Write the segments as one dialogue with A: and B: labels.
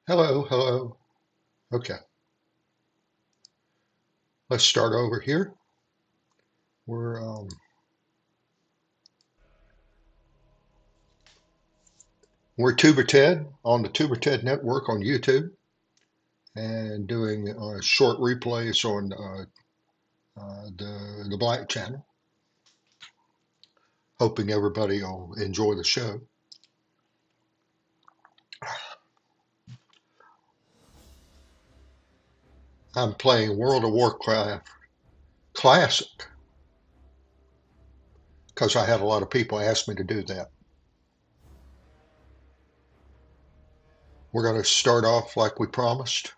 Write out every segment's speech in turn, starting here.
A: Hello, hello. Okay, let's start over here. We're um, we're Tuber Ted on the Tuber Ted Network on YouTube, and doing short replays on the Black Channel. Hoping everybody will enjoy the show. I'm playing World of Warcraft Classic because I had a lot of people ask me to do that. We're going to start off like we promised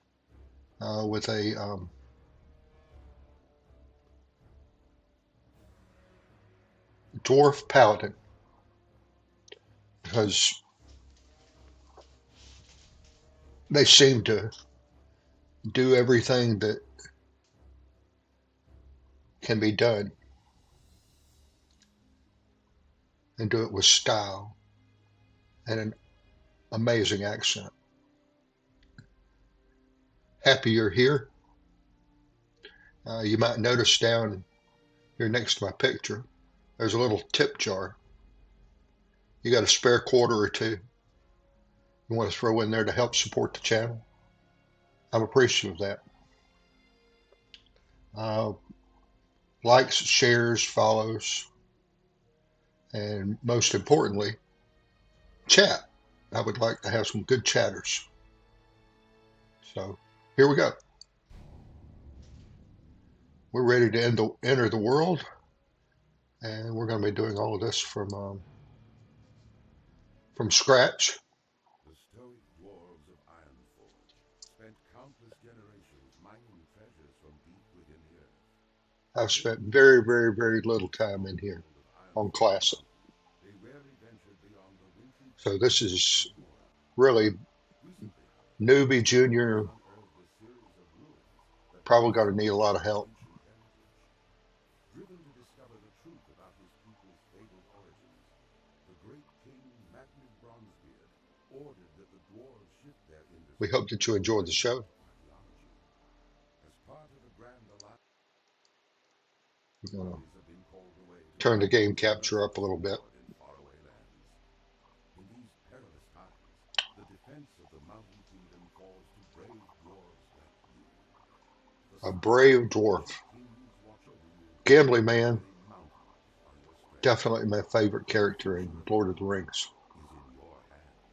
A: with a dwarf paladin because they seem to do everything that can be done and do it with style and an amazing accent. Happy you're here. You might notice down here next to my picture, there's a little tip jar. You got a spare quarter or two you want to throw in there to help support the channel. I'm appreciative of that. Uh, Likes, shares, follows, and most importantly, chat. I would like to have some good chatters. So here we go. We're ready to enter the world, and we're going to be doing all of this from scratch.
B: The stoic dwarves of Ironforge spent countless generations mining treasures from deep within the earth.
A: I've
B: Yet,
A: spent very,
B: as
A: very,
B: they
A: very
B: entered
A: little
B: the
A: time in here
B: stronghold of
A: on
B: Ironforge,
A: Classic.
B: they rarely ventured beyond the wintry
A: So
B: chambers
A: this
B: of
A: is
B: Gamora.
A: really
B: Recently, however,
A: newbie
B: they
A: junior,
B: unearthed a series of ruins that
A: probably
B: held
A: going to need a
B: secrets
A: lot of
B: of
A: help.
B: ancient heritage. Driven to discover the truth about his people's fabled origins, the great king Magnus Bronzebeard ordered that the dwarves shift their
A: We
B: industry
A: hope that
B: to
A: you enjoyed the
B: science
A: show.
B: and archaeology. As part of a grand alliance,
A: We're going to
B: armies have been called away to
A: turn the
B: battle
A: game
B: with the
A: capture up a
B: merciless
A: little bit.
B: horde in faraway lands. In these perilous times, the defense of the mountain kingdom calls to brave dwarves like you. The
A: A
B: silence
A: brave
B: of
A: dwarf.
B: ancient kings watch over you,
A: Gimli,
B: and
A: man,
B: a mountain are your strength.
A: definitely my favorite
B: The
A: character in
B: future of
A: Lord of the
B: Middle-earth
A: Rings.
B: is in your hands.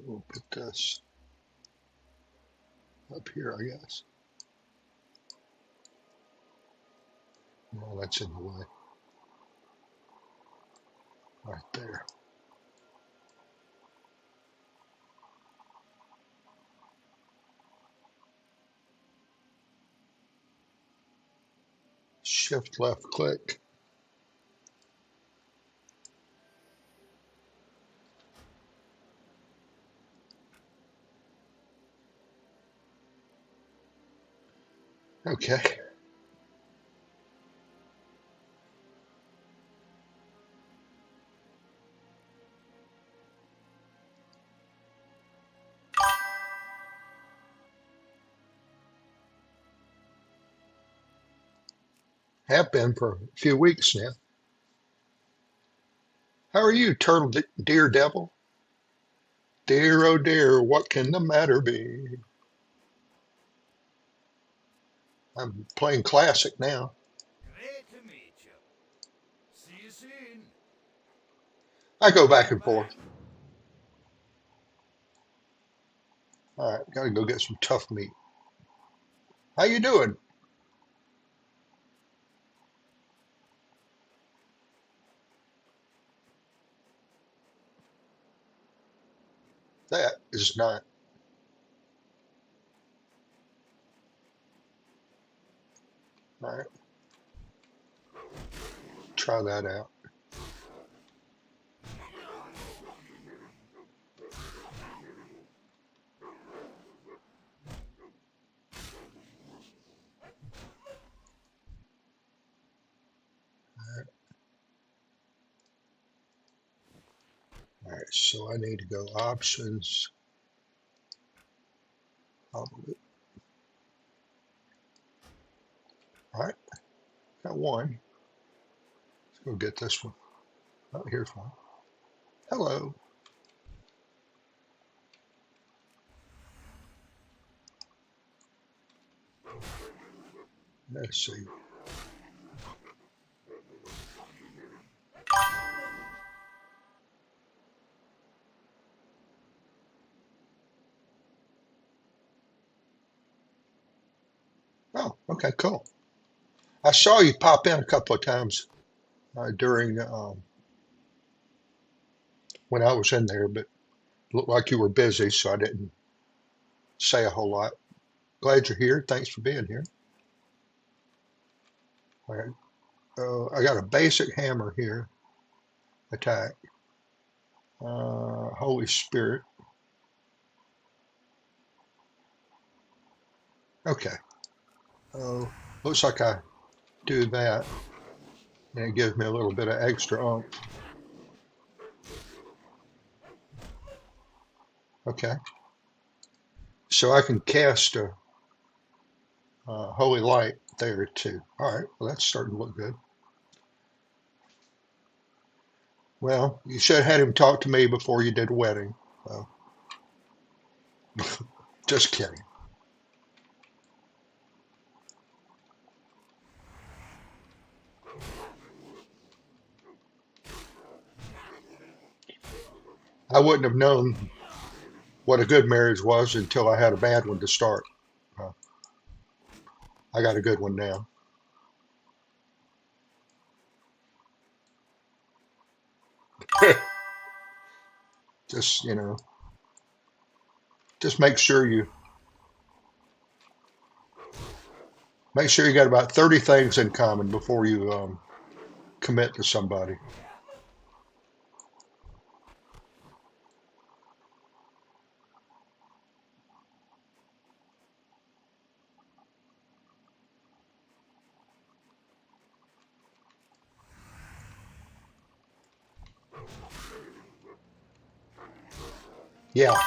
A: We'll put this up here, I guess. No, that's in the way. Right there. Shift left click. Okay. Have been for a few weeks now. How are you, turtle dear devil? Dear, oh dear, what can the matter be? I'm playing classic now.
C: Great to meet you. See you soon.
A: I go back
C: Bye
A: and
C: bye.
A: forth. All right, gotta go get some tough meat. How you doing? That is not. All right, try that out. All right, so I need to go options. All right, got one. Let's go get this one. Oh, here's one. Hello. Let's see. Oh, okay, cool. I saw you pop in a couple of times during when I was in there, but it looked like you were busy, so I didn't say a whole lot. Glad you're here. Thanks for being here. All right. I got a basic hammer here. Attack. Holy Spirit. Okay. Oh, looks like I do that, and it gives me a little bit of extra oomph. Okay. So I can cast a holy light there too. All right. Well, that's starting to look good. Well, you should have had him talk to me before you did a wedding. Well, just kidding. I wouldn't have known what a good marriage was until I had a bad one to start. Uh, I got a good one now. Just, just make sure you got about 30 things in common before you commit to somebody. Yeah, I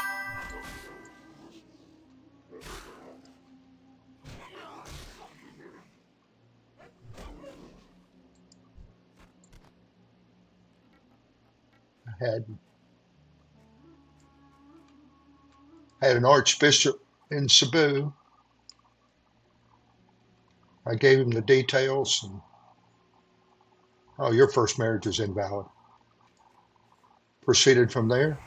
A: had an archbishop in Cebu. I gave him the details, and oh, your first marriage is invalid. Proceeded from there.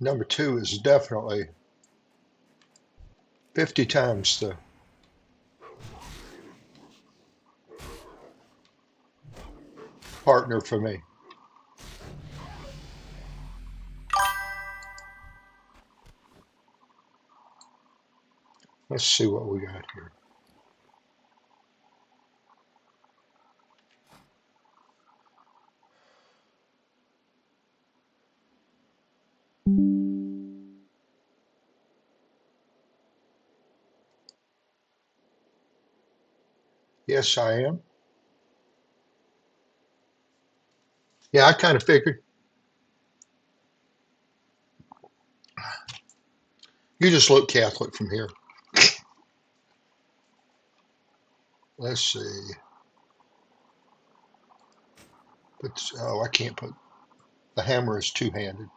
A: Number two is definitely 50 times the partner for me. Let's see what we got here. Yes, I am. Yeah, I kind of figured. You just look Catholic from here. Let's see. But oh, I can't put the hammer is two-handed.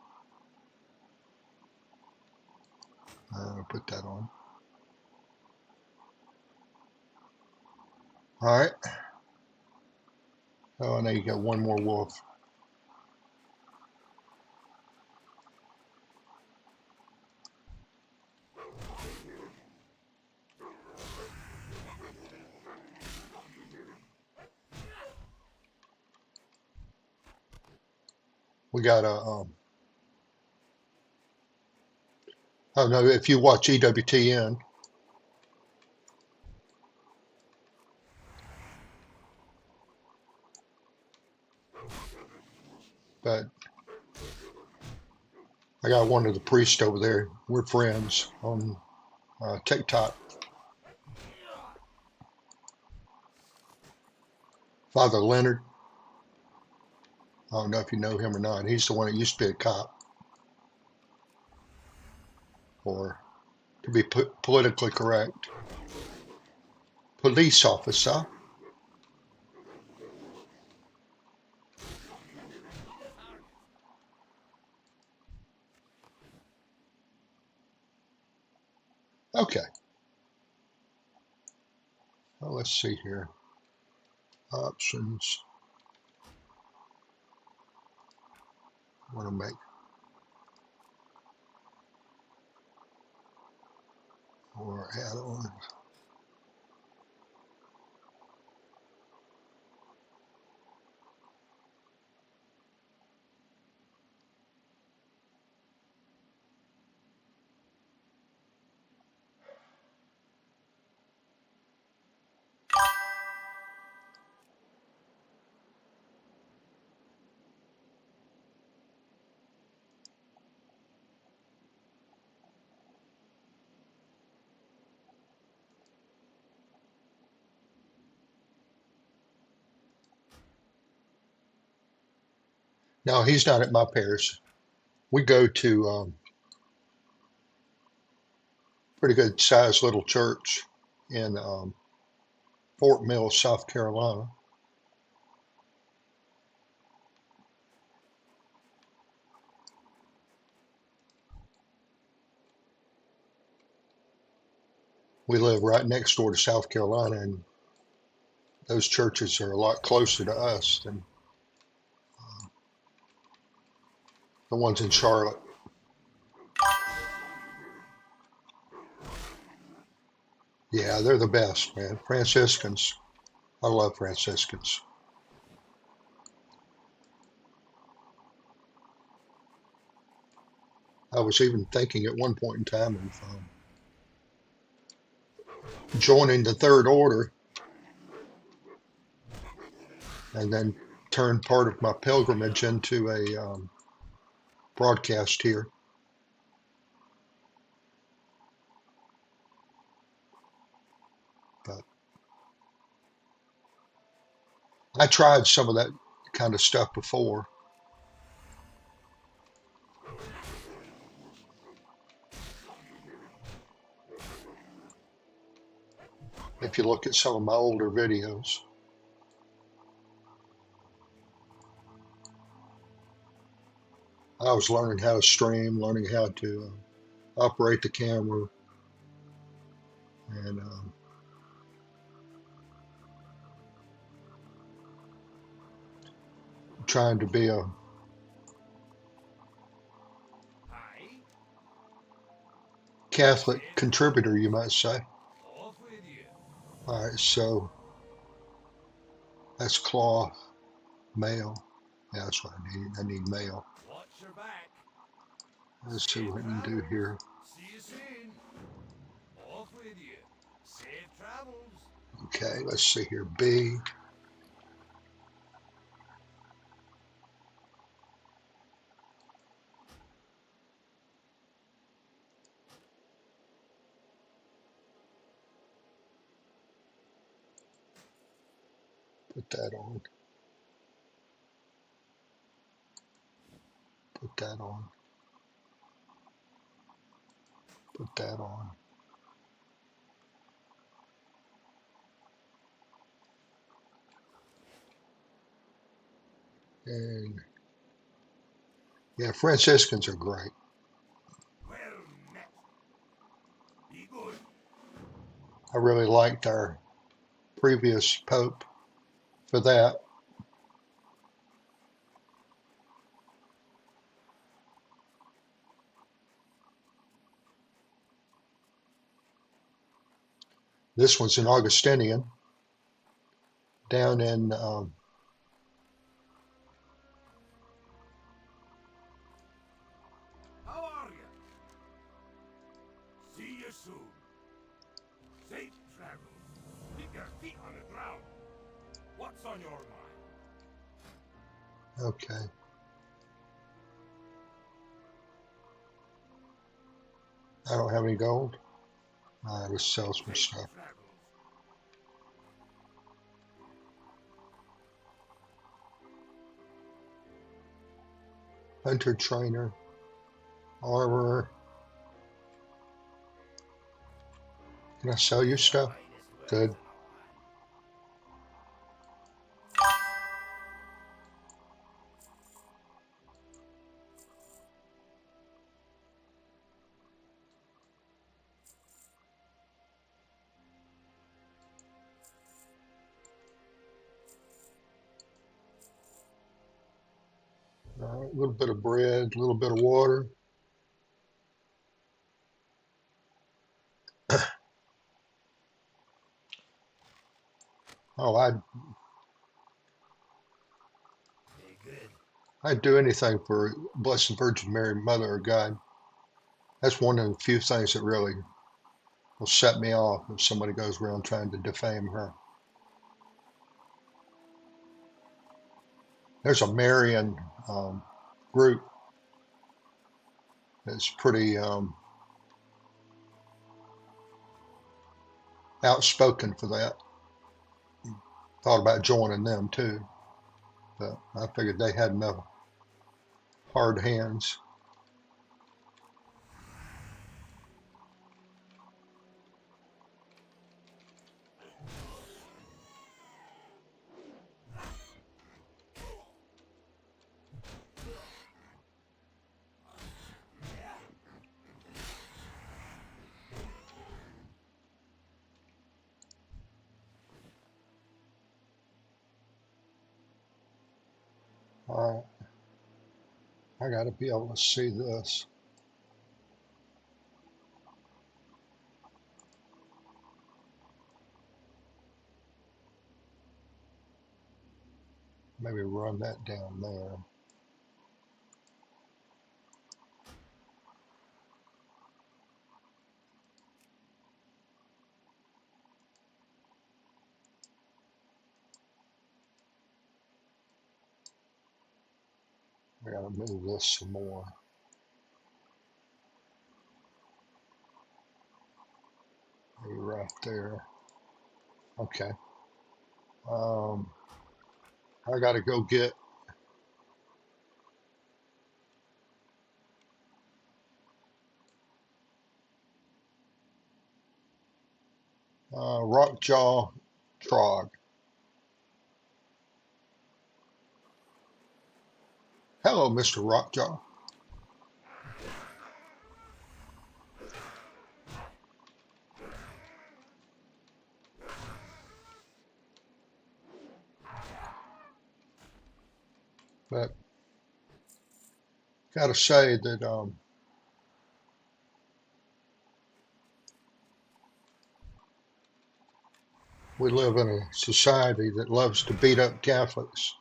A: I'll put that on. All right. Oh, now you got one more wolf. We got a. Oh no! If you watch EWTN, but I got one of the priests over there. We're friends on TikTok. Father Leonard. I don't know if you know him or not. He's the one that used to be a cop, or to be politically correct, police officer. Okay. Well, let's see here. Options. I want to make or add on. No, he's not at my parish. We go to pretty good sized little church in Fort Mill, South Carolina. We live right next door to South Carolina, and those churches are a lot closer to us than the ones in Charlotte. Yeah, they're the best, man. Franciscans. I love Franciscans. I was even thinking at one point in time of joining the Third Order and then turn part of my pilgrimage into a broadcast here. But I tried some of that kind of stuff before. If you look at some of my older videos, I was learning how to stream, learning how to operate the camera, and trying to be a
C: Aye,
A: Catholic
C: safe
A: contributor, you
C: travels.
A: might say.
C: Off with you.
A: All right, so that's cloth, mail. Yeah, that's what I need. I need mail.
C: Watch your back.
A: Let's see
C: Safe
A: what we can do
C: travels.
A: here.
C: See you soon. Off with you. Safe travels.
A: Okay, let's see here. B. Put that on. put that on. Put that on. And yeah, Franciscans are great.
C: Well met. Be good.
A: I really liked our previous Pope for that. This one's an Augustinian down in
C: How are you? See you soon. Safe travels. Keep your feet on the ground. What's on your mind?
A: okay. I don't have any gold. I just sell some
C: Safe
A: stuff.
C: travels.
A: Hunter trainer, armorer. Can I sell you stuff? Good. All right, a little bit of bread, a little bit of water. Oh, I'd do anything for Blessed Virgin Mary, Mother of God. That's one of the few things that really will set me off if somebody goes around trying to defame her. There's a Marian group that's pretty outspoken for that. Thought about joining them too, but I figured they had enough hard hands. All right, I got to be able to see this. Maybe run that down there. I got to move this some more. Maybe right there. Okay. I got to go get Rockjaw Trog. Hello, Mr. Rockjaw. But got to say that we live in a society that loves to beat up Catholics.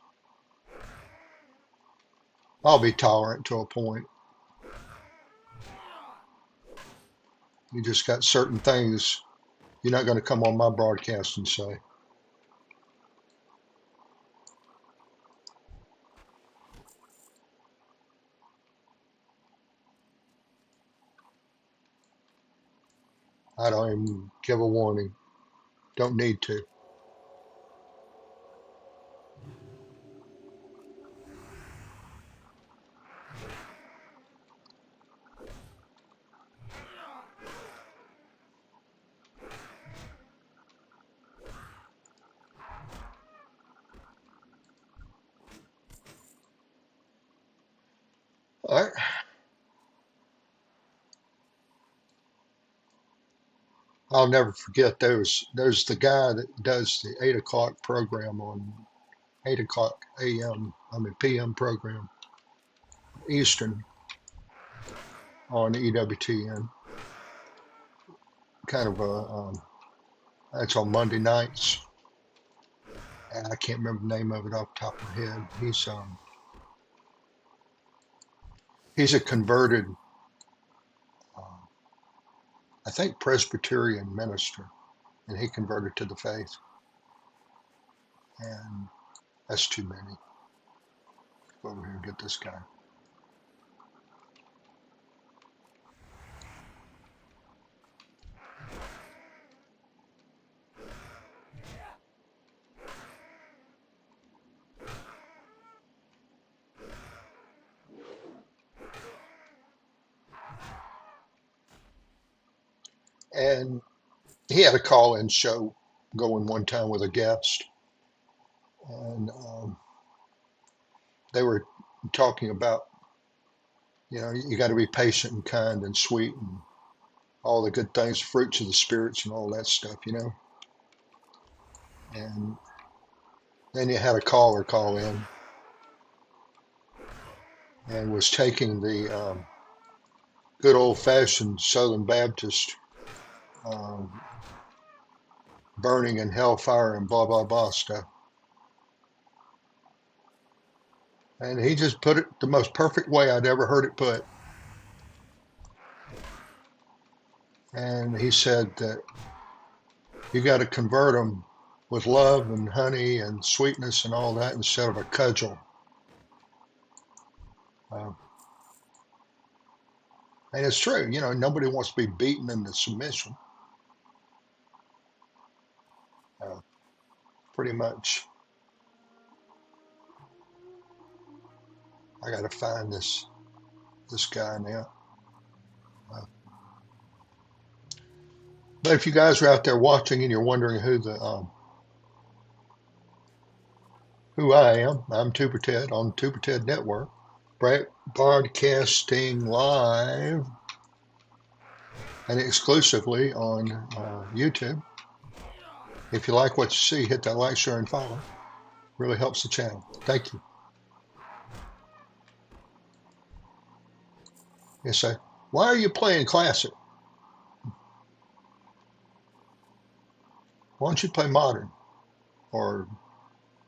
A: I'll be tolerant to a point. You just got certain things you're not going to come on my broadcast and say. I don't even give a warning. Don't need to. I'll never forget there's the guy that does the 8 o'clock program on 8 o'clock a.m. I mean p.m. program Eastern on EWTN. Kind of a that's on Monday nights. And I can't remember the name of it off the top of my head. He's a converted, uh, I think Presbyterian minister, and he converted to the faith. And that's too many. Go over here and get this guy. And he had a call-in show going one time with a guest, and they were talking about, you got to be patient and kind and sweet and all the good things, fruits of the spirits and all that stuff. And then you had a caller call in and was taking the good old-fashioned Southern Baptist um, burning in hellfire and blah blah blah stuff. And he just put it the most perfect way I'd ever heard it put. And he said that you got to convert them with love and honey and sweetness and all that instead of a cudgel. Uh, and it's true, nobody wants to be beaten into submission. Uh, Pretty much. I got to find this guy now. Uh, but if you guys are out there watching and you're wondering who I am, I'm Tuber Ted on the Tuber Ted Network, broadcasting live and exclusively on YouTube. If you like what you see, hit that like, share, and follow. Really helps the channel. Thank you. You say, why are you playing Classic? Why don't you play Modern or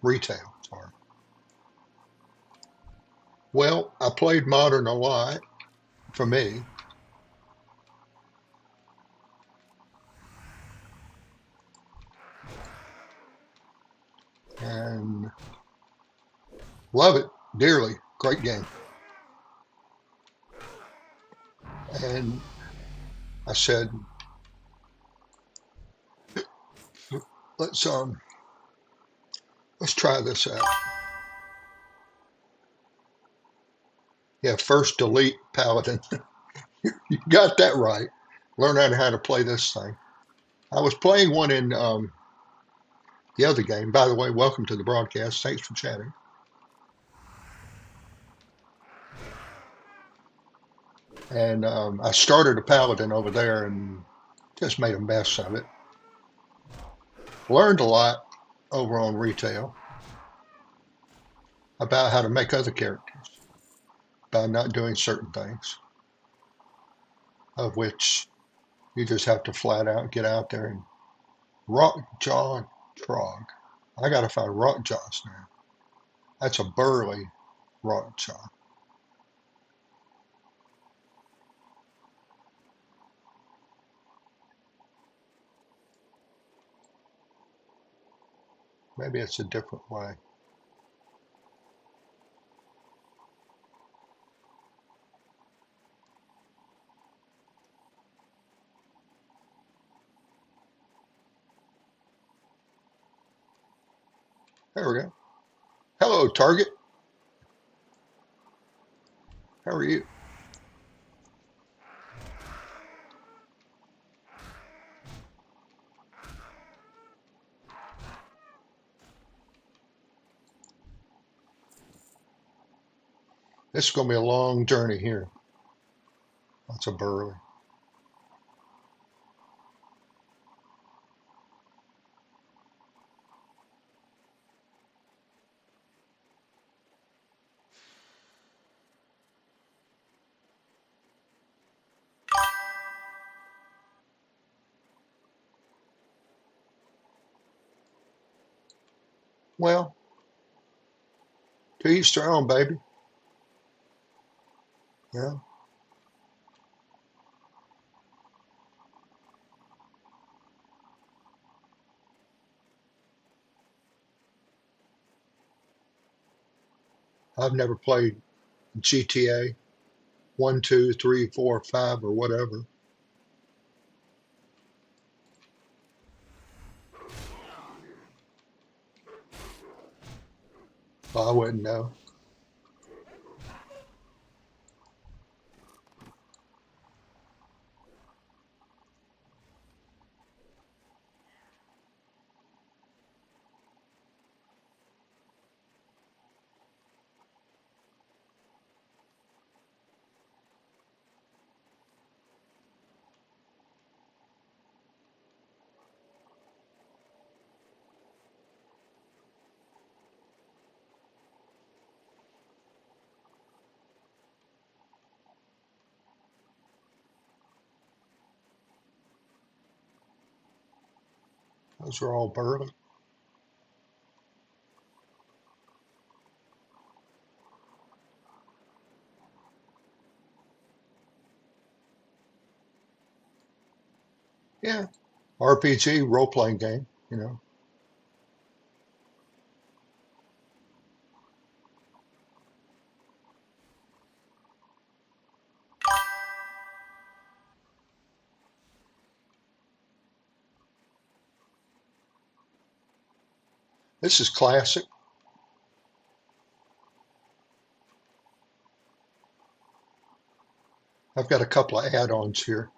A: Retail? Sorry. Well, I played Modern a lot for me. And love it dearly. Great game. And I said, let's try this out. Yeah, first delete Paladin. You got that right. Learn how to play this thing. I was playing one in the other game. By the way, welcome to the broadcast. Thanks for chatting. And I started a Paladin over there and just made a mess of it. Learned a lot over on Retail about how to make other characters by not doing certain things, of which you just have to flat out get out there and Rockjaw Trog. I got to find Rockjaws now. That's a burly Rockjaw. Maybe it's a different way. There we go. Hello, Target. How are you? This is going to be a long journey here. That's a burly. Well, to each their own, baby. Yeah. I've never played GTA 1, 2, 3, 4, 5, or whatever. I wouldn't know. Those are all burly. Yeah. RPG, role playing game, you know. This is classic. I've got a couple of add ons here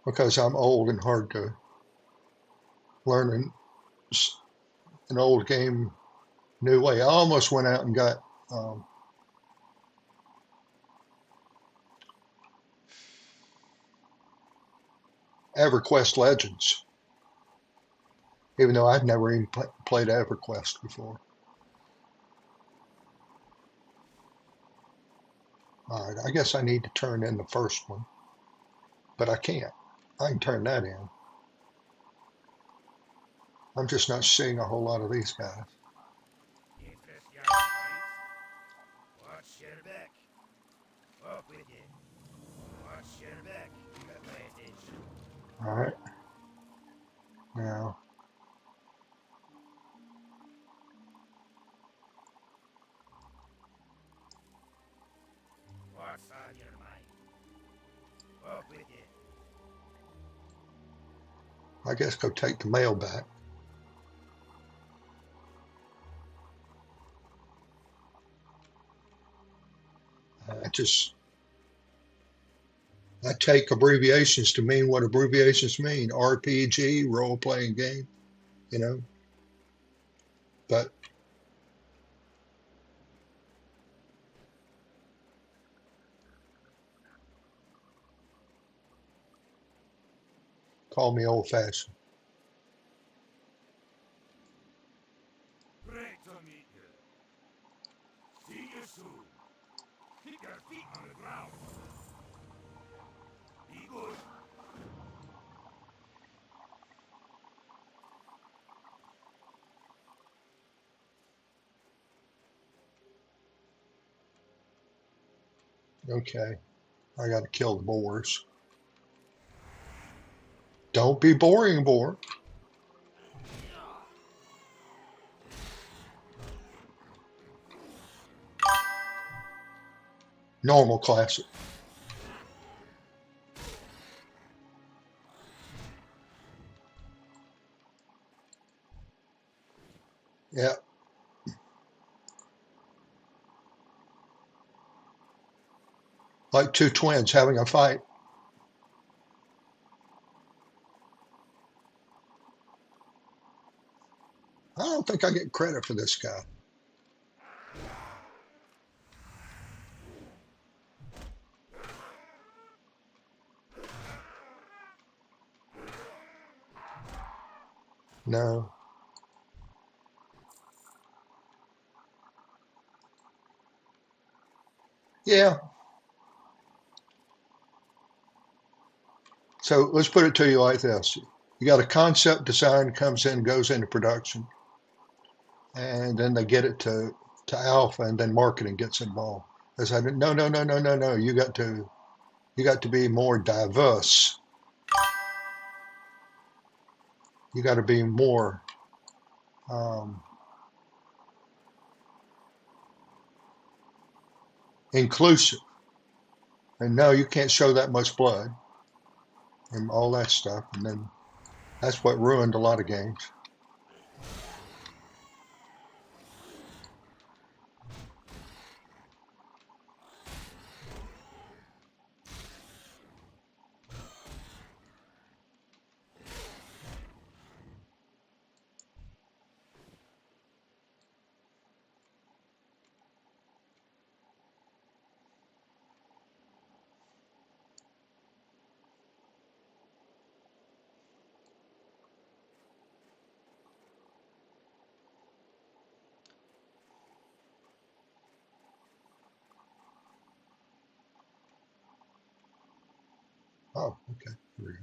A: because I'm old and hard to learn an old game new way. I almost went out and got um, EverQuest Legends, even though I'd never even played EverQuest before. All right, I guess I need to turn in the first one, but I can't. I can turn that in. I'm just not seeing a whole lot of these guys.
C: Interest your eyes? Watch your back. Up with it. Watch your back. You got my attention.
A: All right, now
C: What's on your mind? Up with it.
A: I guess go take the mail back. I take abbreviations to mean what abbreviations mean. RPG, role playing game, you know. But call me old fashioned.
C: Great to meet you. See you soon. Keep your feet on the ground. Be good.
A: Okay, I got to kill the boars. Don't be boring, boar. Normal classic. Yeah, like two twins having a fight. I don't think I get credit for this guy. No. Yeah. So let's put it to you like this. You got a concept design comes in, goes into production, and then they get it to alpha, and then marketing gets involved. I said, no, no, no, no, no, no. You got to be more diverse. You got to be more um, inclusive. And no, you can't show that much blood and all that stuff. And then that's what ruined a lot of games. Oh, okay. Here we go.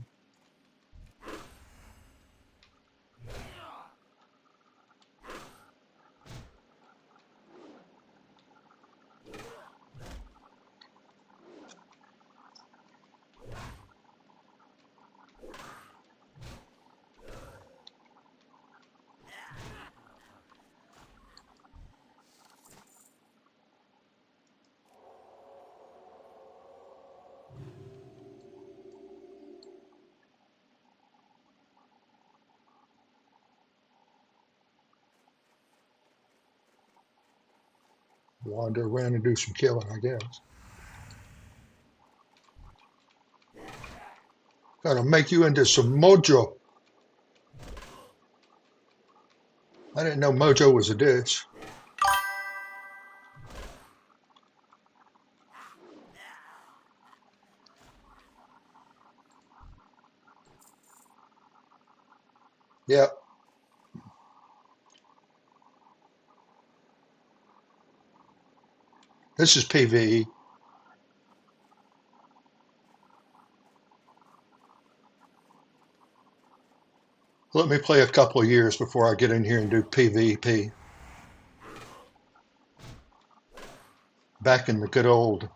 A: Wander around and do some killing, I guess. Gotta make you into some mojo. I didn't know mojo was a dish. Yep. This is PvE. Let me play a couple of years before I get in here and do PvP. Back in the good old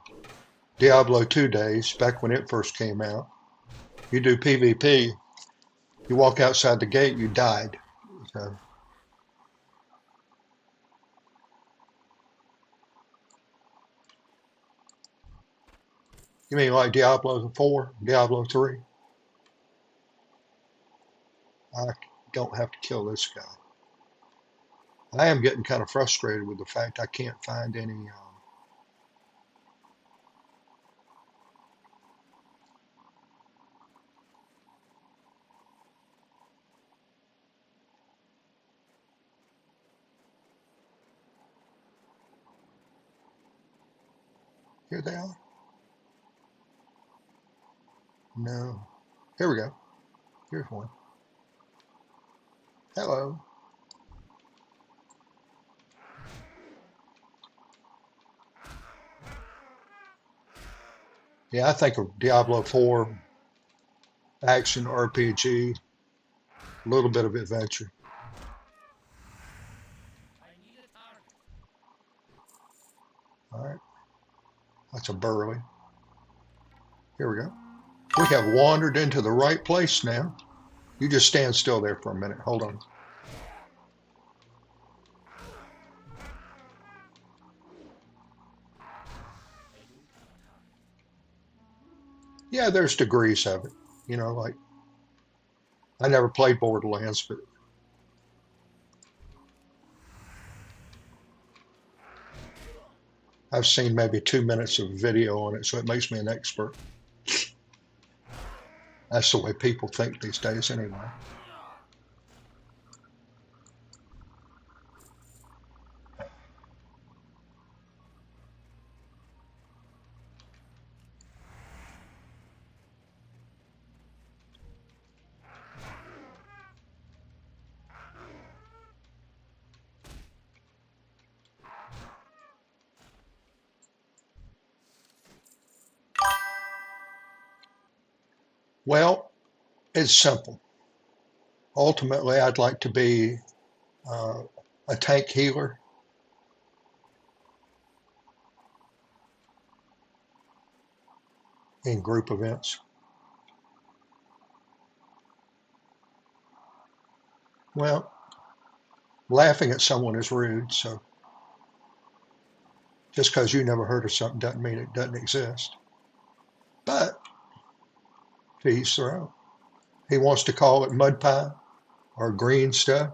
A: Diablo 2 days, back when it first came out, you do PvP, you walk outside the gate, you died. So, you mean like Diablo 4, Diablo 3? I don't have to kill this guy. I am getting kind of frustrated with the fact I can't find any. Here they are. No. Here we go. Here's one. Hello. Yeah, I think of Diablo 4 action RPG, a little bit of adventure.
C: I need a target.
A: All right. That's a burly. Here we go. We have wandered into the right place now. You just stand still there for a minute. Hold on. Yeah, there's degrees of it. You know, like I never played Borderlands, but I've seen maybe 2 minutes of video on it, so it makes me an expert. That's the way people think these days, anyway. Well, it's simple. ultimately, I'd like to be a tank healer. In group events. Well, laughing at someone is rude, so just because you never heard of something doesn't mean it doesn't exist. But to each their own. He wants to call it mud pie or green stuff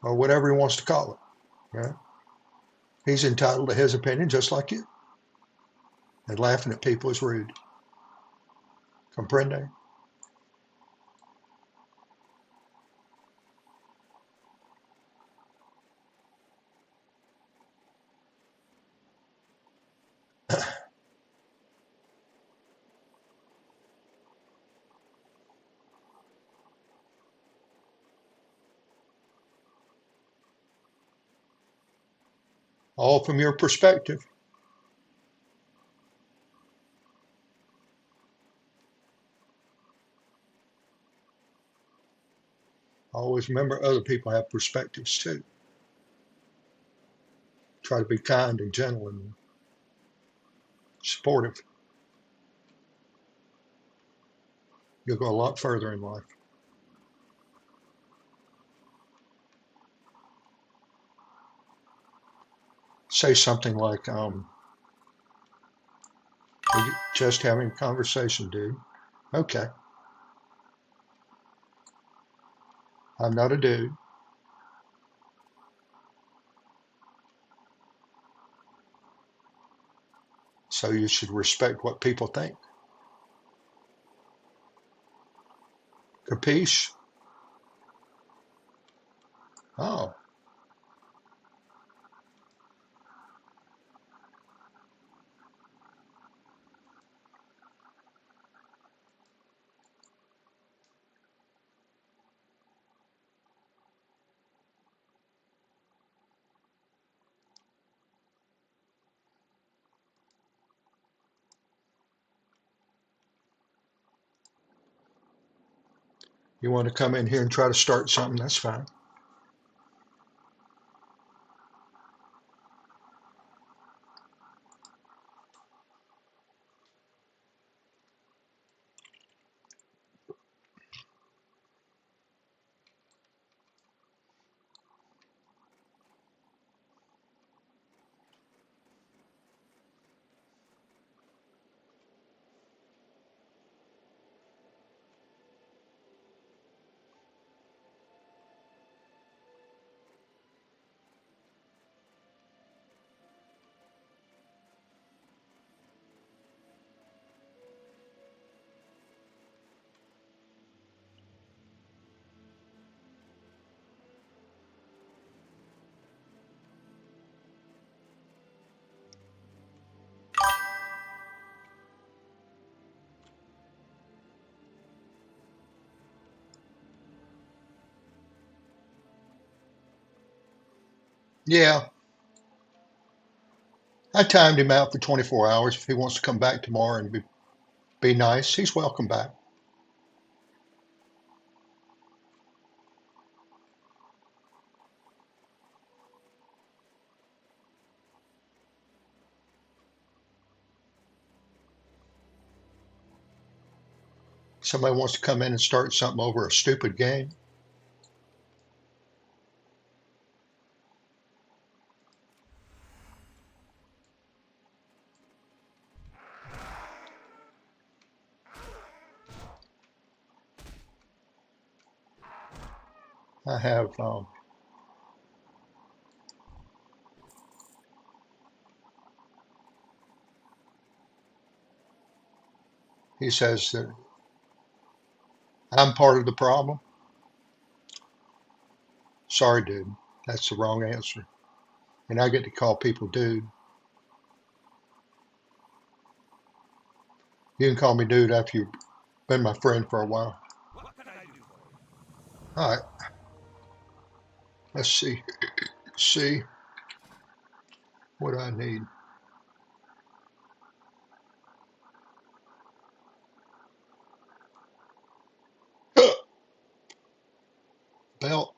A: or whatever he wants to call it. Right? He's entitled to his opinion just like you. And laughing at people is rude. Comprende? All from your perspective. Always remember other people have perspectives too. Try to be kind and gentle and supportive. You'll go a lot further in life. Say something like, we're just having a conversation, dude. Okay. I'm not a dude. So you should respect what people think. Capiche? Oh, you want to come in here and try to start something? That's fine. Yeah, I timed him out for 24 hours. If he wants to come back tomorrow and be nice, he's welcome back. Somebody wants to come in and start something over a stupid game. I have, he says that I'm part of the problem. Sorry, dude. That's the wrong answer. And I get to call people dude. You can call me dude after you've been my friend for a while.
C: What can I do for you?
A: All right, let's see. See what I need. belt.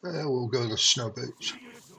A: We'll go to snow boots.
C: See you soon.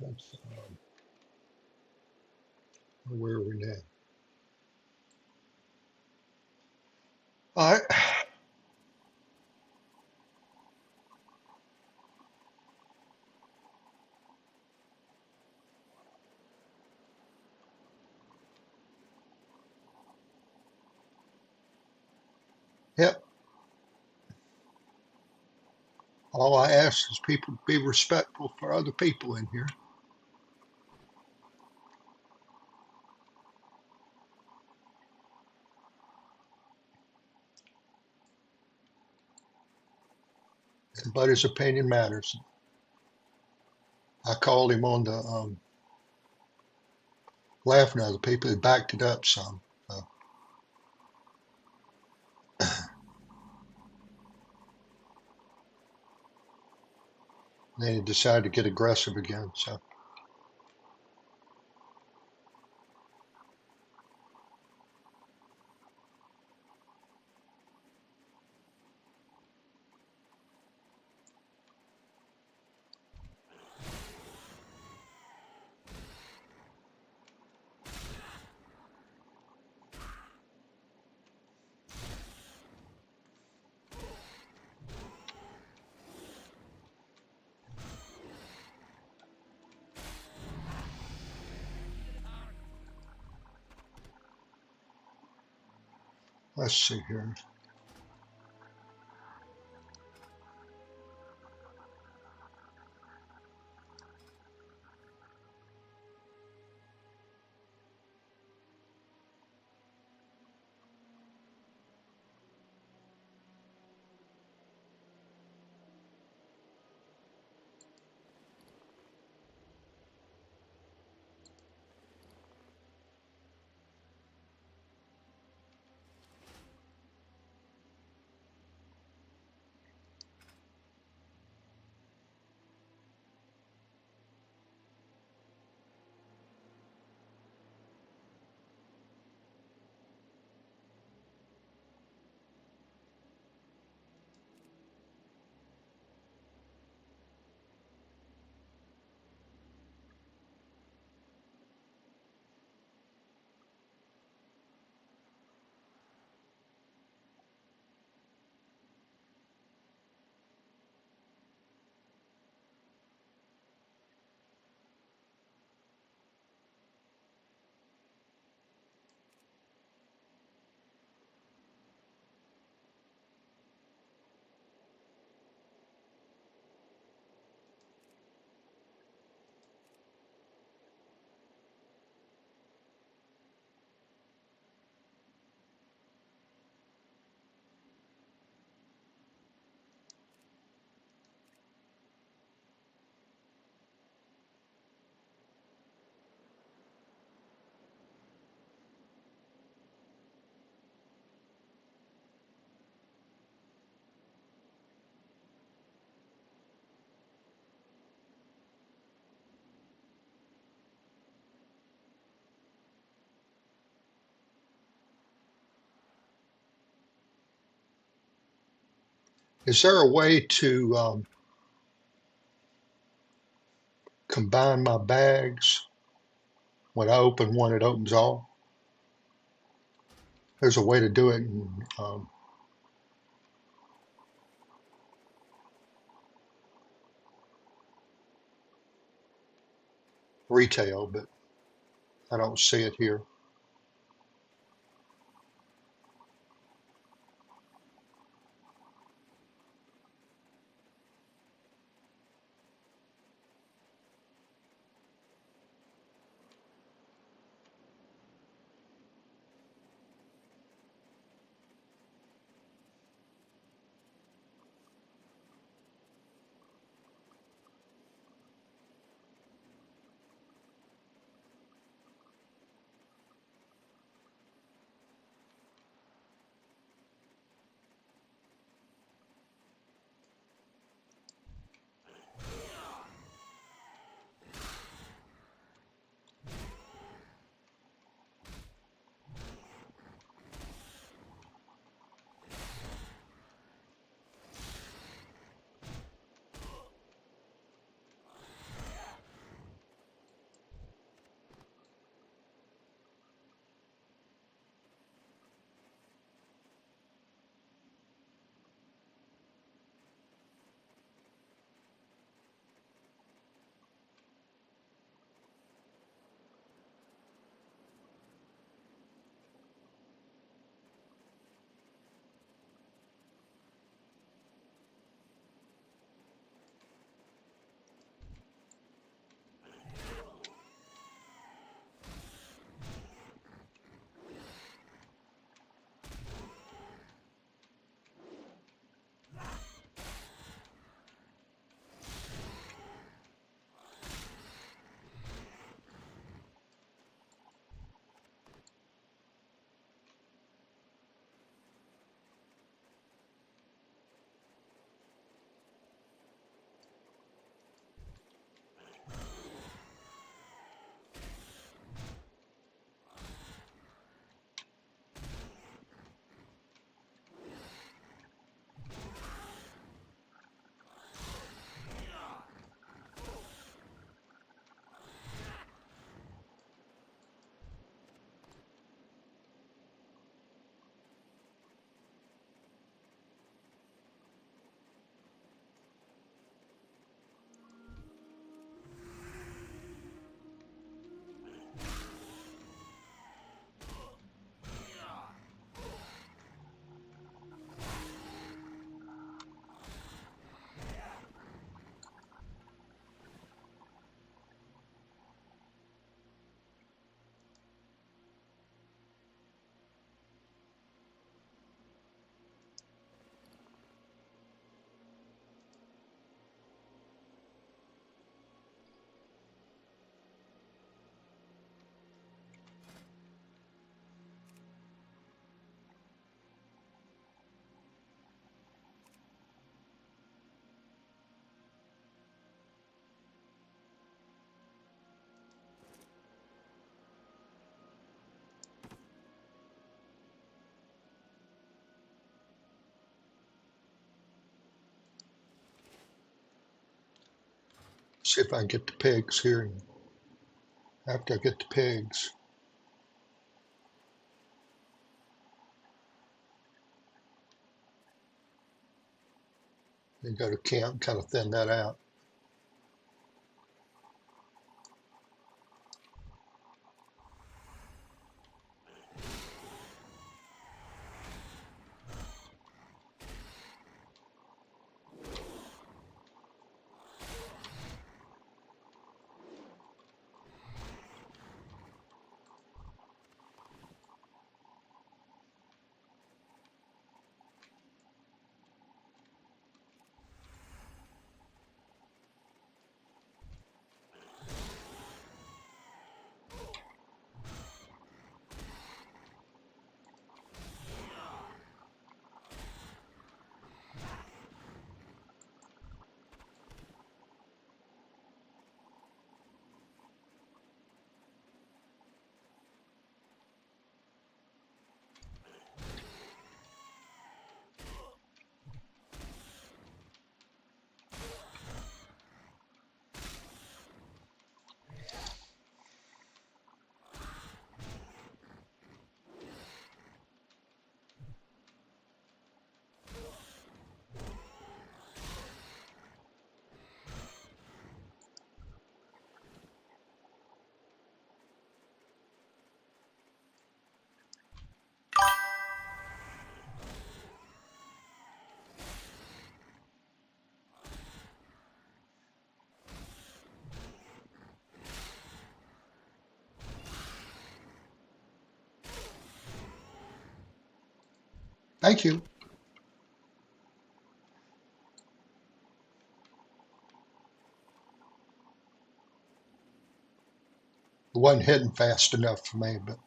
A: That's, where are we now? All right. Yep. All I ask is people be respectful for other people in here. Everybody's opinion matters. I called him on the laughing at other people. He backed it up some. So. Then he decided to get aggressive again. So. Let's see here. Is there a way to combine my bags? When I open one, it opens all. There's a way to do it. retail, but I don't see it here. See if I can get the pegs here. After I get the pegs, then go to camp, kind of thin that out. Thank you. It wasn't hitting fast enough for me, but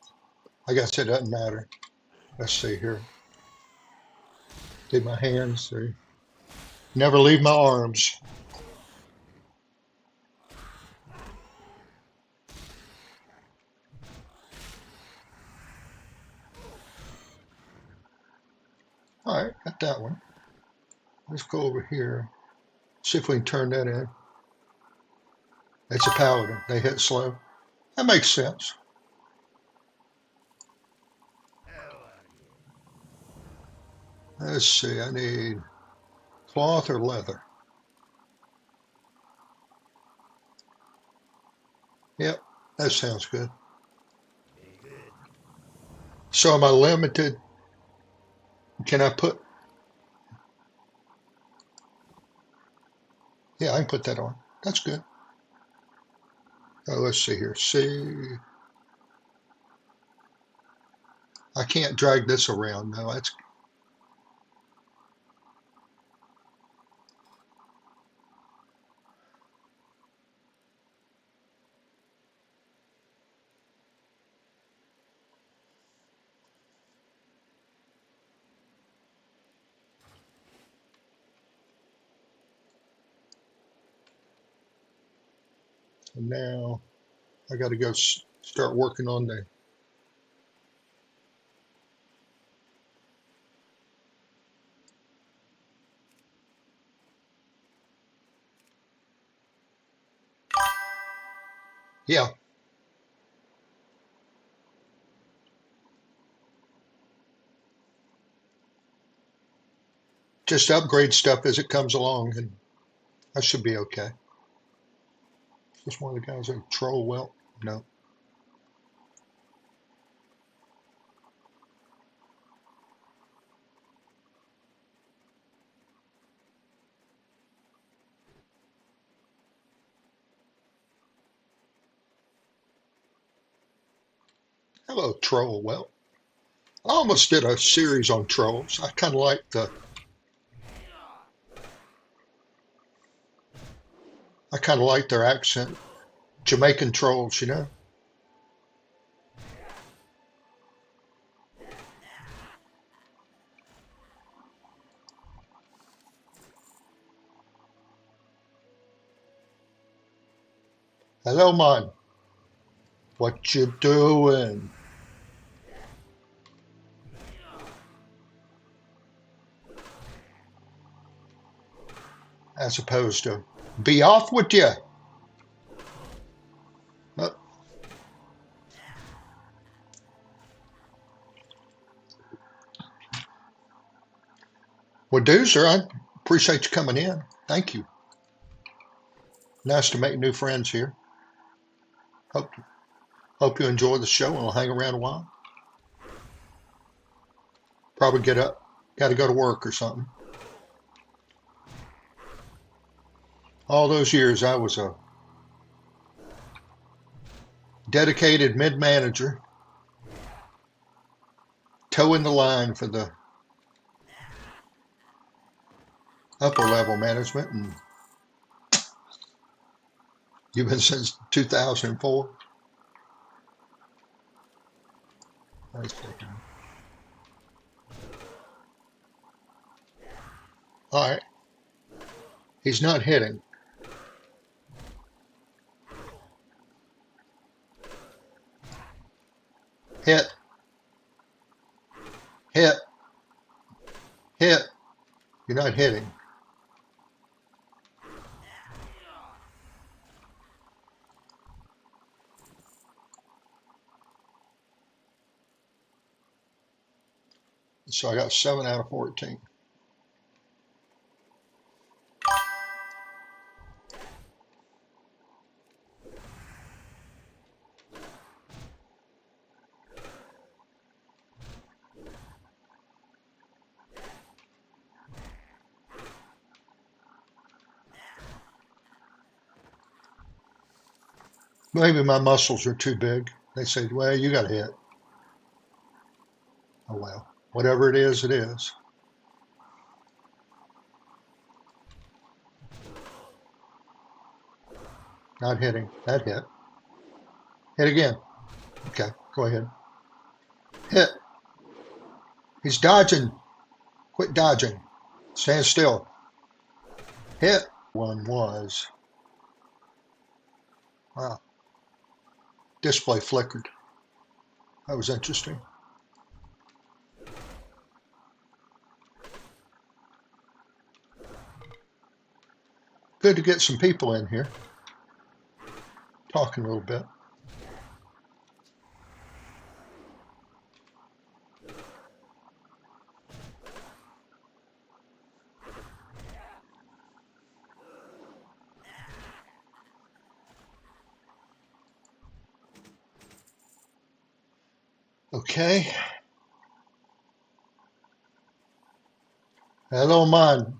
A: I guess it doesn't matter. Let's see here. Do my hands. They never leave my arms. All right, got that one. Let's go over here. See if we can turn that in. It's a paladin. They hit slow. That makes sense. Let's see. I need cloth or leather. Yep, that sounds good. So am I limited? Can I put? Yeah, I can put that on. That's good. Let's see here. See, I can't drag this around. No, that's. And now I got to go start working on the. Yeah, just upgrade stuff as it comes along, and I should be okay. Just one of the guys that troll well. No. Hello, troll. Well, I almost did a series on trolls. I kind of like the. I kind of like their accent. Jamaican trolls, you know. Hello, man. What you doing? As opposed to, be off with you. Well, Doozer, I appreciate you coming in. Thank you. Nice to make new friends here. Hope hope you enjoy the show and we'll hang around a while. Probably get up. Got to go to work or something. All those years I was a dedicated mid-manager, toeing the line for the upper level management, and you've been since 2004. All right. He's not hitting. Hit. Hit. Hit. You're not hitting. So I got 7 out of 14. Maybe my muscles are too big. They say, well, you got to hit. Oh, well. Whatever it is, it is. Not hitting. That hit. Hit again. Okay, go ahead. Hit. He's dodging. Quit dodging. Stand still. Hit. One was. Wow. Display flickered. That was interesting. Good to get some people in here. Talking a little bit. Okay. Hello, man.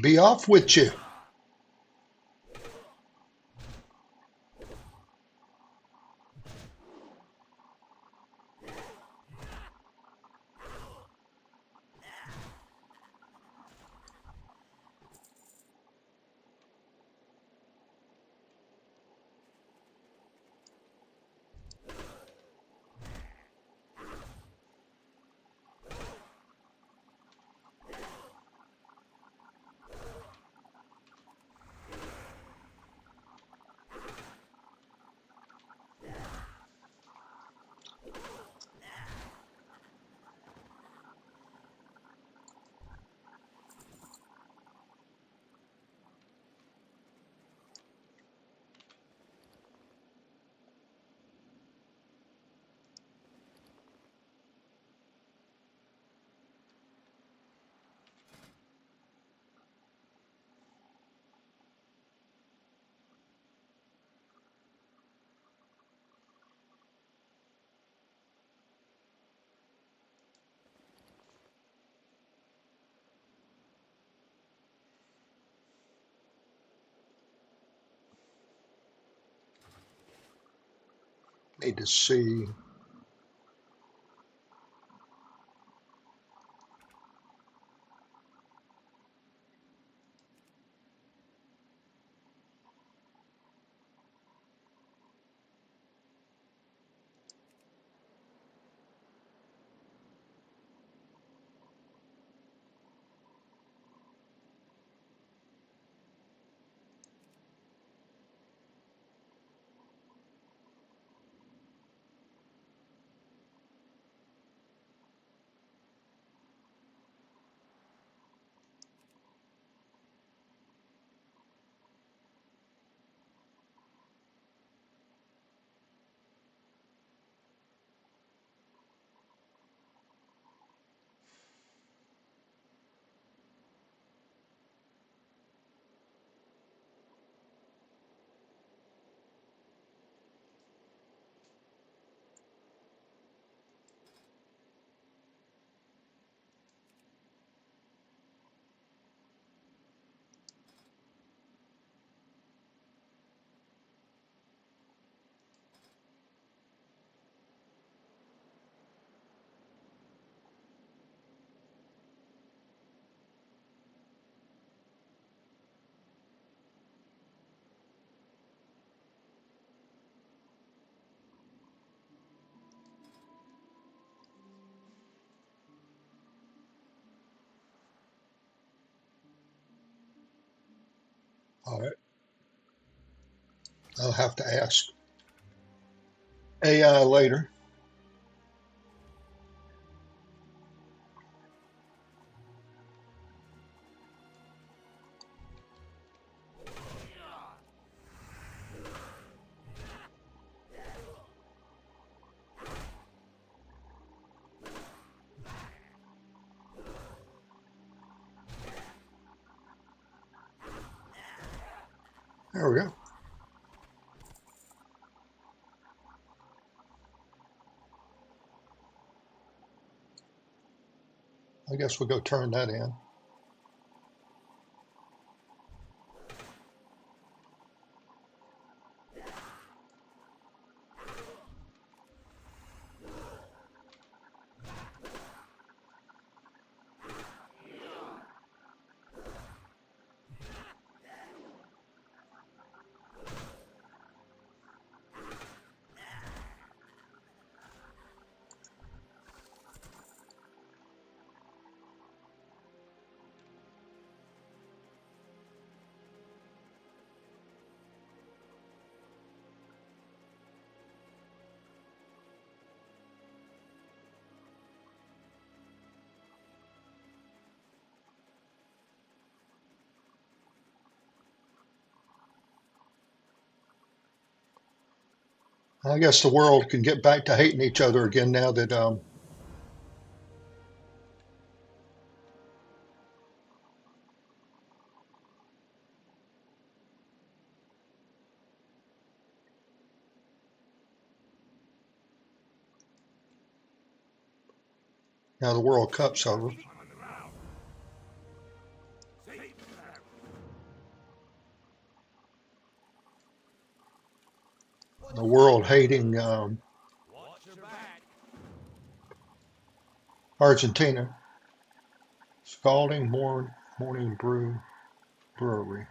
A: Be off with you. Need to see. All right. I'll have to ask AI later. There we go. I guess we'll go turn that in. I guess the world can get back to hating each other again now that now the World Cup's over. The world hating Argentina. Scalding Morning Brewery.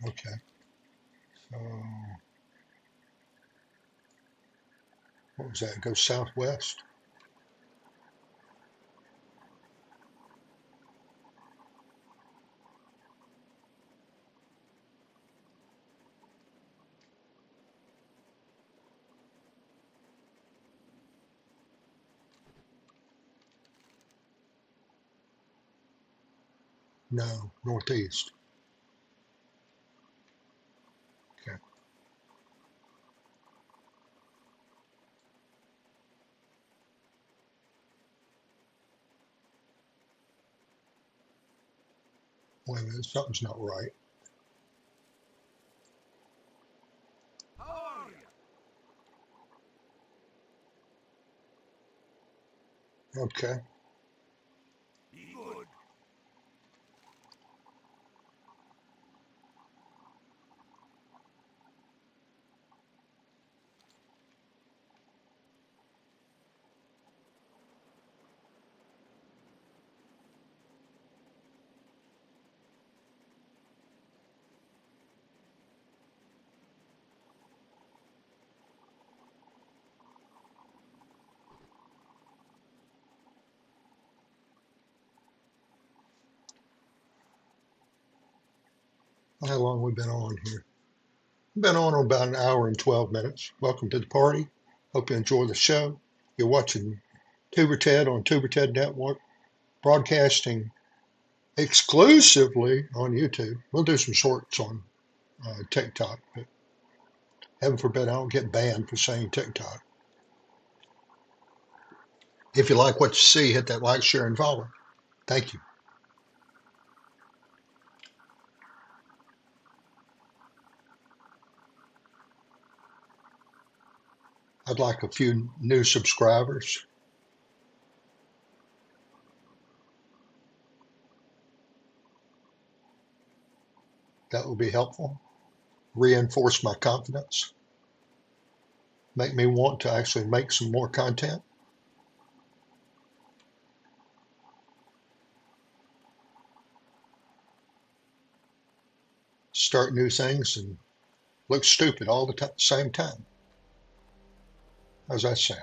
A: Okay. So what was that? Go southwest. No, northeast. Okay. Wait a minute, something's not right. Okay.
C: Be good.
A: How long have we been on here? We've been on about an hour and 12 minutes. Welcome to the party. Hope you enjoy the show. You're watching Tuber Ted on Tuber Ted Network, broadcasting exclusively on YouTube. We'll do some shorts on TikTok, but heaven forbid I don't get banned for saying TikTok. If you like what you see, hit that like, share, and follow. Thank you. I'd like a few new subscribers. That would be helpful. Reinforce my confidence. Make me want to actually make some more content. Start new things and Look stupid all the same time. How's that sound?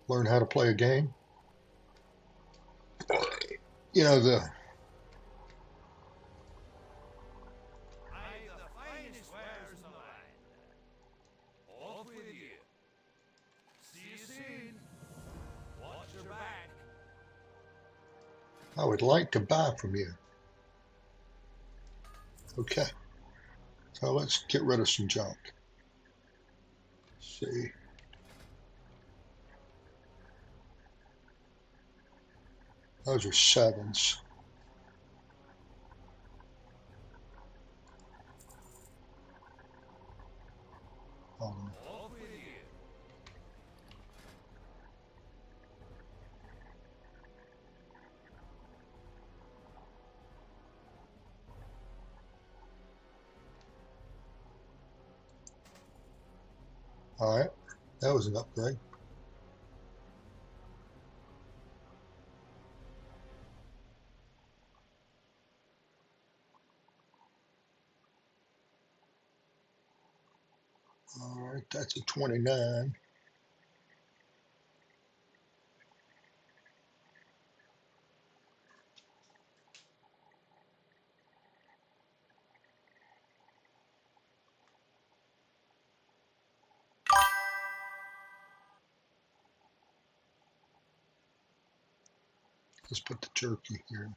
A: Learn how to play a game. You know,
C: I've the finest wares in the land. Off with you. See you soon. Watch your back.
A: I would like to buy from you. Okay. So let's get rid of some junk. Let's see. Those are 7s.
C: Off with you.
A: All right. That was an upgrade. All right, that's a 29. Let's put the turkey here.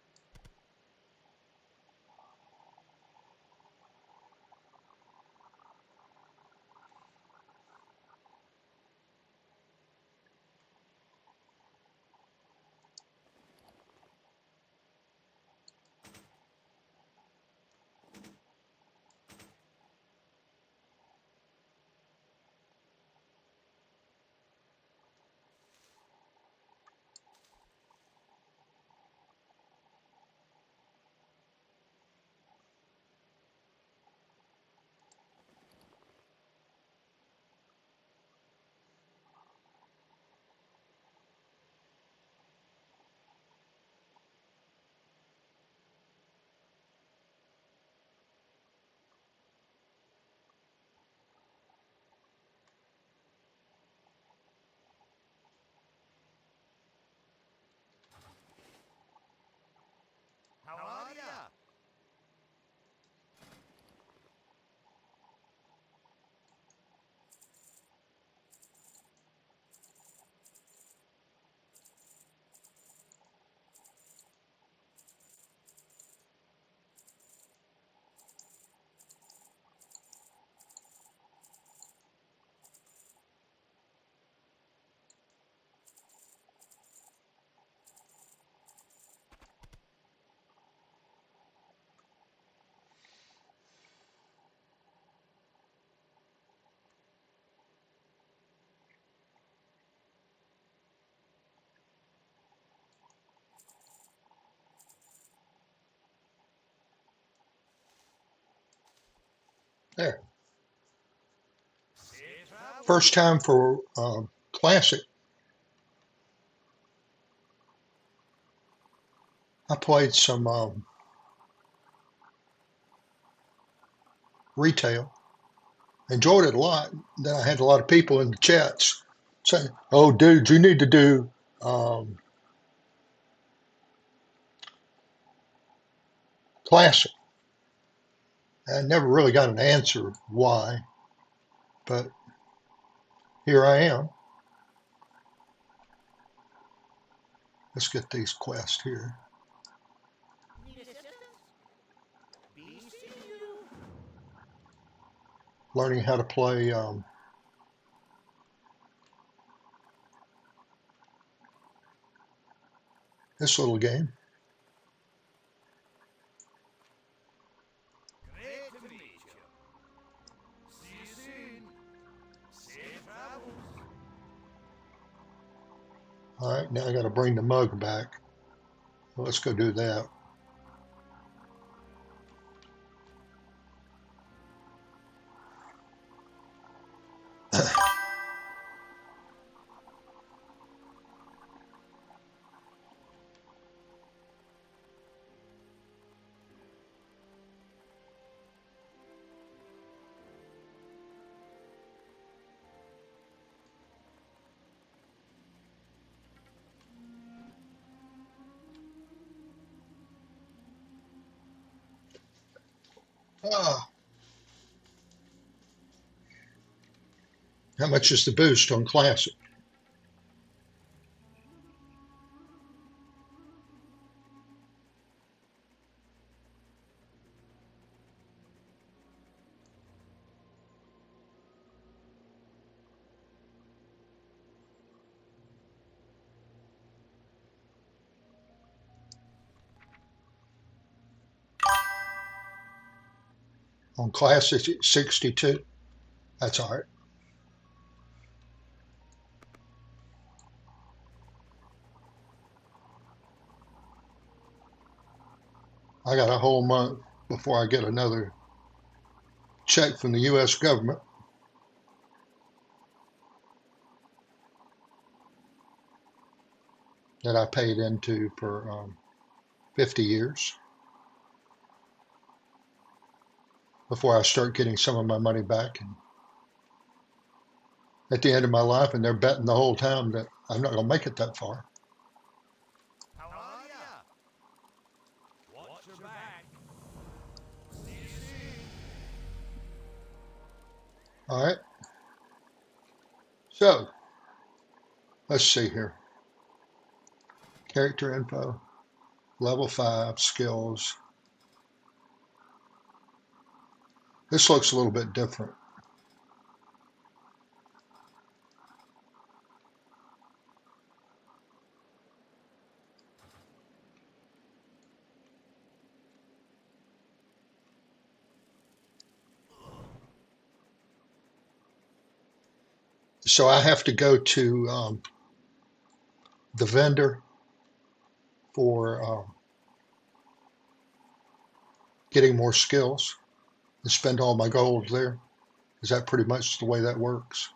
C: How are ya?
A: There.
C: Safe travel.
A: First time for Classic. I played some retail. Enjoyed it a lot. Then I had a lot of people in the chats saying, "Oh, dude, you need to do Classic." I never really got an answer why, but here I am. Let's get these quests here.
C: Need assistance? Be seeing you.
A: Learning how to play this little game.
C: Great to meet you. See you soon. Safe travels.
A: All right, now I got to bring the mug back. Well, let's go do that. Ah, how much is the boost on Classic? On Classic, it's 62. That's all right. I got a whole month before I get another check from the U.S. government that I paid into for 50 years before I start getting some of my money back. And at the end of my life, and they're betting the whole time that I'm not going to make it that far.
C: How are ya? Watch your back. See you soon.
A: All right. So let's see here. Character info, level 5, skills. This looks a little bit different. So I have to go to the vendor for getting more skills and spend all my gold there. Is that pretty much the way that works?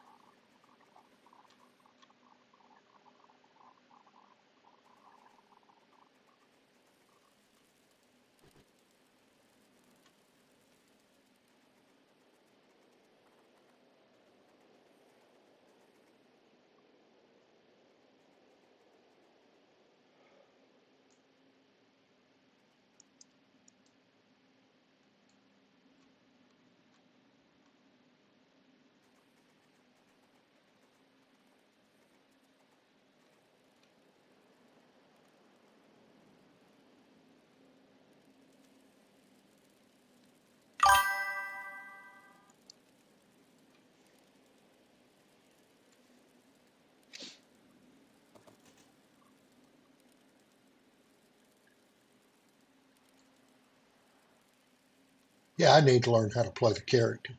A: Yeah, I need to learn how to play the character.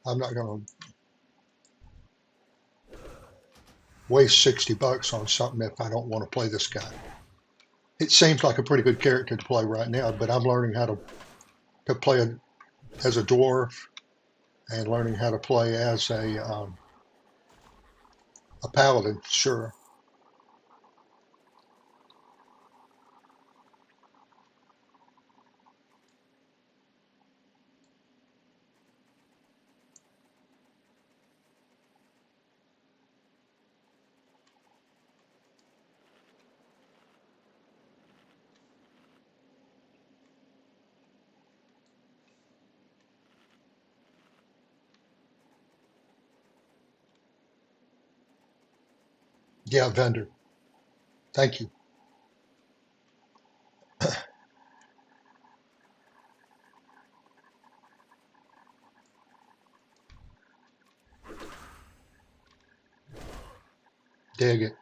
A: I'm not going to waste $60 on something if I don't want to play this guy. It seems like a pretty good character to play right now, but I'm learning how to play as a dwarf and learning how to play as a paladin, sure. Yeah, vendor. Thank you. Dig it.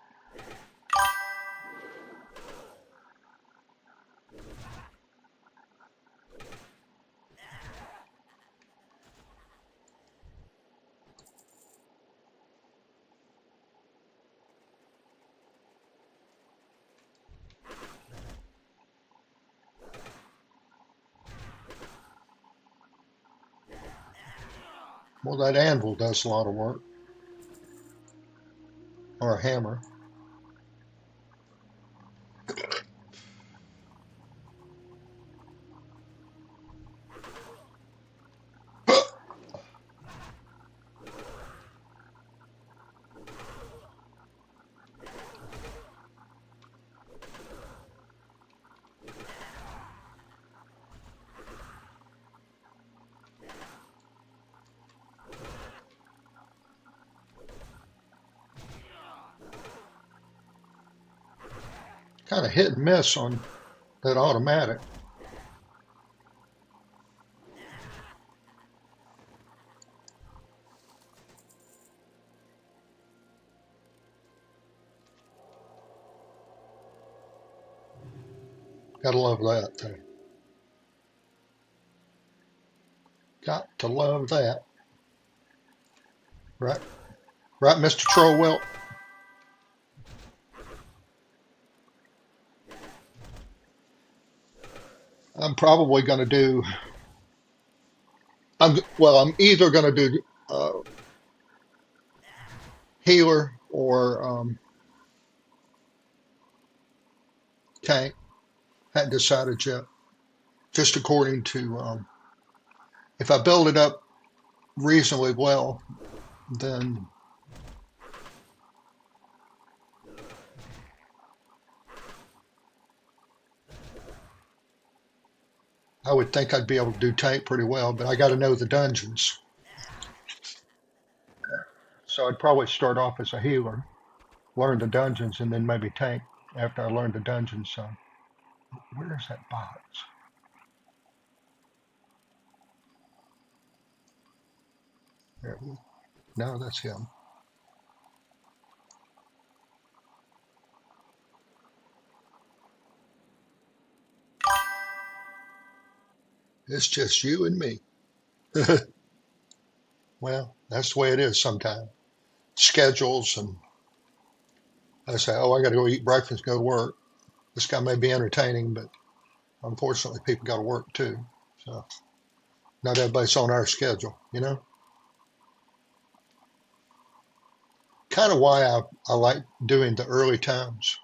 A: Well, that anvil does a lot of work, or a hammer. kind of hit and miss on that automatic. Gotta love that thing. Got to love that. Right, right, Mr. Trollwell. I'm probably going to do. I'm either going to do healer or tank. Hadn't decided yet. Just according to if I build it up reasonably well, then I would think I'd be able to do tank pretty well. But I got to know the dungeons, so I'd probably start off as a healer, learn the dungeons, and then maybe tank after I learn the dungeons. So where's that box? There. No, that's him. It's just you and me. Well, that's the way it is sometimes. Schedules, and I say, oh, I got to go eat breakfast, go to work. This guy may be entertaining, but unfortunately, people got to work too. So not everybody's on our schedule, you know? Kind of why I like doing the early times,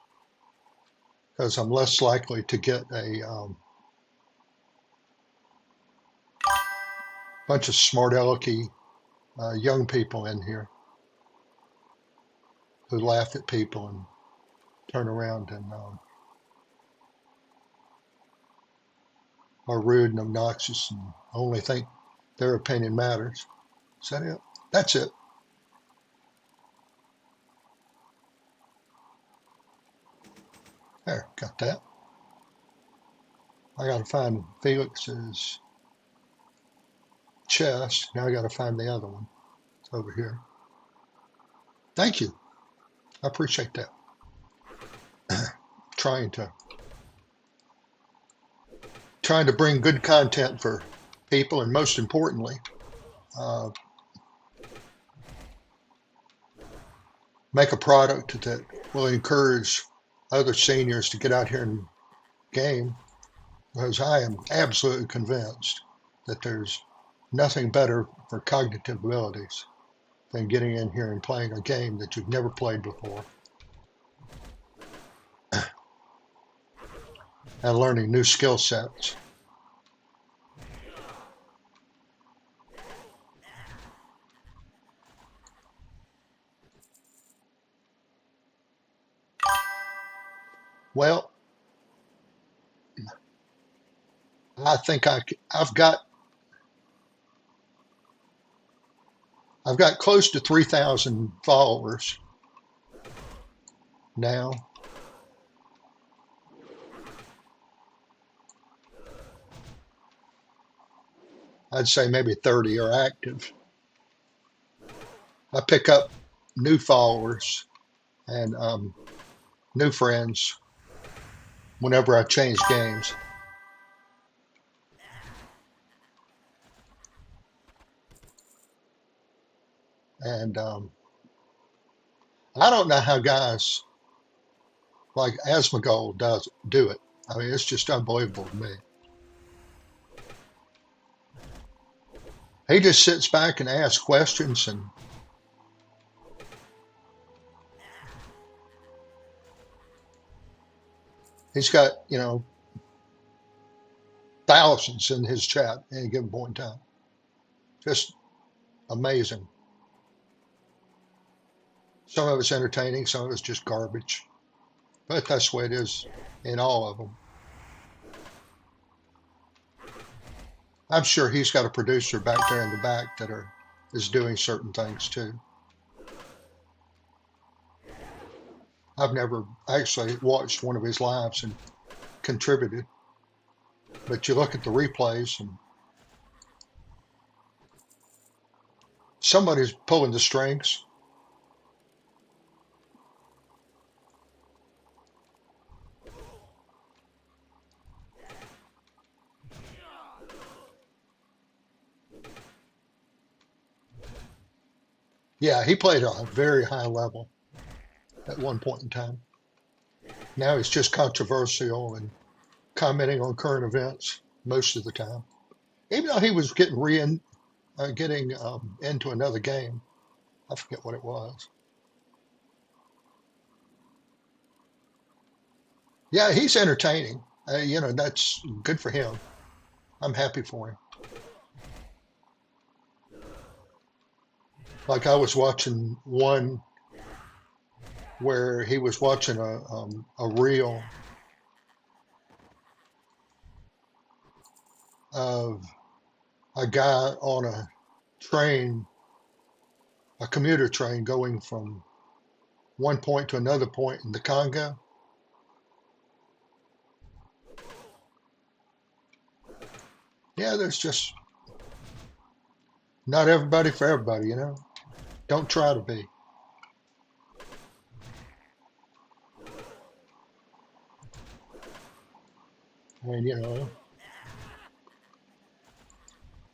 A: because I'm less likely to get a bunch of smart alecky young people in here who laugh at people and turn around and are rude and obnoxious and only think their opinion matters. Is that it? That's it. There, got that. I got to find Felix's chest. Now I got to find the other one. It's over here. Thank you. I appreciate that. trying to bring good content for people, and most importantly, uh, make a product that will encourage other seniors to get out here and game, because I am absolutely convinced that there's nothing better for cognitive abilities than getting in here and playing a game that you've never played before and learning new skill sets. Well, I think I've got close to 3,000 followers now. I'd say maybe 30 are active. I pick up new followers and new friends whenever I change games. And I don't know how guys like Asmongold do it. I mean, it's just unbelievable to me. He just sits back and asks questions, and he's got, thousands in his chat at any given point in time. Just amazing. Some of it's entertaining, some of it's just garbage. But that's the way it is in all of them. I'm sure he's got a producer back there in the back that is doing certain things too. I've never actually watched one of his lives and contributed, but you look at the replays and somebody's pulling the strings. Yeah, he played at a very high level at one point in time. Now he's just controversial and commenting on current events most of the time. Even though he was getting into another game, I forget what it was. Yeah, he's entertaining. That's good for him. I'm happy for him. Like I was watching one where he was watching a reel of a guy on a train, a commuter train going from one point to another point in the Congo. Yeah, there's just not everybody for everybody, you know. Don't try to be. I mean,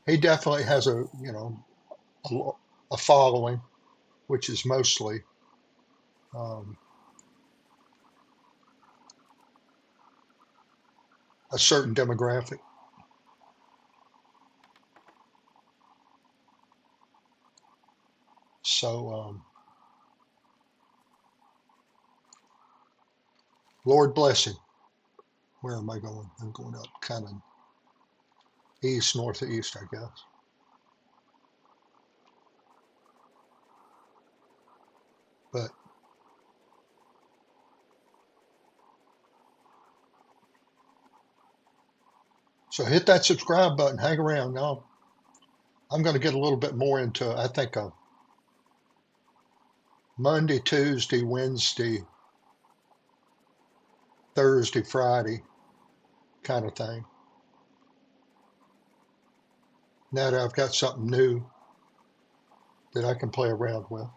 A: he definitely has a following, which is mostly um, a certain demographic. So, Lord bless him. Where am I going? I'm going up kind of east, northeast, I guess. But so hit that subscribe button. Hang around. Now I'm going to get a little bit more into, I think, a Monday, Tuesday, Wednesday, Thursday, Friday kind of thing. Now that I've got something new that I can play around with.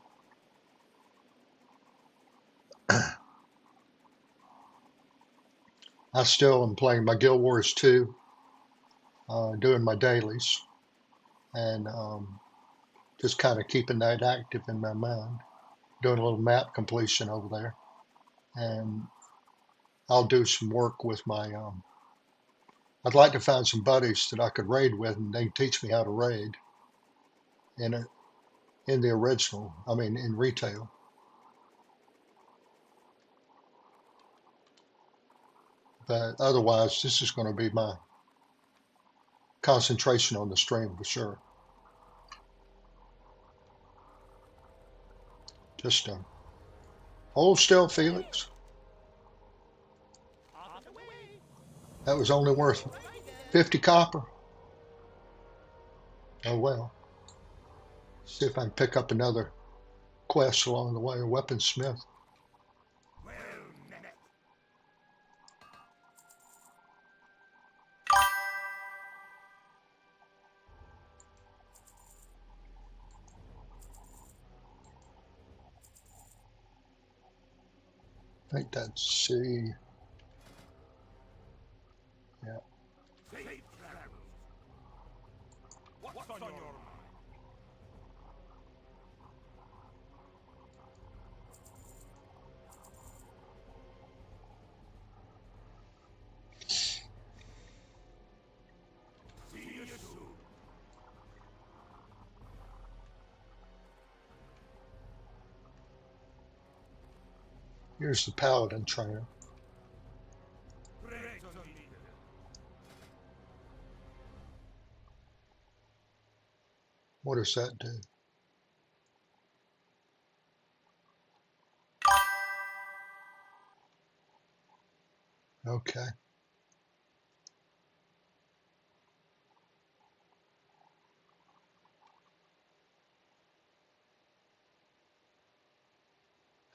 A: I still am playing my Guild Wars 2, doing my dailies, and just kind of keeping that active in my mind. Doing a little map completion over there, and I'll do some work with my. I'd like to find some buddies that I could raid with, and they can teach me how to raid in it in the original. I mean, in retail. But otherwise, this is going to be my concentration on the stream for sure. Just hold still, Felix. That was only worth 50 copper. Oh well. See if I can pick up another quest along the way, a weaponsmith.
C: Well met.
A: I think that's C. Yeah.
C: Safe travels. What's on your mind? See you soon.
A: Here's the Paladin trainer.
C: Great on leader.
A: What does that do? Okay.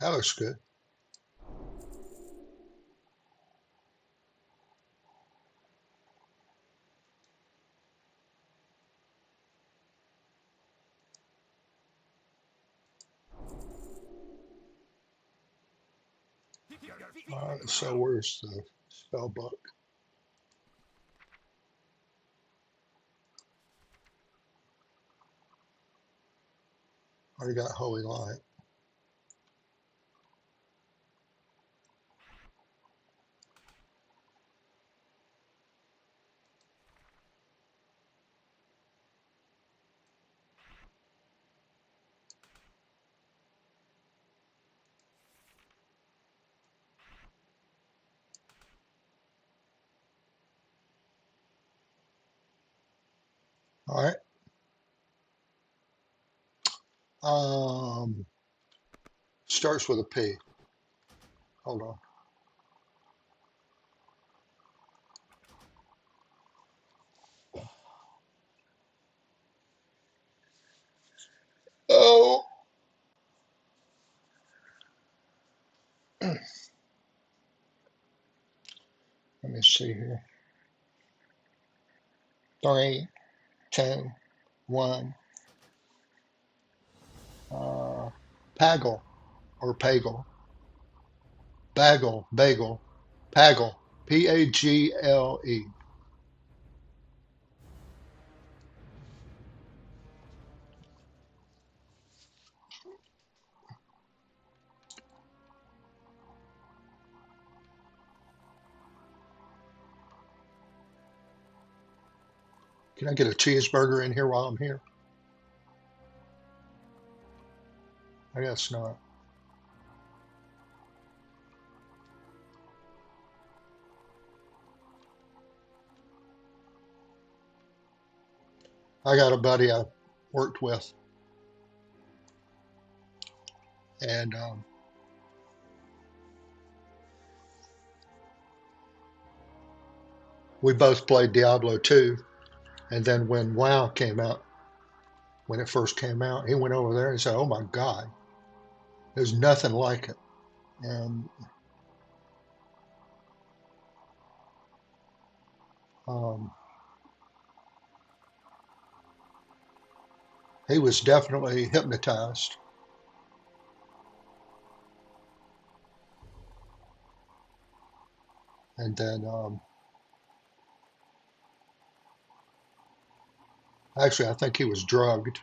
A: That looks good. Alright, so where's the spell book? Already got Holy Light. Alright. Starts with a P. Hold on. Oh, let me see here. 3, 2, 1. Paggle or Pagel. Bagel. Paggle. Pagle. Can I get a cheeseburger in here while I'm here? I guess not. I got a buddy I worked with, and we both played Diablo 2. And then when WoW came out, when it first came out, he went over there and said, "Oh my God, there's nothing like it." And um, he was definitely hypnotized. And then, actually, I think he was drugged.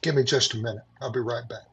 A: Give me just a minute. I'll be right back.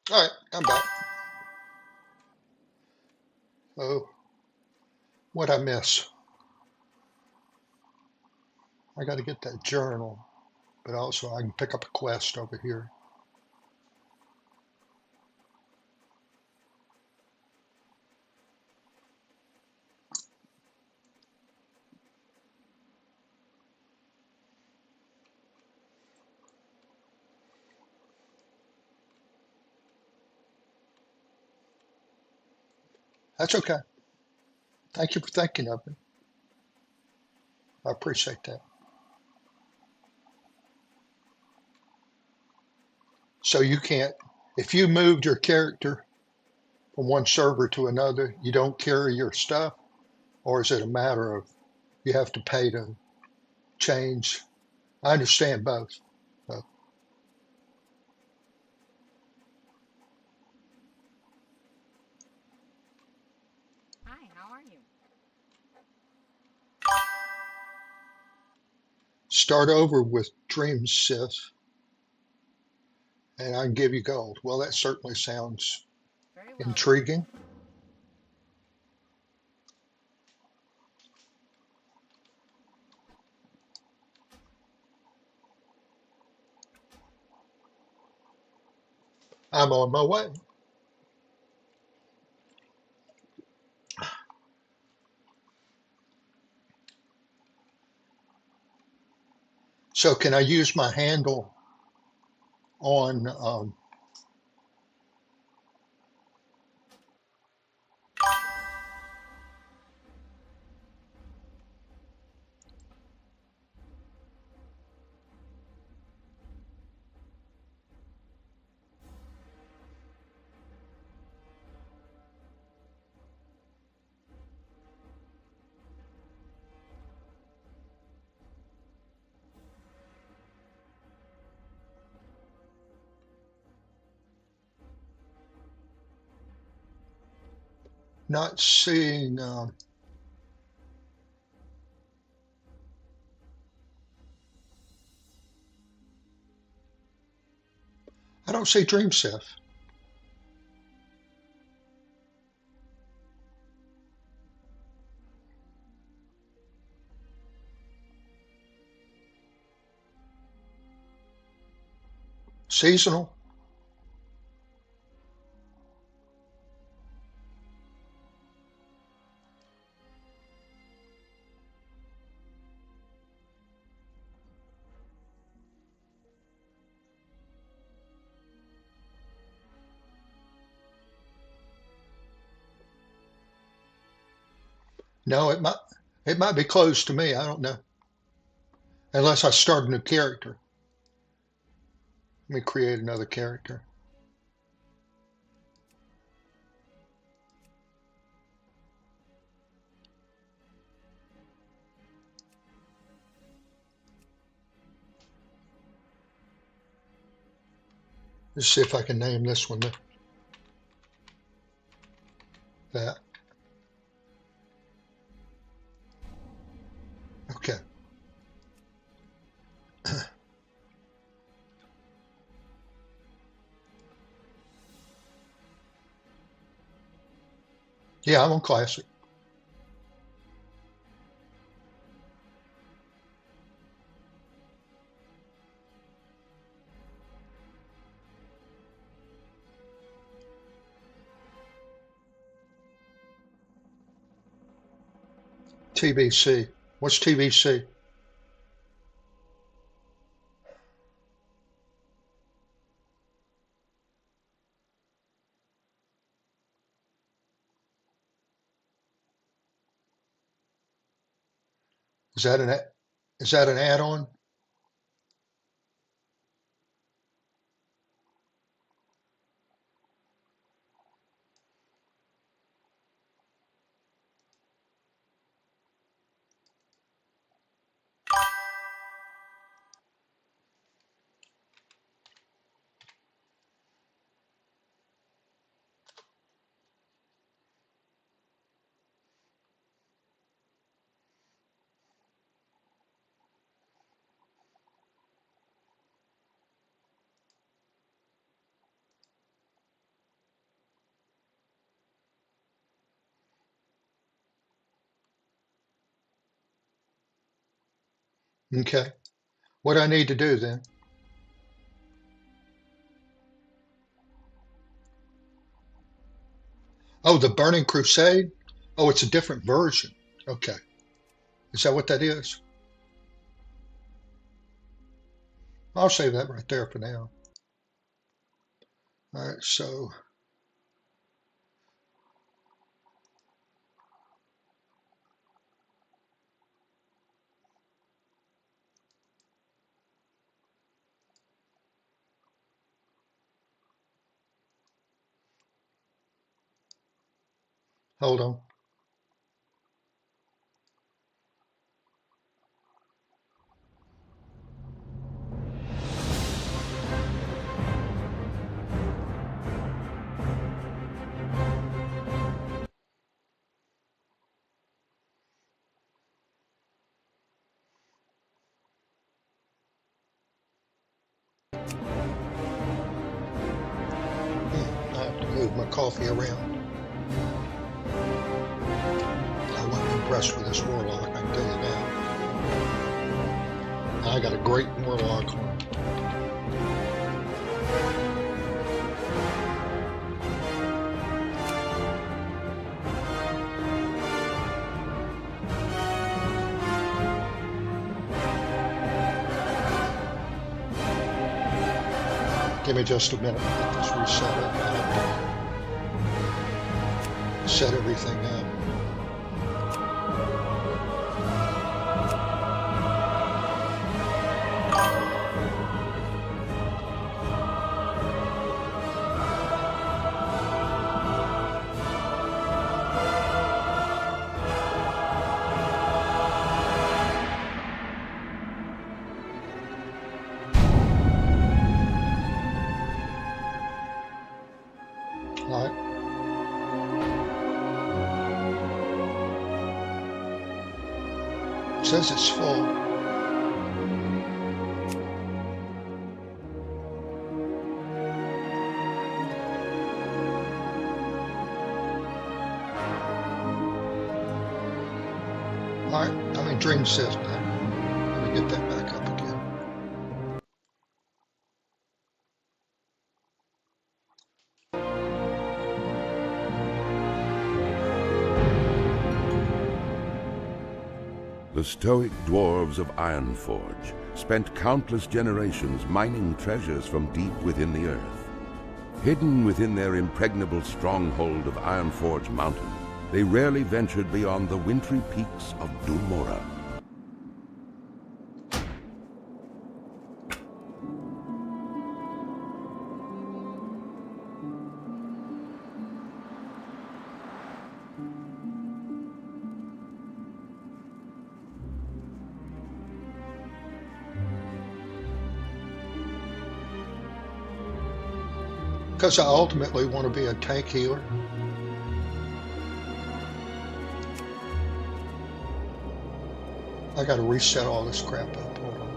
A: All right, I'm back. Oh, what'd I miss? I got to get that journal, but also I can pick up a quest over here. That's okay. Thank you for thinking of me. I appreciate that. So you can't, if you moved your character from one server to another, you don't carry your stuff, or is it a matter of you have to pay to change? I understand both. So,
D: Hi, how are you?
A: start over with Dream Sith, and I can give you gold. Well, that certainly sounds
D: Very well then.
A: intriguing. I'm on my way. So can I use my handle on? Not seeing. I don't see Dream Sith. Seasonal. No, it might be closed to me. I don't know. Unless I start a new character. Let me create another character. Let's see if I can name this one that. Okay. Yeah, I'm on Classic. TBC. What's TBC? Is that an is that an add-on? Okay. What do I need to do then? Oh, the Burning Crusade? Oh, it's a different version. Okay. Is that what that is? I'll save that right there for now. All right, so Hold on. I have to move my coffee around. I wasn't impressed with this warlock, I can tell you that. I got a great warlock on. Give me just a minute. Let this reset it. I have to set everything up. All right. It says it's full. All right. I'm in dream says now. Let me get that back up again.
B: The stoic dwarves of Ironforge spent countless generations mining treasures from deep within the earth. Hidden within their impregnable stronghold of Ironforge Mountain, they rarely ventured beyond the wintry peaks of Dunmora.
A: Because I ultimately want to be a tank healer. I got to reset all this crap up. Hold on.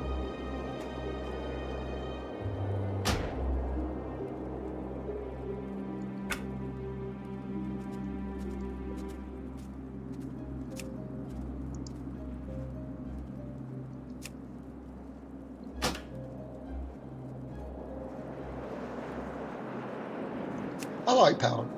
A: I like Paladin.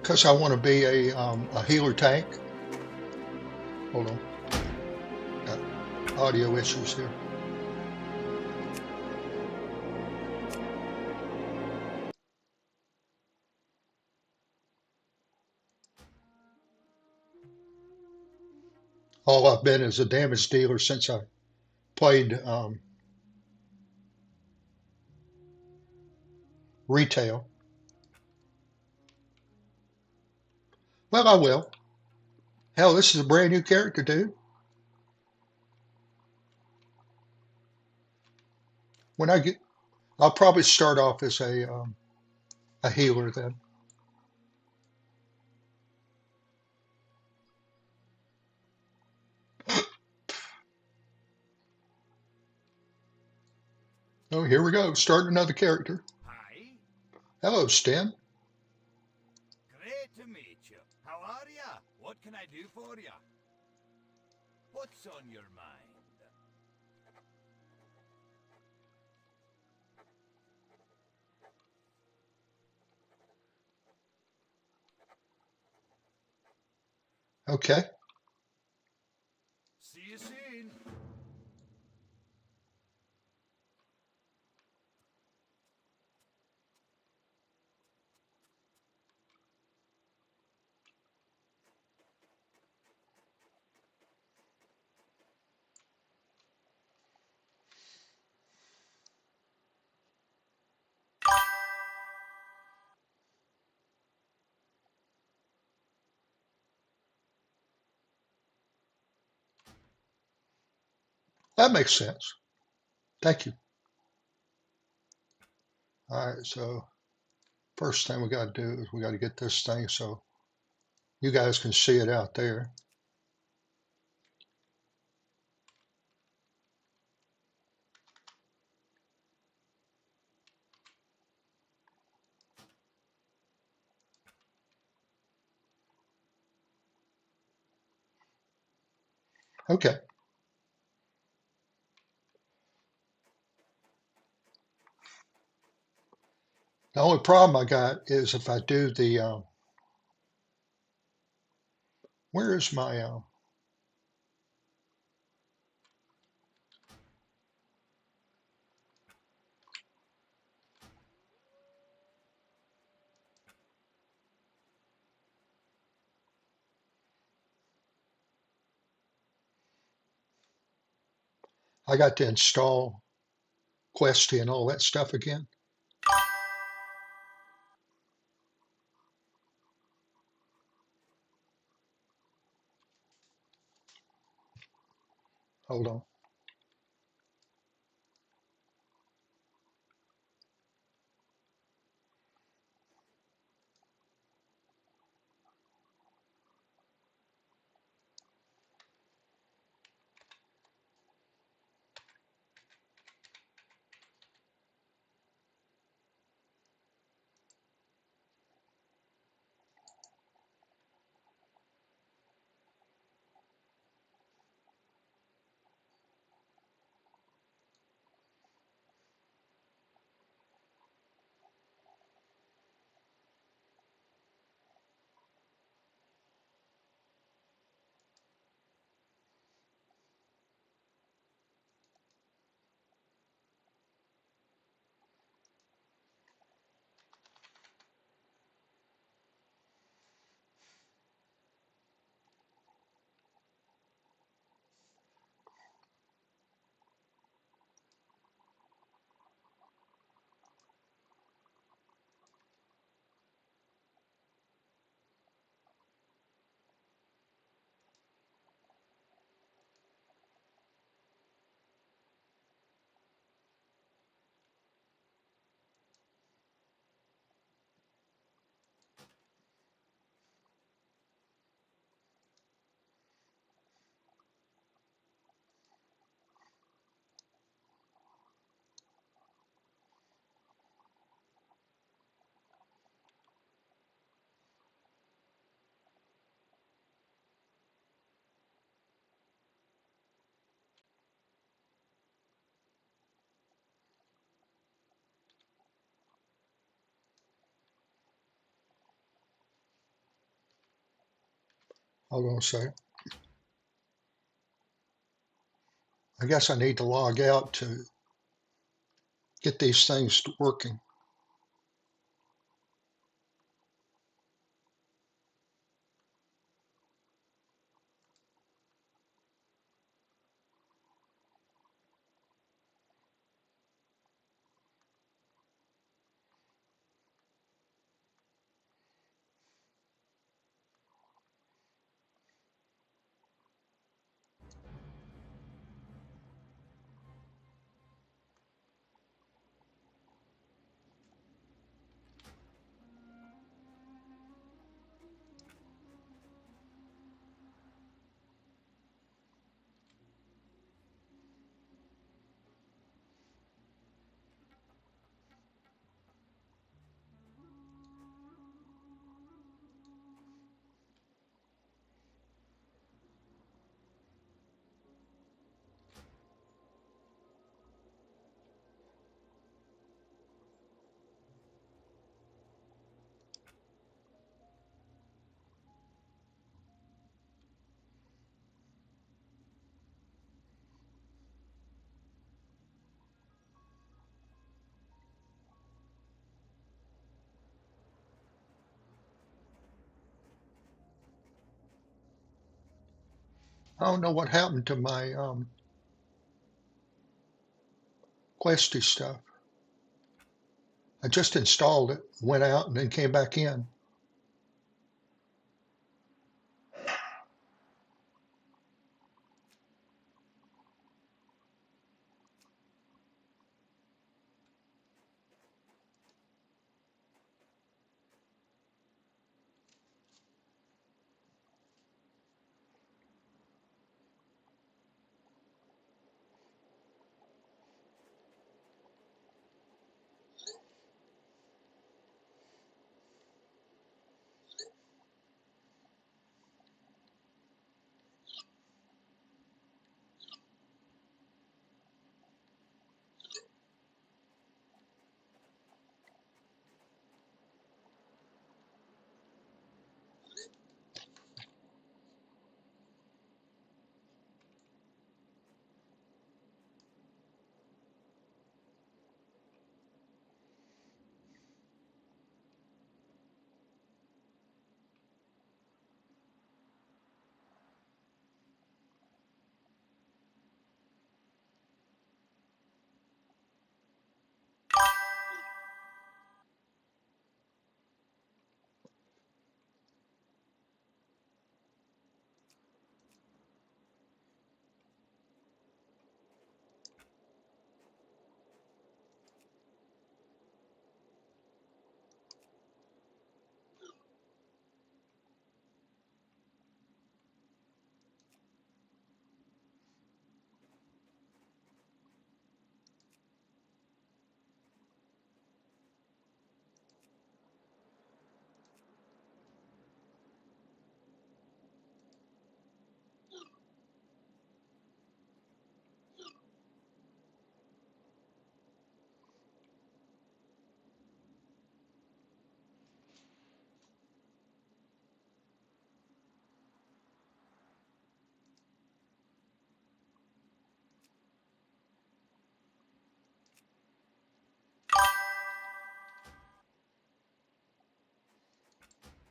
A: Because I want to be a healer tank. Hold on. Got audio issues here. All I've been is a damage dealer since I played retail. Well, I will. Hell, this is a brand new character, dude. When I get, I'll probably start off as a healer then. Oh, here we go. Starting another character.
C: Hi.
A: Hello, Stan.
C: Great to meet you. How are ya? What can I do for ya? What's on your mind?
A: Okay.
C: See you soon.
A: That makes sense. Thank you. All right, so first thing we got to do is we got to get this thing so you guys can see it out there. Okay. The only problem I got is if I do the, where is my, I got to install Questy and all that stuff again. Hold on. Hold on a second. I guess I need to log out to get these things working. I don't know what happened to my Questy stuff. I just installed it, went out, and then came back in.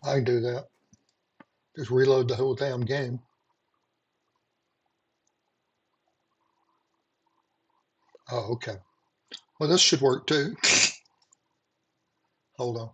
A: I can do that. Just reload the whole damn game. Oh, okay. Well, this should work too. Hold on.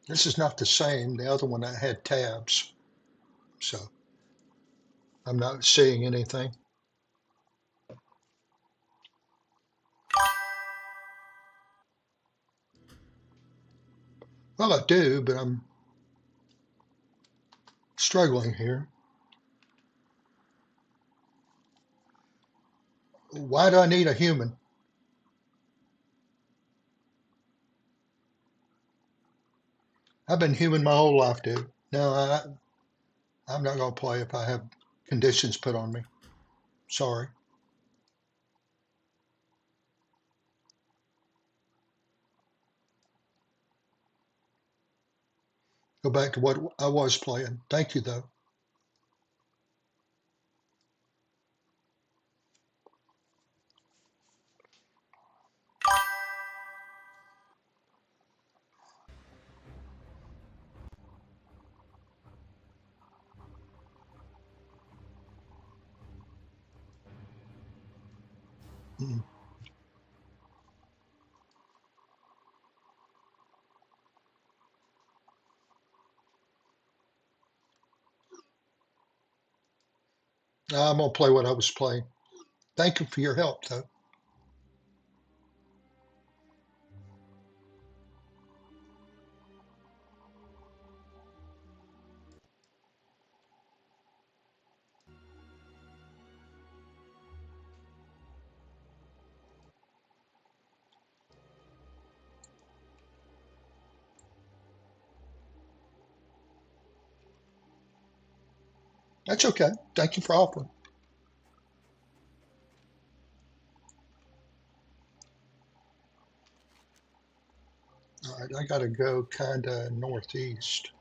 A: This is not the same. The other one I had tabs, so I'm not seeing anything. Well, I do, but I'm struggling here. Why do I need a human? I've been human my whole life, dude. No, I'm not going to play if I have conditions put on me. Sorry. Go back to what I was playing. Thank you, though. Mm. I'm going to play what I was playing. Thank you for your help, though. That's okay. Thank you for offering. All right, I got to go kind of northeast.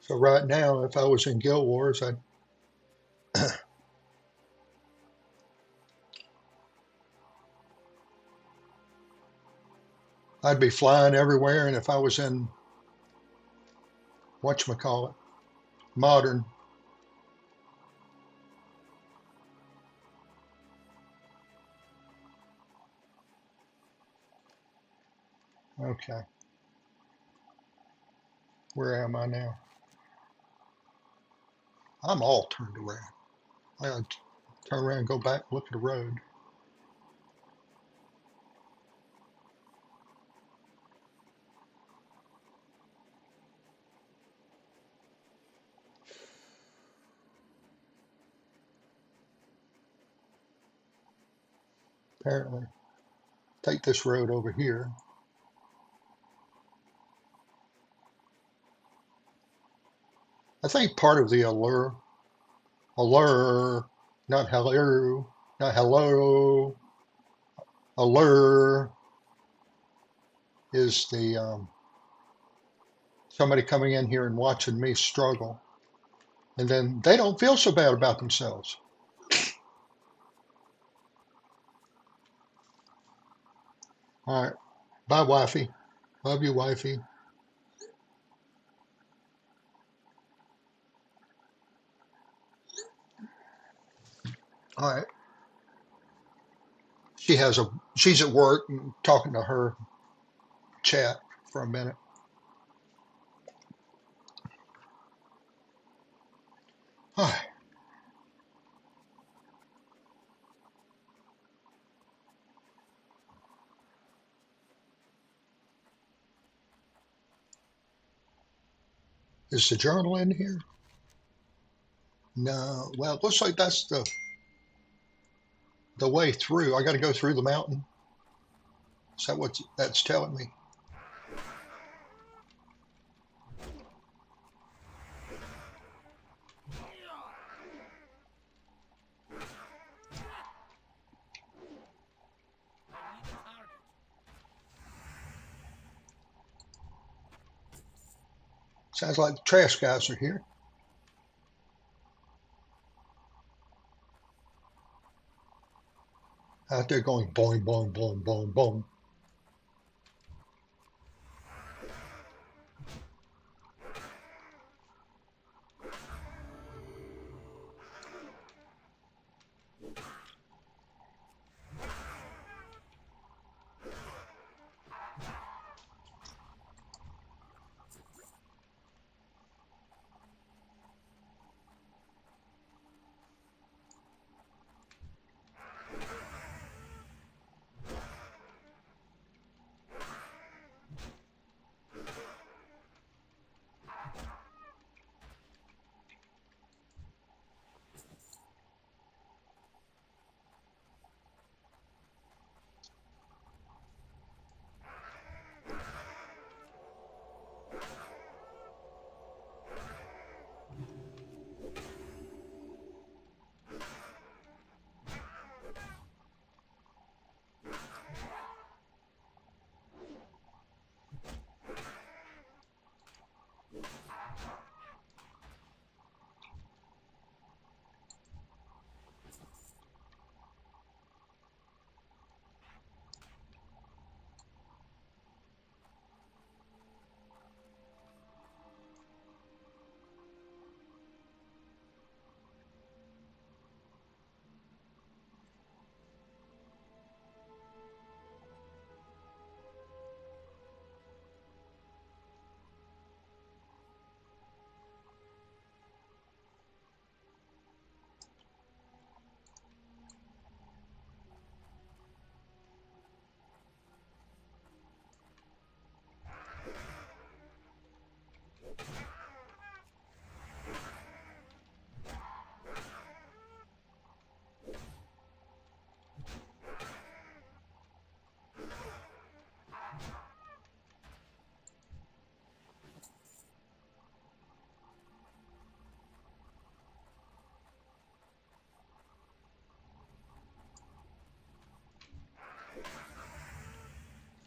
A: So right now, if I was in Guild Wars, I'd be flying everywhere. And if I was in whatchamacallit, modern, okay, where am I now? I'm all turned around. I gotta turn around and go back and look at the road. Apparently, take this road over here. I think part of the allure, not hello, not hello. A lure is the somebody coming in here and watching me struggle, and then they don't feel so bad about themselves. All right, bye, wifey. Love you, wifey. All right. She's at work and talking to her chat for a minute. All right. Is the journal in here? No. Well, it looks like that's the way through. I got to go through the mountain. Is that what that's telling me? Sounds like the trash guys are here. Out there going boing, boing, boing, boing, boing.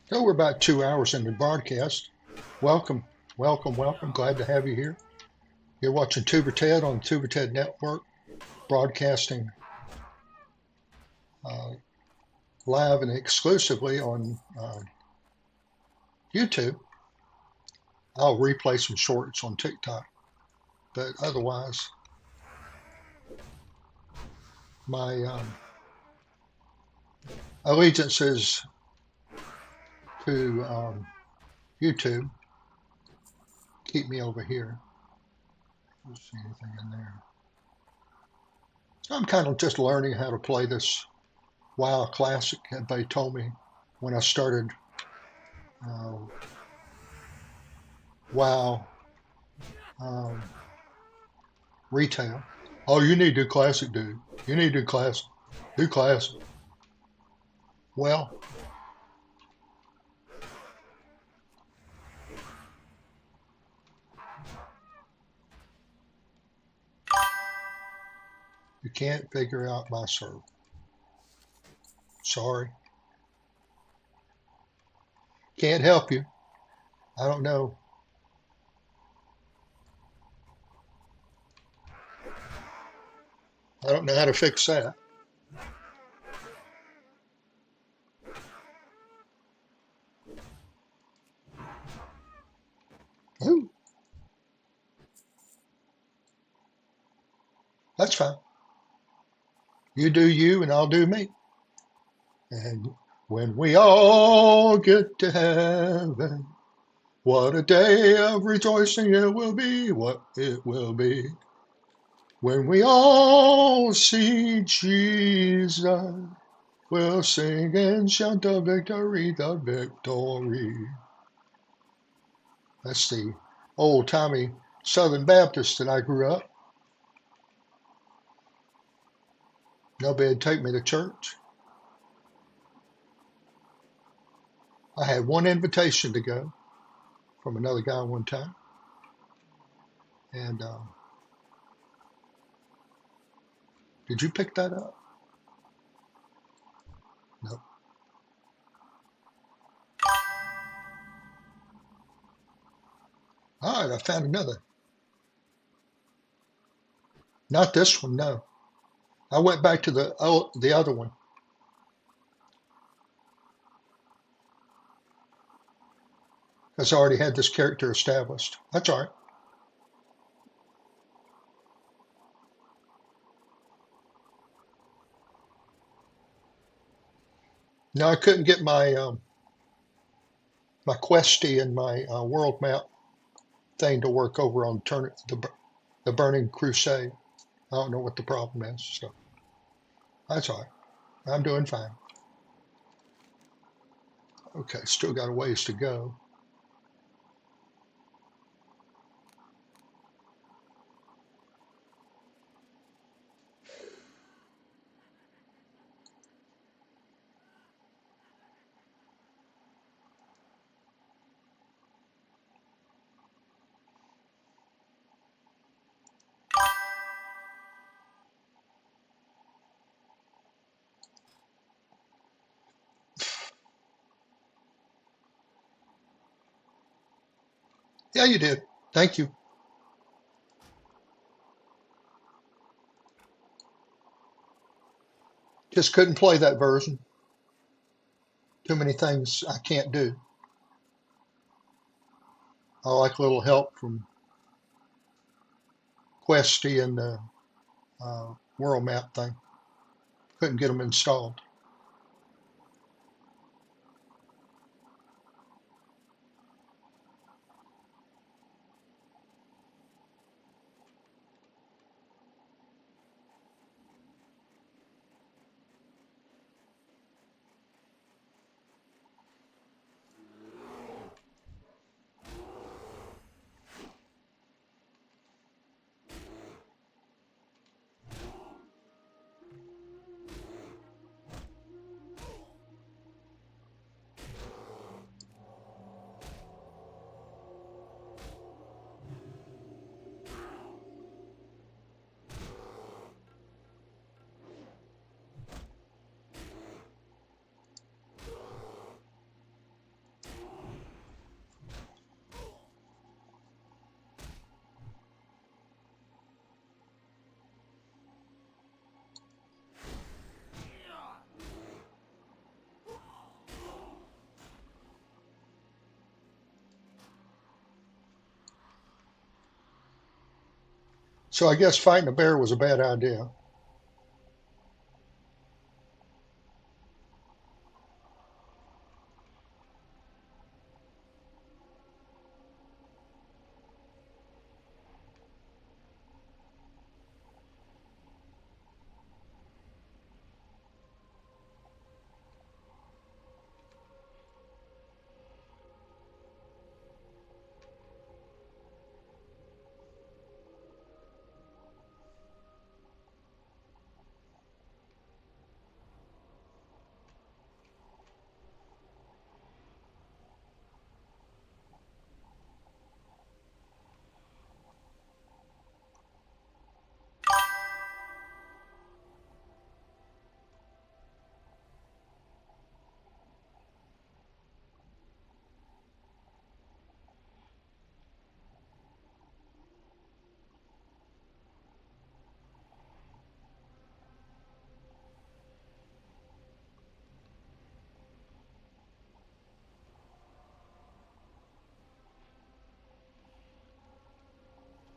A: So we're about 2 hours into the broadcast. Welcome, welcome, welcome. Glad to have you here. You're watching Tuber Ted on the Tuber Ted Network, broadcasting live and exclusively on YouTube. I'll replay some shorts on TikTok, but otherwise, my allegiance is to YouTube. Keep me over here. Don't see anything in there. I'm kind of just learning how to play this WoW Classic. Everybody told me when I started WoW retail. Oh, you need to do Classic, dude. You need to do Classic. Do Classic. Well, you can't figure out my server. Sorry. Can't help you. I don't know. I don't know how to fix that. Ooh, that's fine. You do you and I'll do me. And when we all get to heaven, what a day of rejoicing it will be, what it will be. When we all see Jesus, we'll sing and shout the victory, the victory. That's the old-timey Southern Baptist that I grew up. Nobody'd take me to church. I had one invitation to go from another guy one time. And did you pick that up? No. All right, I found another. Not this one, no. I went back to the other one because I already had this character established. That's all right. No, I couldn't get my questy and my world map thing to work over on the Burning Crusade. I don't know what the problem is, so that's all right. I'm doing fine. Okay, still got a ways to go. Yeah, you did. Thank you. Just couldn't play that version. Too many things I can't do. I like a little help from Questy and the world map thing. Couldn't get them installed. So I guess fighting a bear was a bad idea.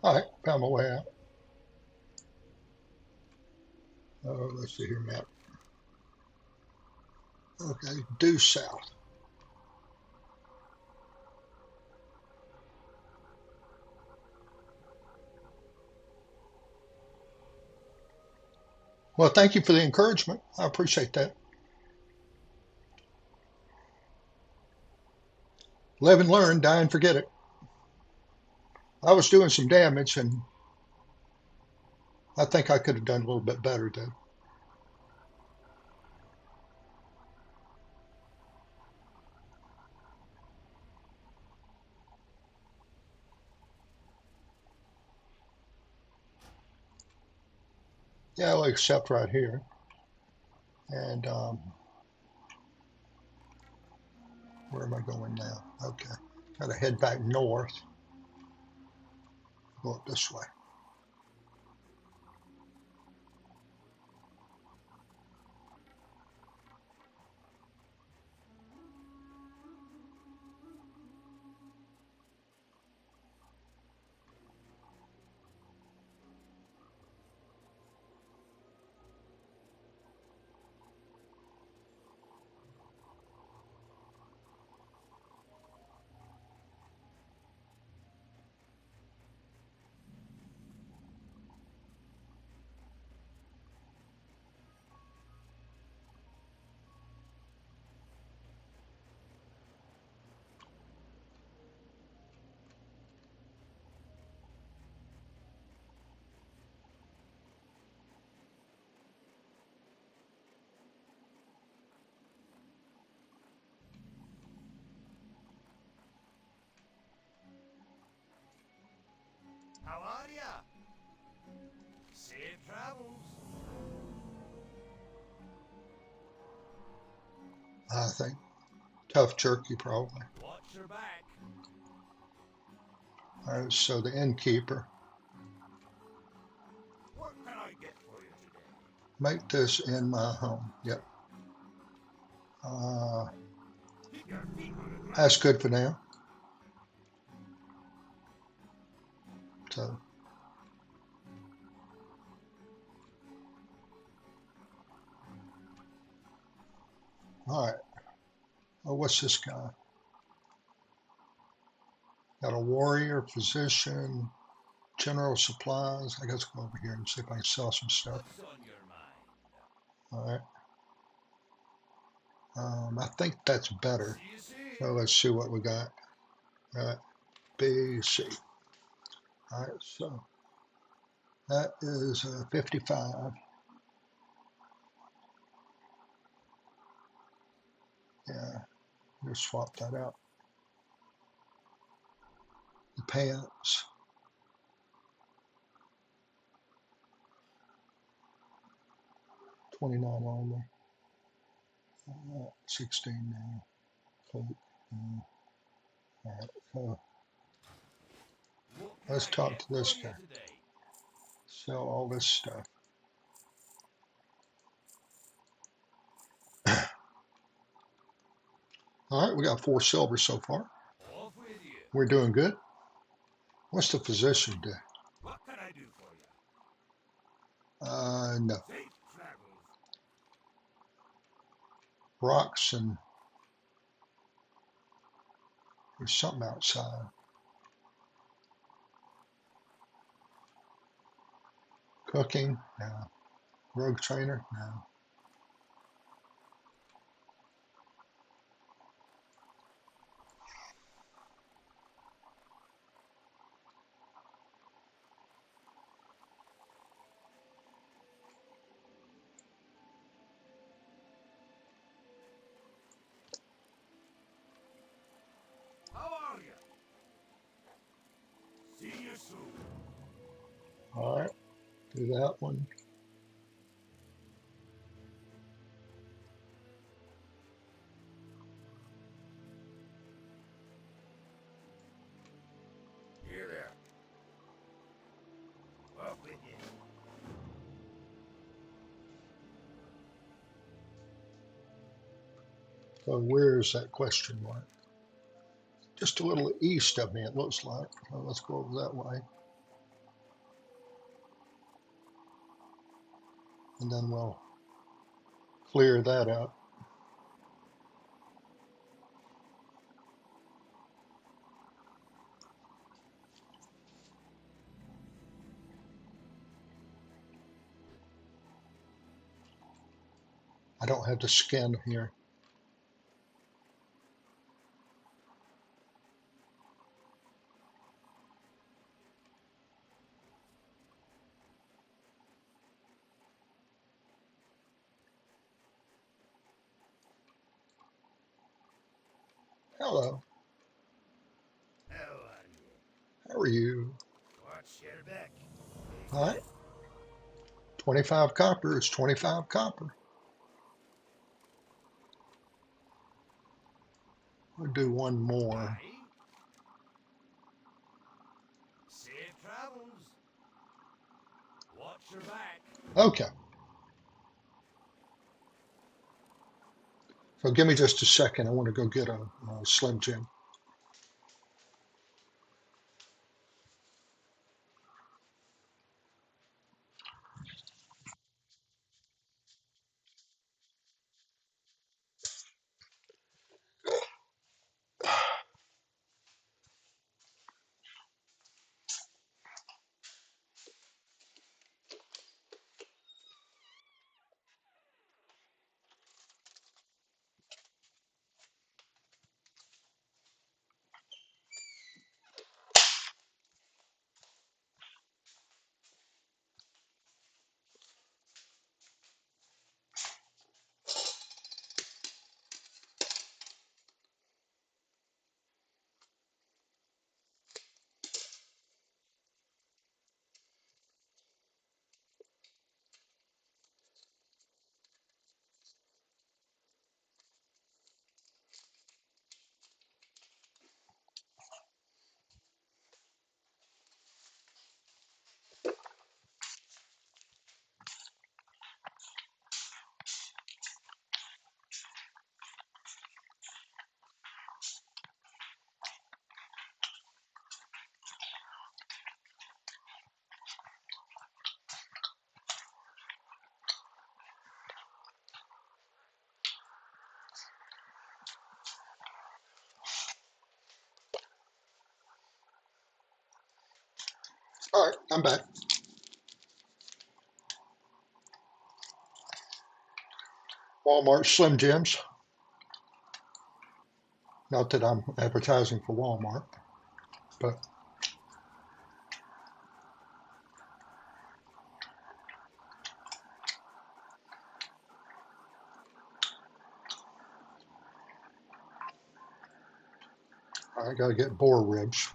A: All right, found my way out. Oh, let's see here, map. Okay, due south. Well, thank you for the encouragement. I appreciate that. Live and learn, die and forget it. I was doing some damage, and I think I could have done a little bit better, though. Yeah, well, except right here. And where am I going now? Okay, got to head back north. Go up this way.
C: How are ya? Safe travels.
A: I think tough jerky, probably.
C: Watch your back.
A: All right, so the innkeeper.
C: What can I get for you today?
A: Make this in my home. Yep.
C: Keep your feet on the ground.
A: That's good for now. So, all right. Oh, what's this guy? Got a warrior, physician, general supplies. I guess go over here and see if I can sell some stuff.
C: What's on your mind?
A: All right. I think that's better.
C: See you soon.
A: So let's see what we got. All right. B, C. All right. So that is 55. Yeah. Just swap that out. The pants. 29 armor. 16 now. Coat. All right. So
C: What can
A: let's
C: I
A: talk
C: get
A: to this
C: for you
A: guy.
C: today?
A: Sell all this stuff. All right, we got 4 silver so far.
C: Off with you.
A: We're doing good. What's the physician do?
C: What can I do for you?
A: No.
C: Safe travels.
A: Rocks and there's something outside. Cooking? No. Rogue trainer? No.
C: How are you? See you soon.
A: All right, do that one.
C: Here there. Off with you.
A: So where's that question mark? Just a little east of me, it looks like. So let's go over that way. and then we'll clear that up. I don't have the skin here. Hello.
C: How are you?
A: How are you?
C: What's your back?
A: All right. 25 copper is 25 copper. We'll do one more.
C: Aye. Safe travels. Watch your back.
A: Okay. So give me just a second. I want to go get a Slim Jim. All right, I'm back. Walmart Slim Jims. Not that I'm advertising for Walmart, but I got to get boar ribs.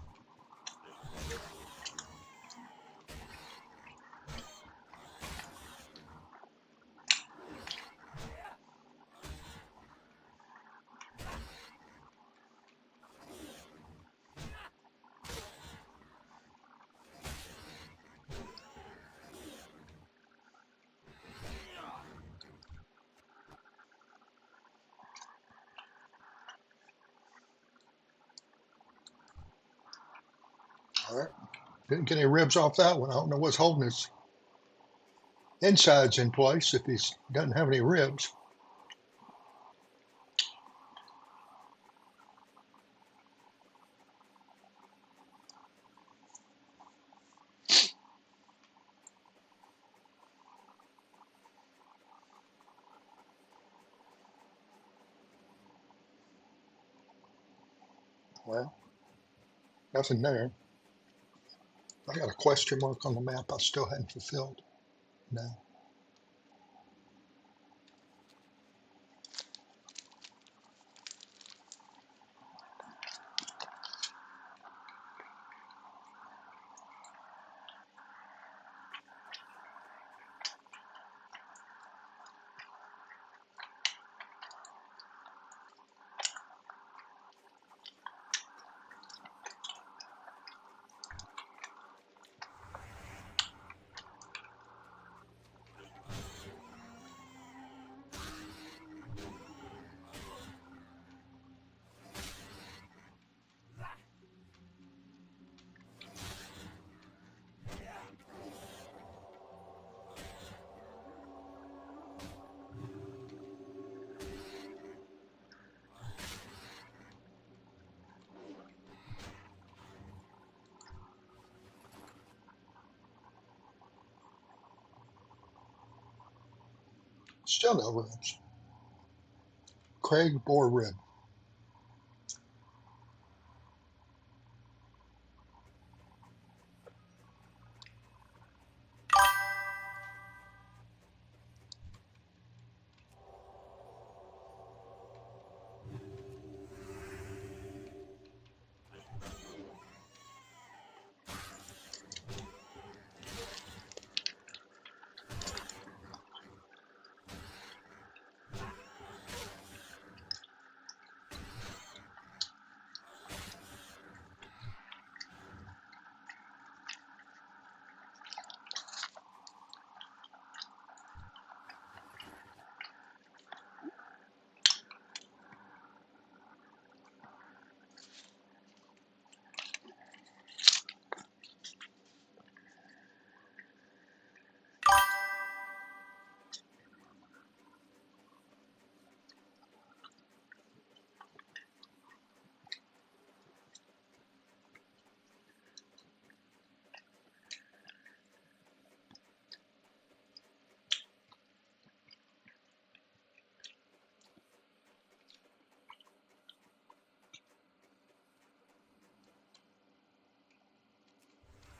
A: All right. Didn't get any ribs off that one. I don't know what's holding his insides in place if he doesn't have any ribs. Well, nothing there. I got a question mark on the map I still hadn't fulfilled. No. Still no ribs. Craig boar rib.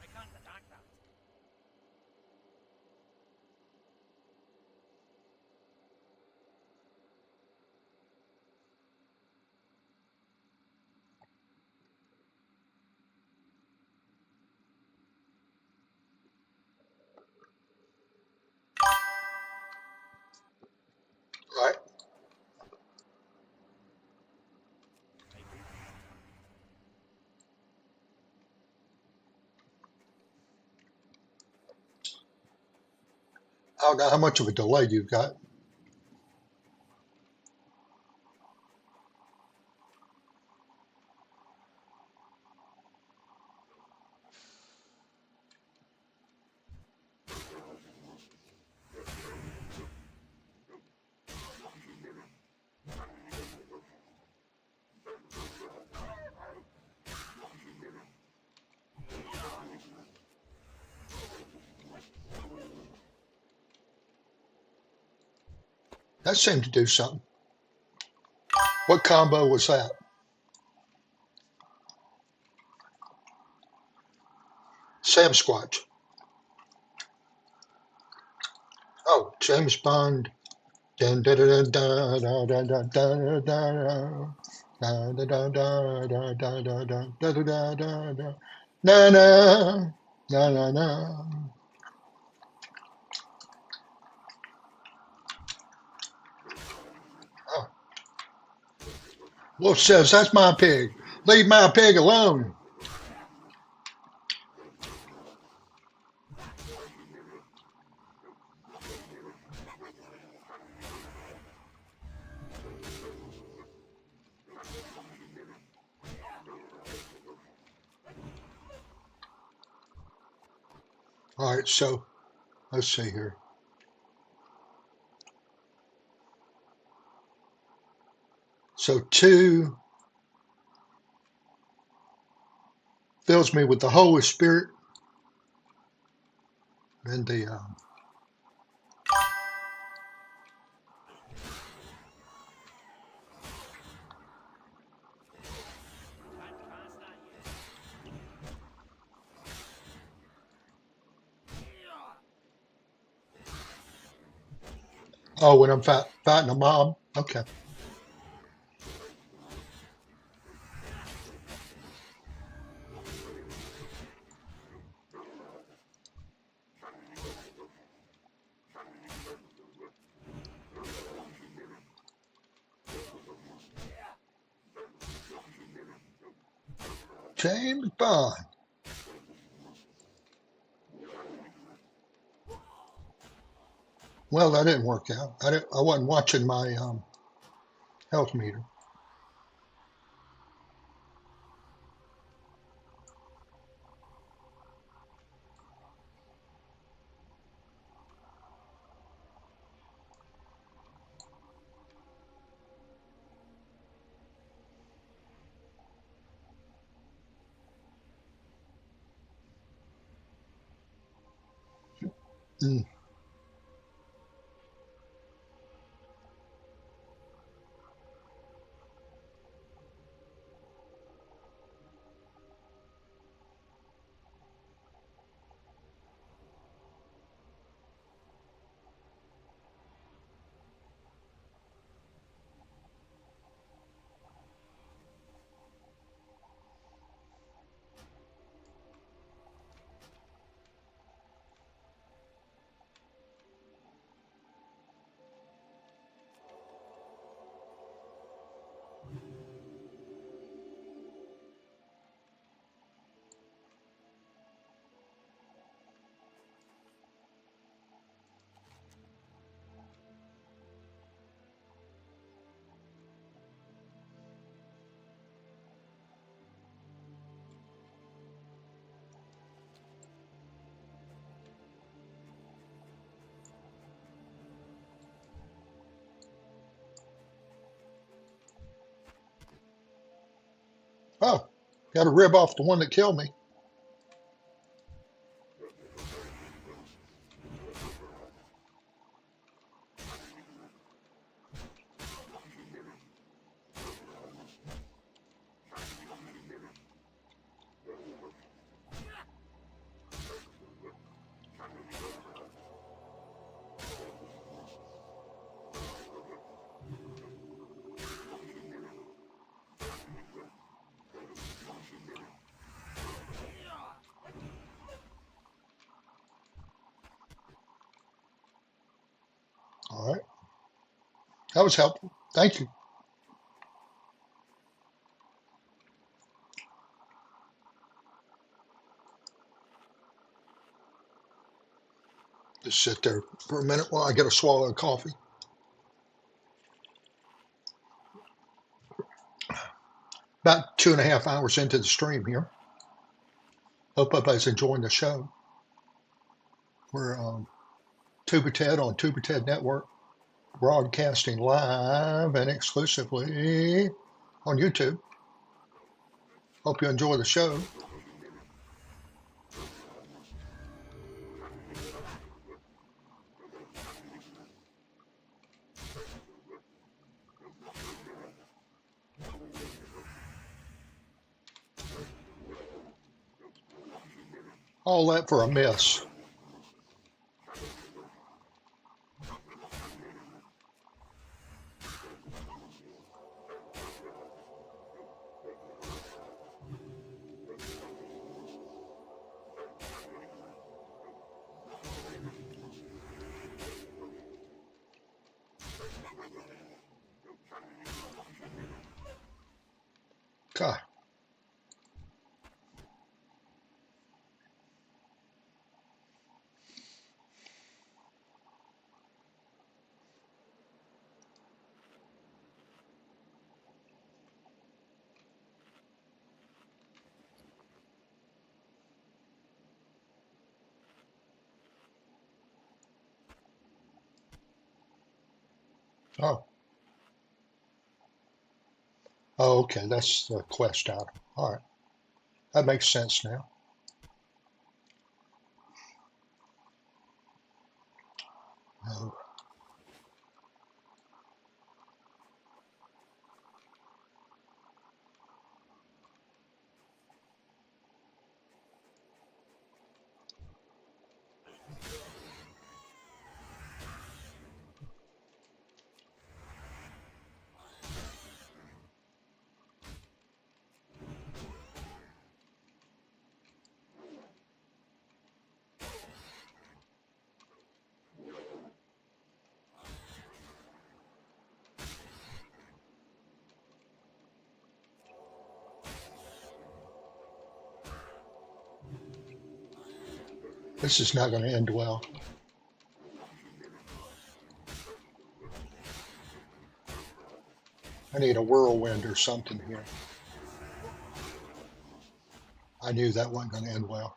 C: I can't attack that.
A: Right? I don't know how much of a delay you've got. That seemed to do something. What combo was that? Sam Squatch. Oh, James Bond. Dun, da, da, da, da, da, da, da, da, da. Da, da, da, da, da, da, da, da, da, da, da, da. Na na na na na. Oh. Wolf says, that's my pig. Leave my pig alone. All right, so let's see here. So 2 fills me with the Holy Spirit. And the
C: Can't cast that yet.
A: oh, when I'm fighting a mob. Okay. James Bond. Well, that didn't work out. I wasn't watching my health meter. Mm. Oh, got to rib off the one that killed me. All right. That was helpful. Thank you. Just sit there for a minute while I get a swallow of coffee. About 2.5 hours into the stream here. Hope everybody's enjoying the show. We're Tuber Ted on Tuber Ted Network, broadcasting live and exclusively on YouTube. Hope you enjoy the show. All that for a miss. God. Oh. Oh, okay. That's the quest item. All right. That makes sense now. Oh. This is not going to end well. I need a whirlwind or something here. I knew that wasn't going to end well.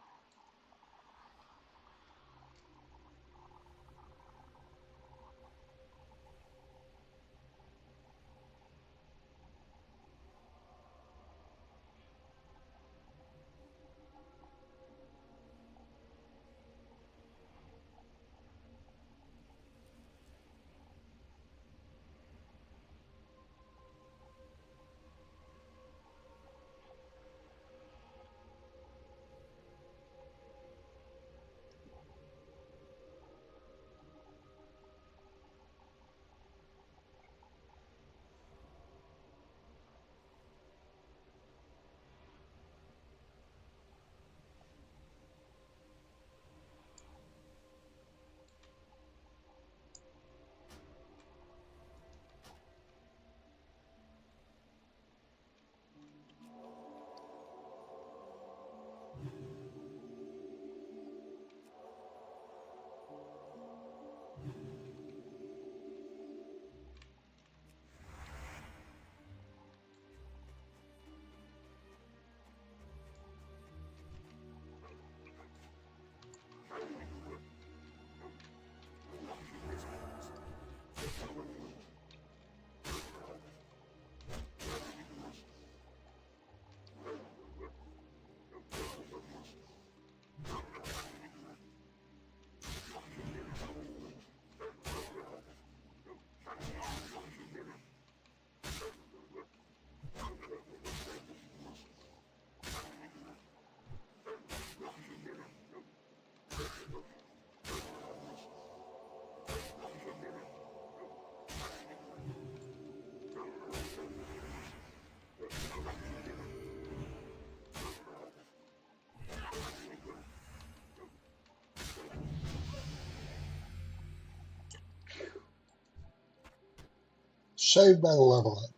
A: Saved by the level up.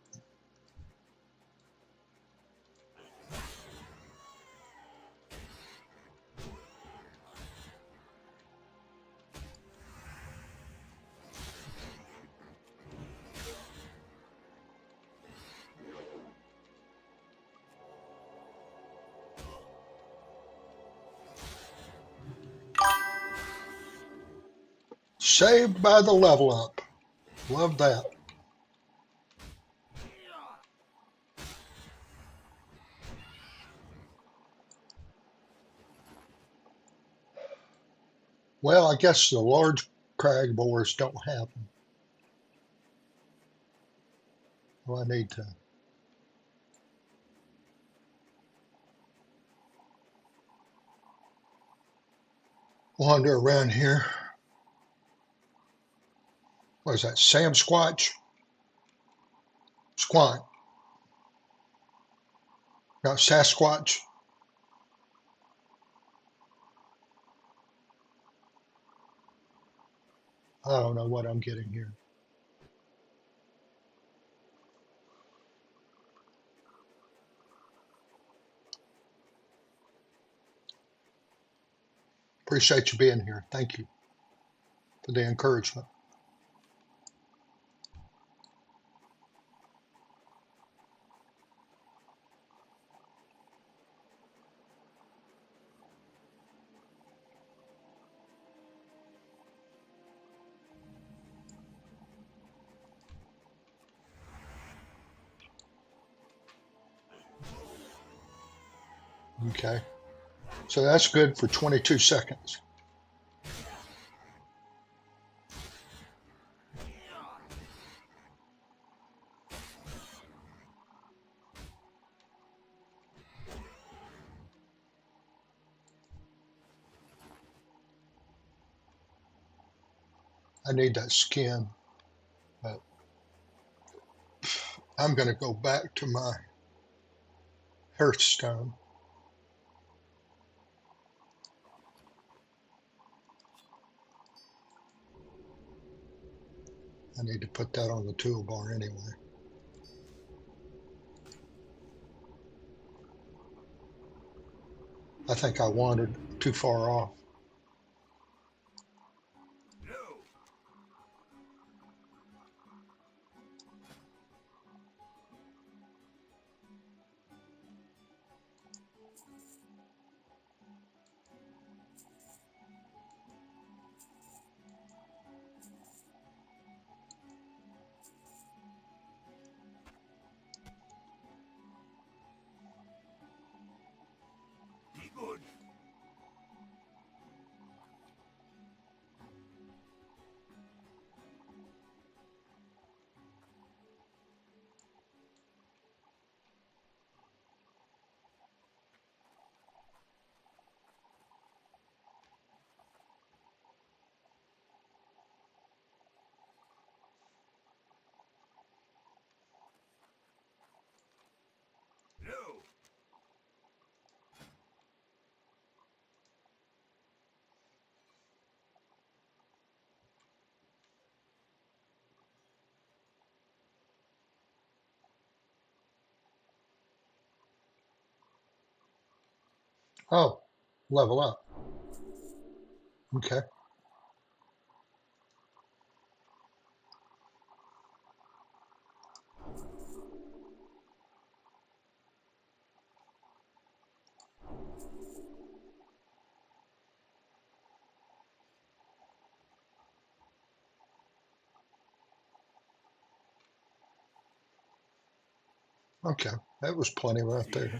A: Saved by the level up. Love that. Well, I guess the large crag boars don't have them. Well, I need to wander around here. What is that? Sam Squatch? Squat. Not Sasquatch. I don't know what I'm getting here. Appreciate you being here. Thank you for the encouragement. Okay. So that's good for 22 seconds. I need that skin, but I'm going to go back to my Hearthstone. I need to put that on the toolbar anyway. I think I wandered too far off. Oh, level up. Okay. Okay. That was plenty right there.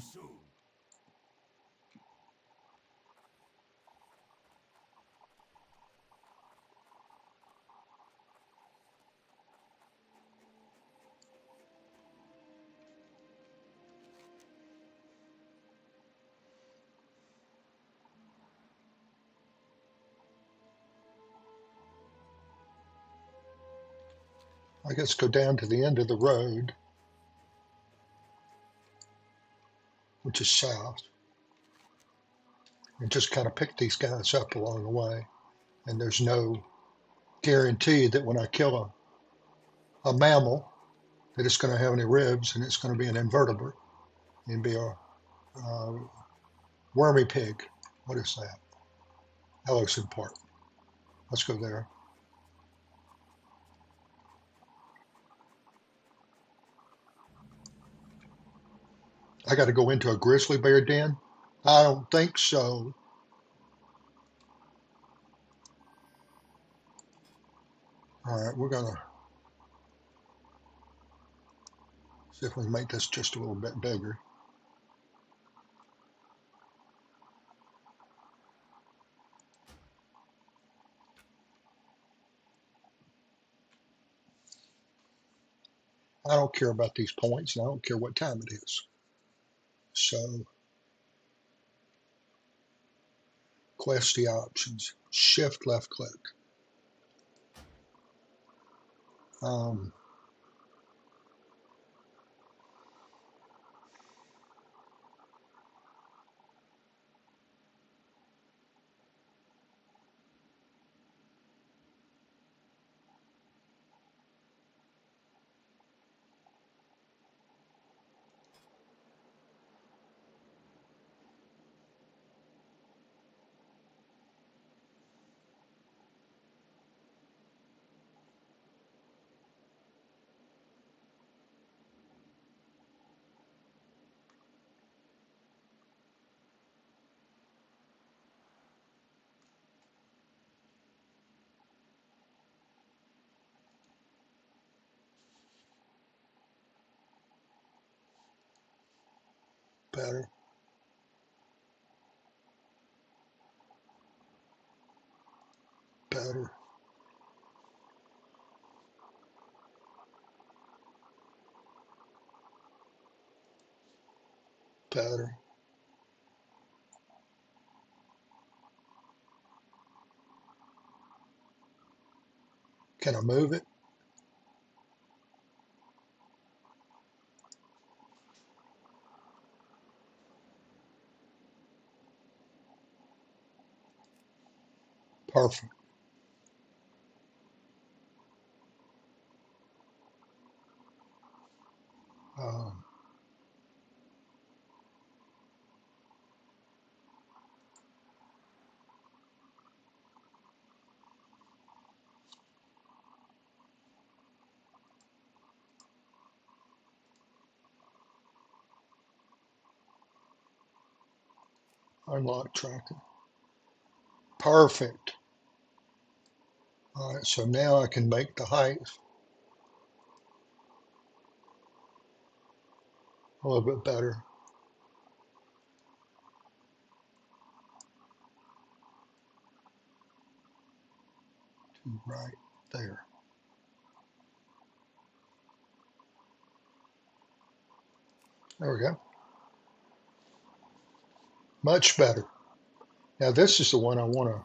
A: I guess go down to the end of the road, which is south, and just kind of pick these guys up along the way. And there's no guarantee that when I kill a mammal that it's going to have any ribs, and it's going to be an invertebrate and be a wormy pig. What is that? Ellison Park. Let's go there. I got to go into a grizzly bear den? I don't think so. All right, we're going to see if we can make this just a little bit bigger. I don't care about these points, and I don't care what time it is. So, quest options. Shift left click. Um, better. Better. Better. Can I move it? Perfect. Um, unlock tracker. Perfect. All right, so now I can make the height a little bit better. Right there. There we go. Much better. Now this is the one I want to.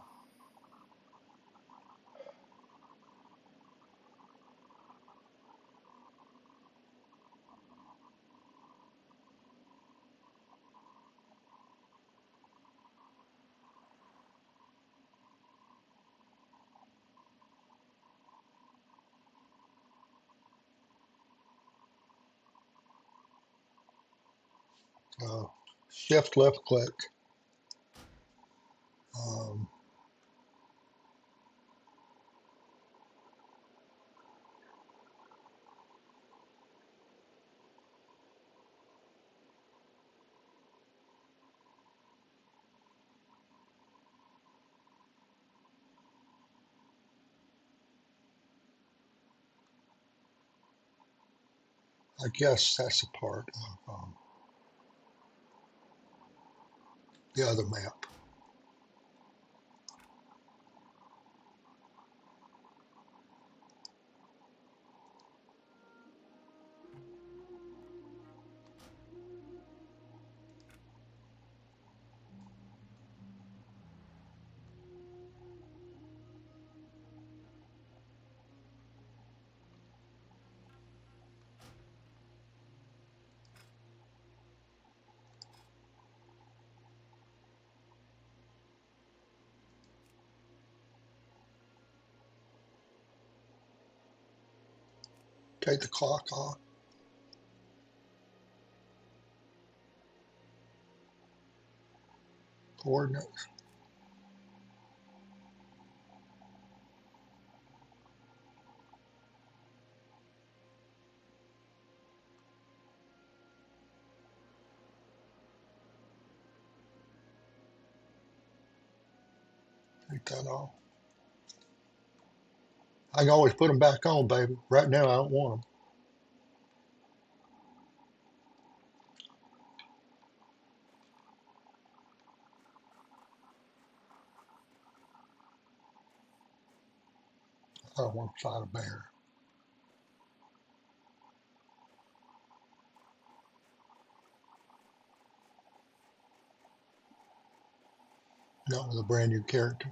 A: Shift left click. Um, I guess that's a part of the other map. Take the clock off. coordinates. Take that off. I can always put them back on, baby. Right now, I don't want them. I don't want to fight a bear. Not with a brand new character.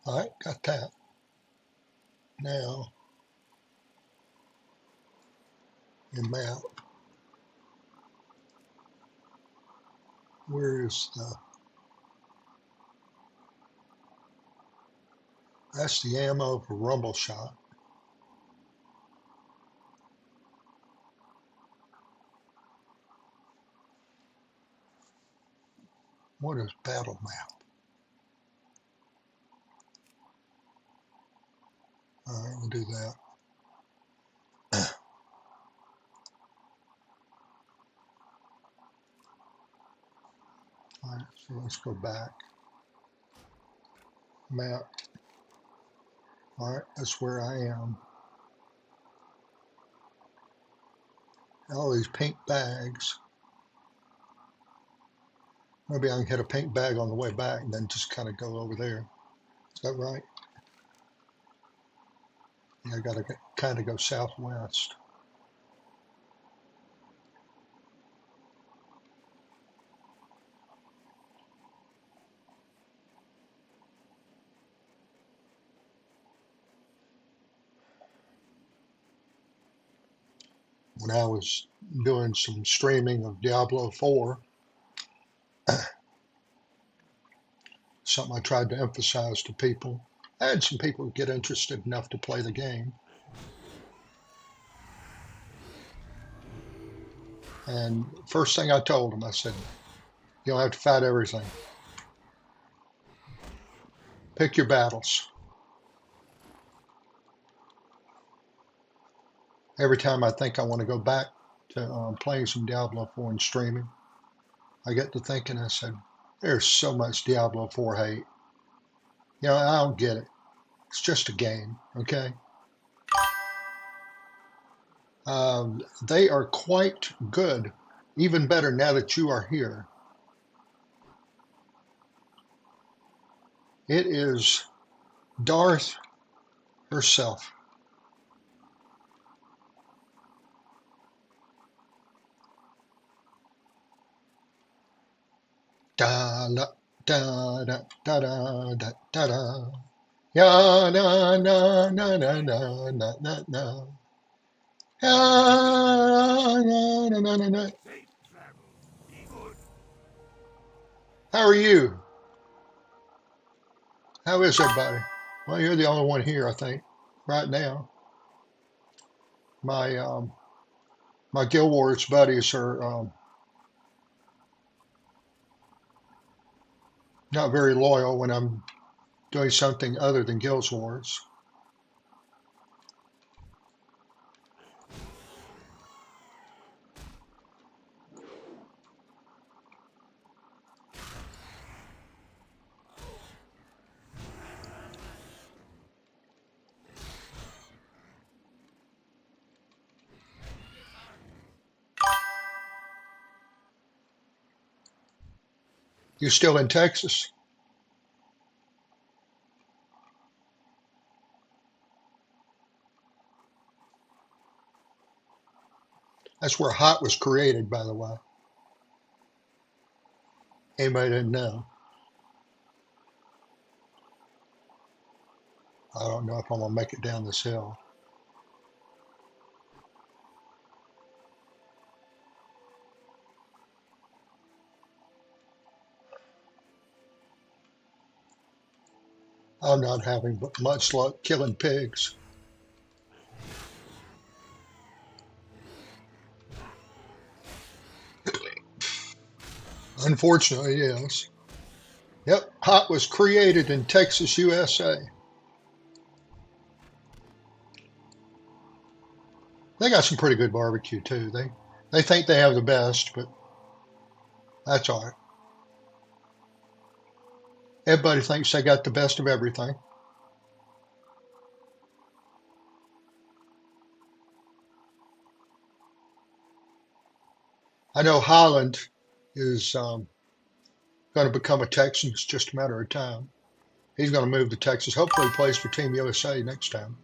A: All right, got that. Now, in map, where is the, that's the ammo for rumble shot. What is battle map? All right, we'll do that. All right, so let's go back. Map. All right, that's where I am. All these pink bags. Maybe I can hit a pink bag on the way back and then just kind of go over there. Is that right? Yeah, I got to kind of go southwest. When I was doing some streaming of Diablo 4, something I tried to emphasize to people. I had some people get interested enough to play the game. And first thing I told them, I said, you don't have to fight everything. Pick your battles. Every time I think I want to go back to playing some Diablo 4 and streaming, I get to thinking, I said, there's so much Diablo 4 hate. You know, I don't get it. It's just a game, okay? They are quite good, even better now that you are here. It is Darth herself. Da da da da da da da da da. Ya na na na na na na na na. Ya na na na na na.
C: Safe travel. Be good.
A: How are you? How is everybody? Well, you're the only one here, I think, right now. My my Guild Wars buddies are not very loyal when I'm doing something other than Guild Wars. You still in Texas? That's where hot was created, by the way. Anybody didn't know? I don't know if I'm gonna make it down this hill. I'm not having much luck killing pigs. Unfortunately, yes. Yep, hot was created in Texas, USA. They got some pretty good barbecue too. They think they have the best, but that's all right. Everybody thinks they got the best of everything. I know Highland is going to become a Texan. It's just a matter of time. He's going to move to Texas. Hopefully, he plays for Team USA next time.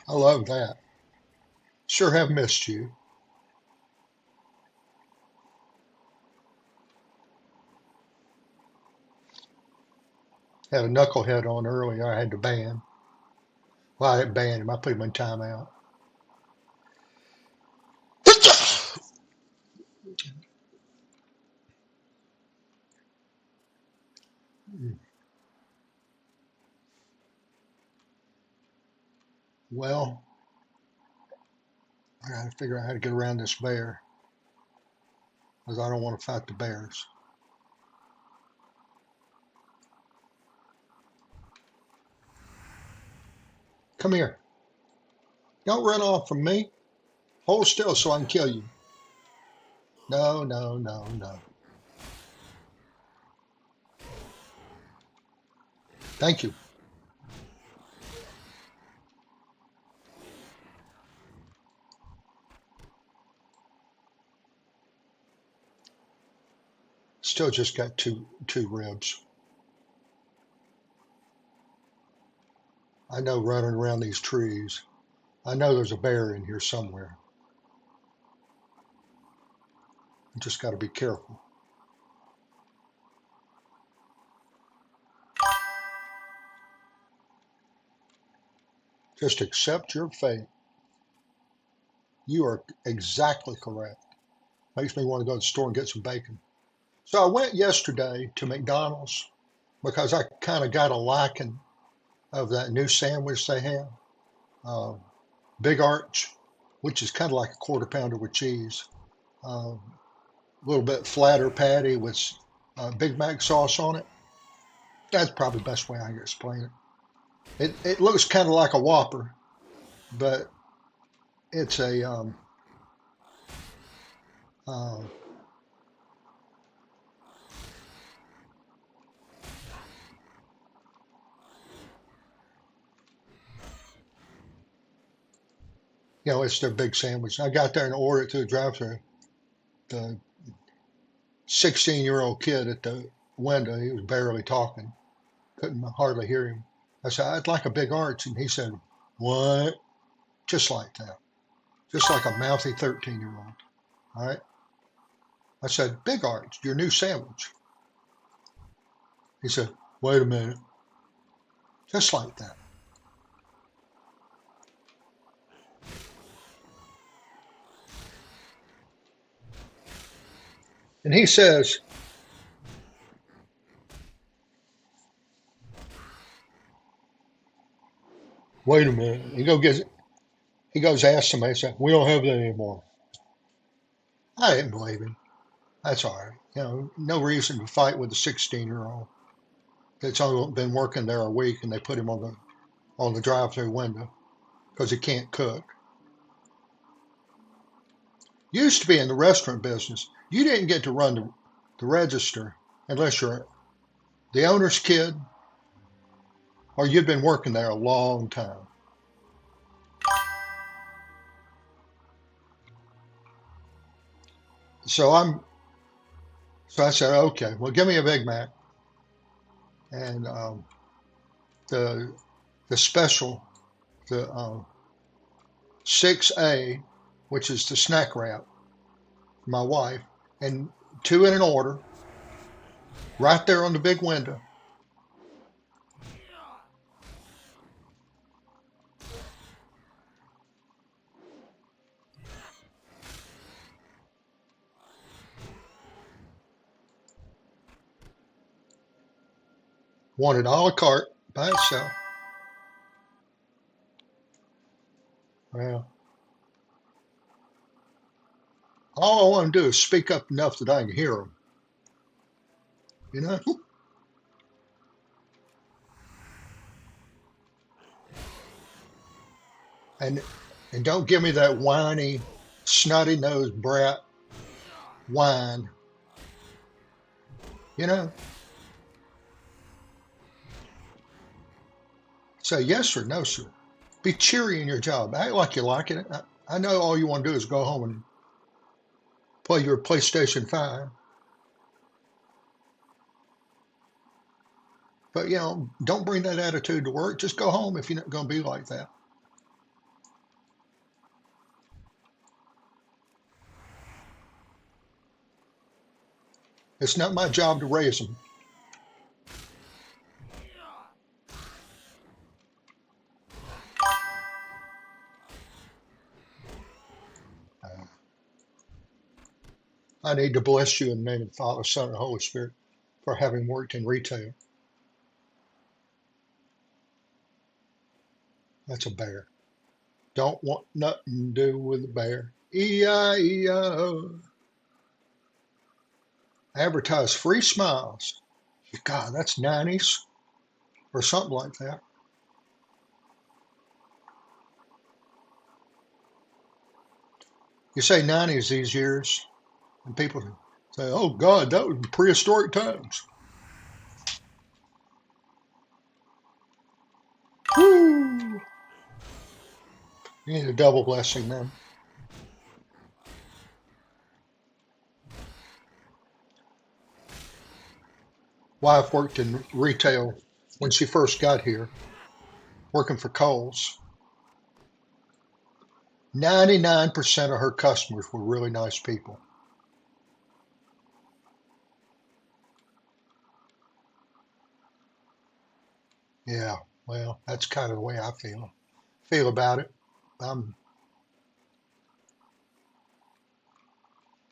A: I love that. Sure have missed you. Had a knucklehead on earlier. I had to ban. Well, I didn't ban him. I put him in timeout. Well, I got to figure out how to get around this bear because I don't want to fight the bears. Come here. Don't run off from me. Hold still so I can kill you. No, no, no, no. Thank you. Still just got two ribs. I know running around these trees. I know there's a bear in here somewhere. I just got to be careful. Just accept your fate. You are exactly correct. Makes me want to go to the store and get some bacon. So I went yesterday to McDonald's because I kind of got a liking of that new sandwich they have, uh, Big Arch, which is kind of like a quarter pounder with cheese, a little bit flatter patty with Big Mac sauce on it. That's probably the best way I can explain it. It looks kind of like a Whopper, but it's a uh, it's their big sandwich. I got there and ordered it through the drive-thru. The 16-year-old kid at the window, he was barely talking, couldn't hardly hear him. I said, I'd like a Big Arch, and he said, what? Just like that, just like a mouthy 13-year-old. All right. I said, Big Arch, your new sandwich. He said, wait a minute, just like that. And he says, wait a minute. He goes ask somebody, said, we don't have that anymore. I didn't believe him. That's all right. No reason to fight with a 16-year-old that's only been working there a week and they put him on the drive-through window because he can't cook. Used to be in the restaurant business, you didn't get to run the register unless you're the owner's kid or you'd been working there a long time. So I said, okay, well, give me a Big Mac and the special, the 6A, which is the snack wrap for my wife, and two in an order, right there on the big window. Wanted a la carte by itself. Well, all I want to do is speak up enough that I can hear them. You know? And don't give me that whiny, snotty-nosed brat whine. You know? Say yes or no, sir. Be cheery in your job. Act like you like it. I know all you want to do is go home and play your PlayStation 5. But, you know, don't bring that attitude to work. Just go home if you're not going to be like that. It's not my job to raise them. I need to bless you in the name of the Father, Son, and Holy Spirit for having worked in retail. That's a bear. Don't want nothing to do with a bear. E-I-E-I-O. Advertise free smiles. God, that's 90s or something like that. You say 90s these years, and people say, oh, God, that was prehistoric times. Woo! You need a double blessing, man. Wife worked in retail when she first got here, working for Kohl's. 99% of her customers were really nice people. Yeah, well, that's kind of the way I feel about it.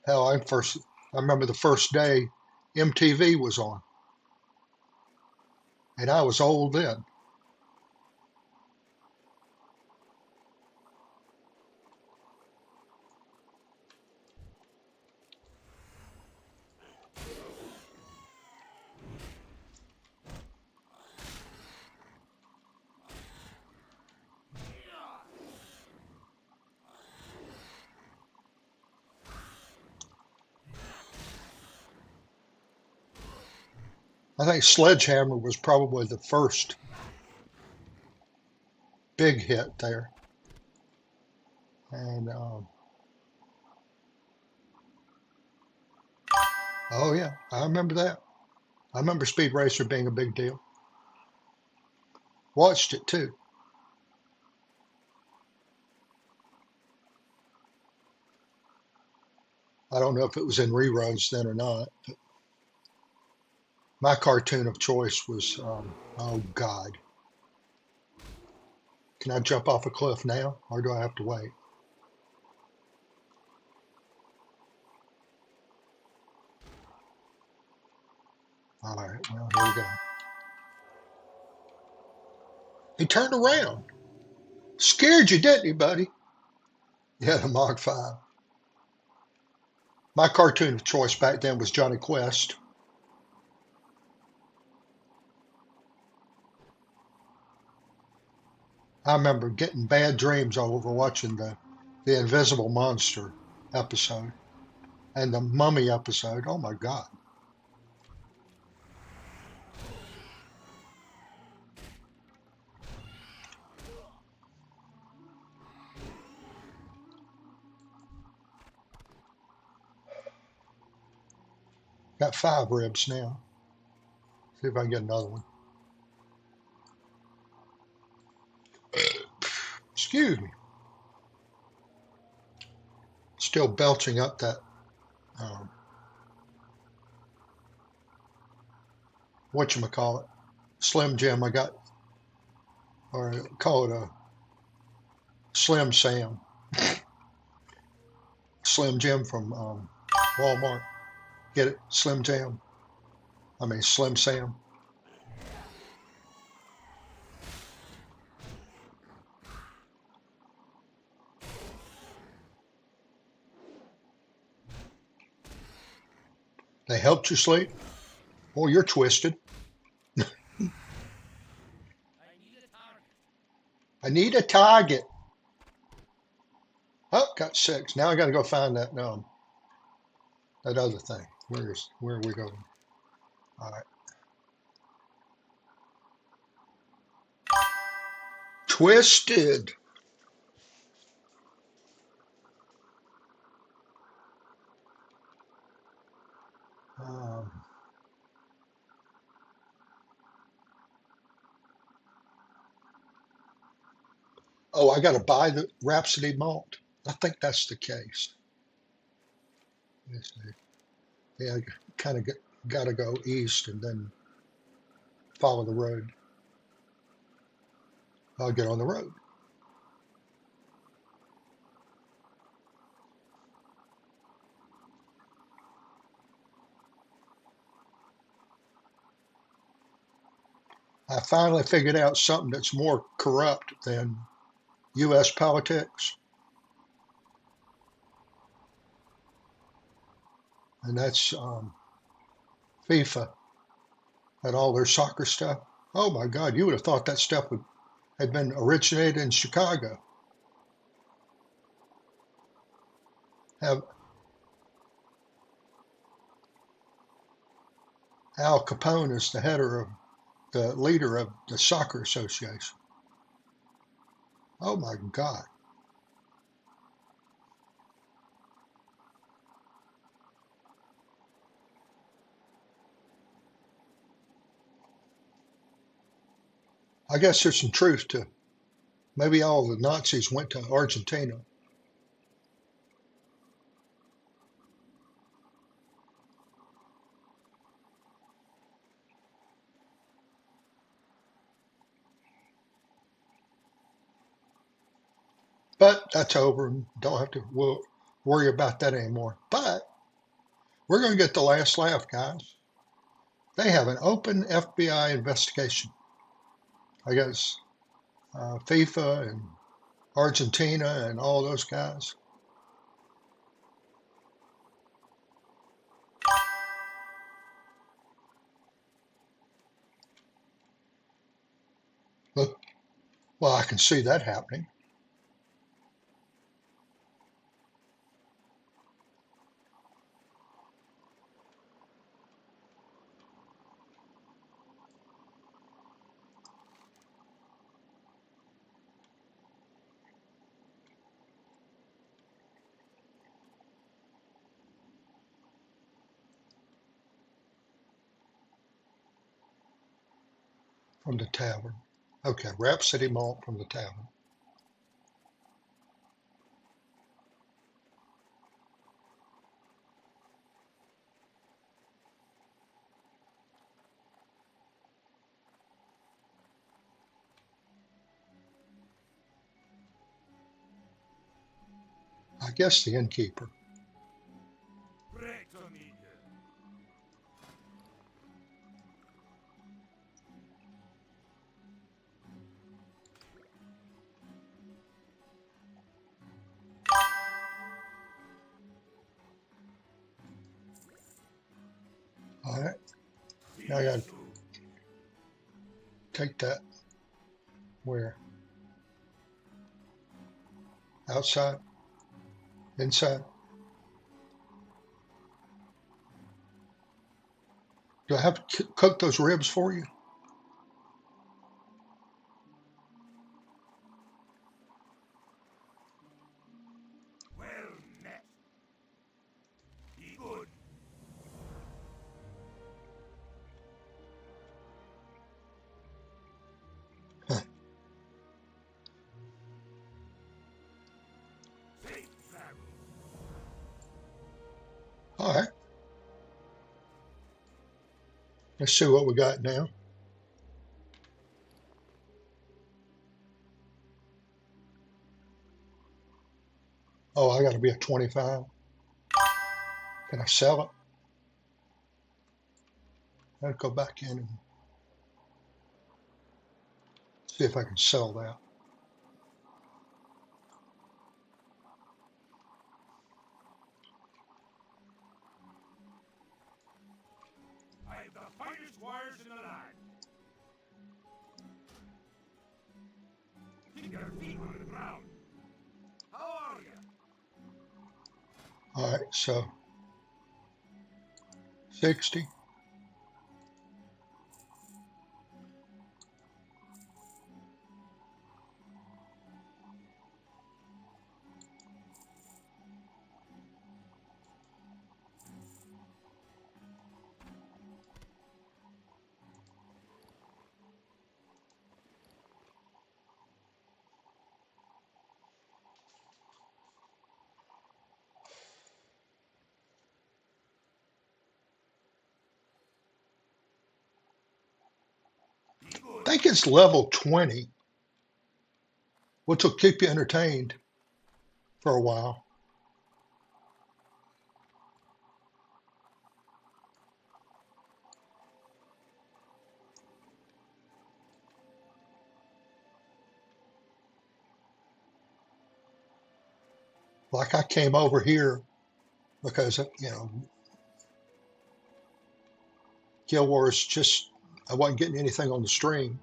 A: Hell, I remember the first day MTV was on, and I was old then. I think Sledgehammer was probably the first big hit there. And oh yeah, I remember that. I remember Speed Racer being a big deal. Watched it too. I don't know if it was in reruns then or not. But my cartoon of choice was, oh God. Can I jump off a cliff now, or do I have to wait? All right, well, here we go. He turned around. Scared you, didn't he, buddy? Yeah, the Mach 5. My cartoon of choice back then was Johnny Quest. I remember getting bad dreams over watching the Invisible Monster episode and the Mummy episode. Oh my God. Got 5 ribs now. See if I can get another one. Excuse me. Still belching up that whatchamacallit, Slim Jim I got, or call it a Slim Sam. Slim Jim from Walmart. Get it? Slim Jam. I mean, Slim Sam. They helped you sleep? Oh, you're twisted. I need a target. Oh, got 6. Now I got to go find that that other thing. Where are we going? All right. Twisted. Um, oh, I got to buy the Rhapsody malt. I think that's the case. Yeah, I kind of got to go east and then follow the road. I'll get on the road. I finally figured out something that's more corrupt than U.S. politics, and that's FIFA and all their soccer stuff. Oh my God, you would have thought that stuff had been originated in Chicago. Have Al Capone is the leader of the soccer association. Oh my God. I guess there's some truth to maybe all the Nazis went to Argentina. But that's over and don't have to worry about that anymore. But we're going to get the last laugh, guys. They have an open FBI investigation. I guess FIFA and Argentina and all those guys. Look, well, I can see that happening. From the tavern. Okay, Rhapsody Malt from the tavern. I guess the innkeeper. All right, now I got to take that where? Outside? Inside? Do I have to cook those ribs for you?
C: Well met. Be good.
A: Huh.
C: Safe travel.
A: All right. Let's see what we got now. Oh, I got to be a 25. Can I sell it? I'll go back in and see if I can sell that.
C: I have the finest wires in the land. Keep your feet on the ground. How are you?
A: All right, so 60.
C: Be good.
A: I think it's level 20, which will keep you entertained for a while. Like I came over here because, Guild Wars just, I wasn't getting anything on the stream.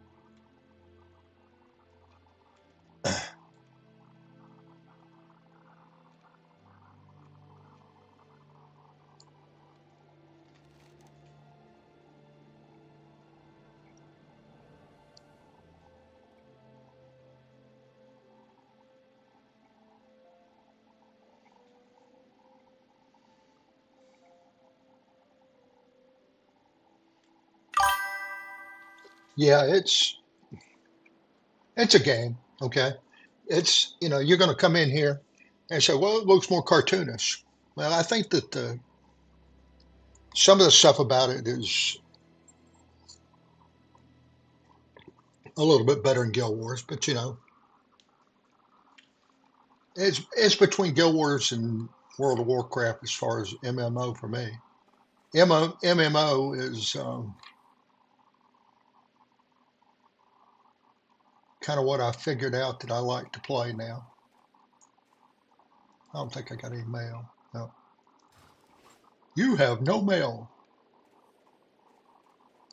A: Yeah, it's a game, okay? It's, you're going to come in here and say, well, it looks more cartoonish. Well, I think that some of the stuff about it is a little bit better in Guild Wars, but it's between Guild Wars and World of Warcraft as far as MMO for me. MMO is kind of what I figured out that I like to play now. I don't think I got any mail. No. You have no mail,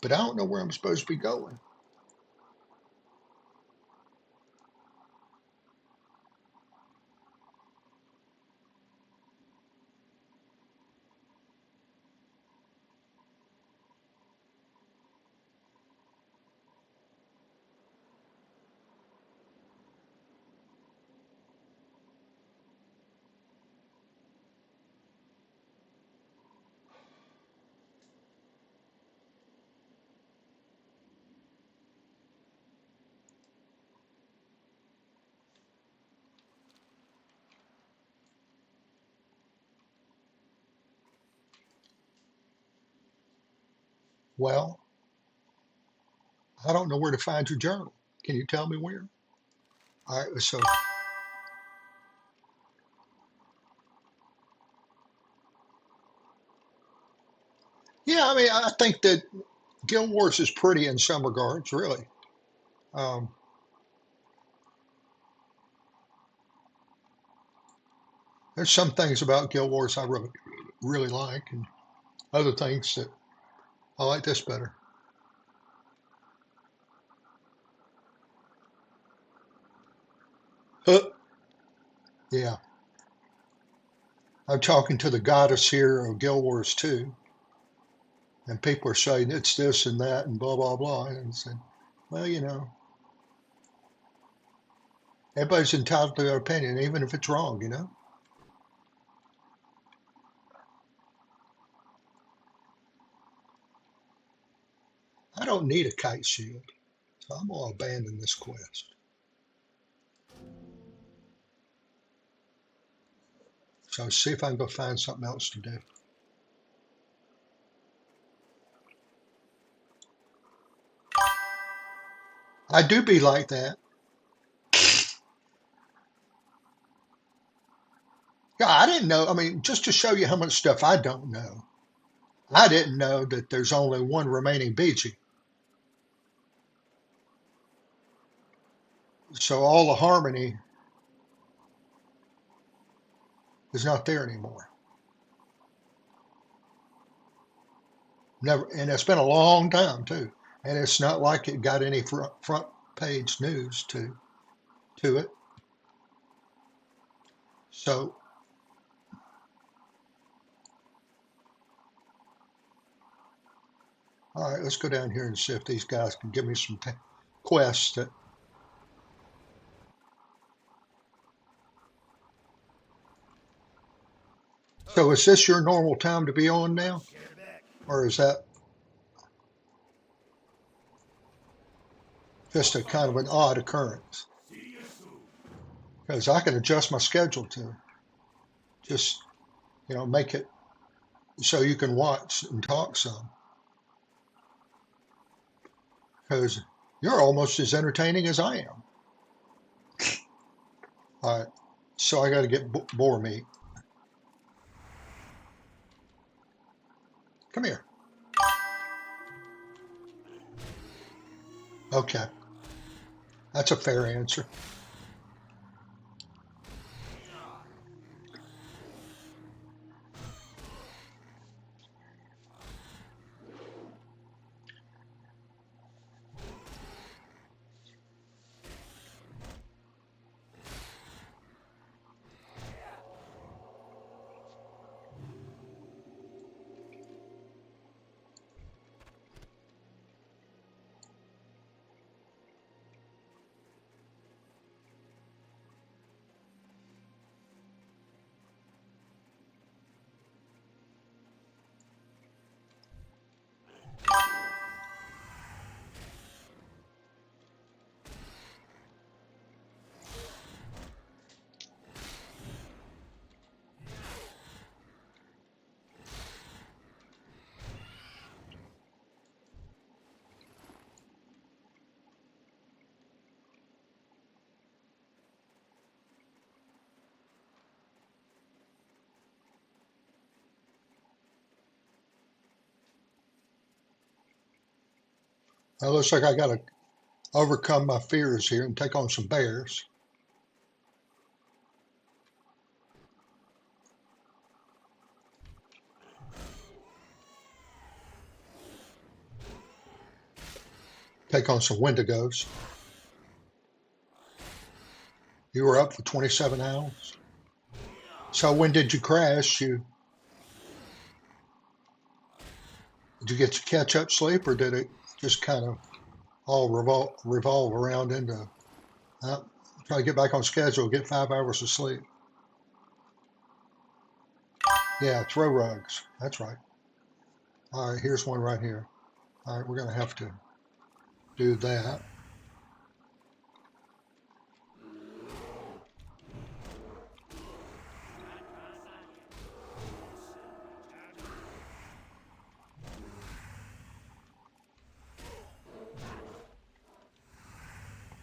A: but I don't know where I'm supposed to be going. Well, I don't know where to find your journal. Can you tell me where? All right, so yeah, I mean, I think that Guild Wars is pretty in some regards, really. Um, there's some things about Guild Wars I really, really like, and other things that I like this better. Huh. Yeah, I'm talking to the goddess here of Guild Wars 2, and people are saying it's this and that and blah, blah, blah. And I said, well, everybody's entitled to their opinion, even if it's wrong. I don't need a kite shield, so I'm going to abandon this quest. So see if I can go find something else to do. I do be like that. Yeah, I didn't know. I mean, just to show you how much stuff I don't know, I didn't know that there's only one remaining BG. So all the harmony is not there anymore. Never, and it's been a long time too. And it's not like it got any front page news to it. So, all right, let's go down here and see if these guys can give me some quests. So, is this your normal time to be on now,
C: Watch your back.
A: or is that just a kind of an odd occurrence?
C: See you soon.
A: Because I can adjust my schedule to just, make it so you can watch and talk some. Because you're almost as entertaining as I am. All right, so I got to get boar meat. Come here. Okay, that's a fair answer. It looks like I got to overcome my fears here and take on some bears. Take on some wendigos. You were up for 27 hours. So when did you crash? Did you get to catch up sleep, or did it just kind of all revolve around into try to get back on schedule, get 5 hours of sleep? Yeah, throw rugs. That's right. All right, here's one right here. All right, we're going to have to do that.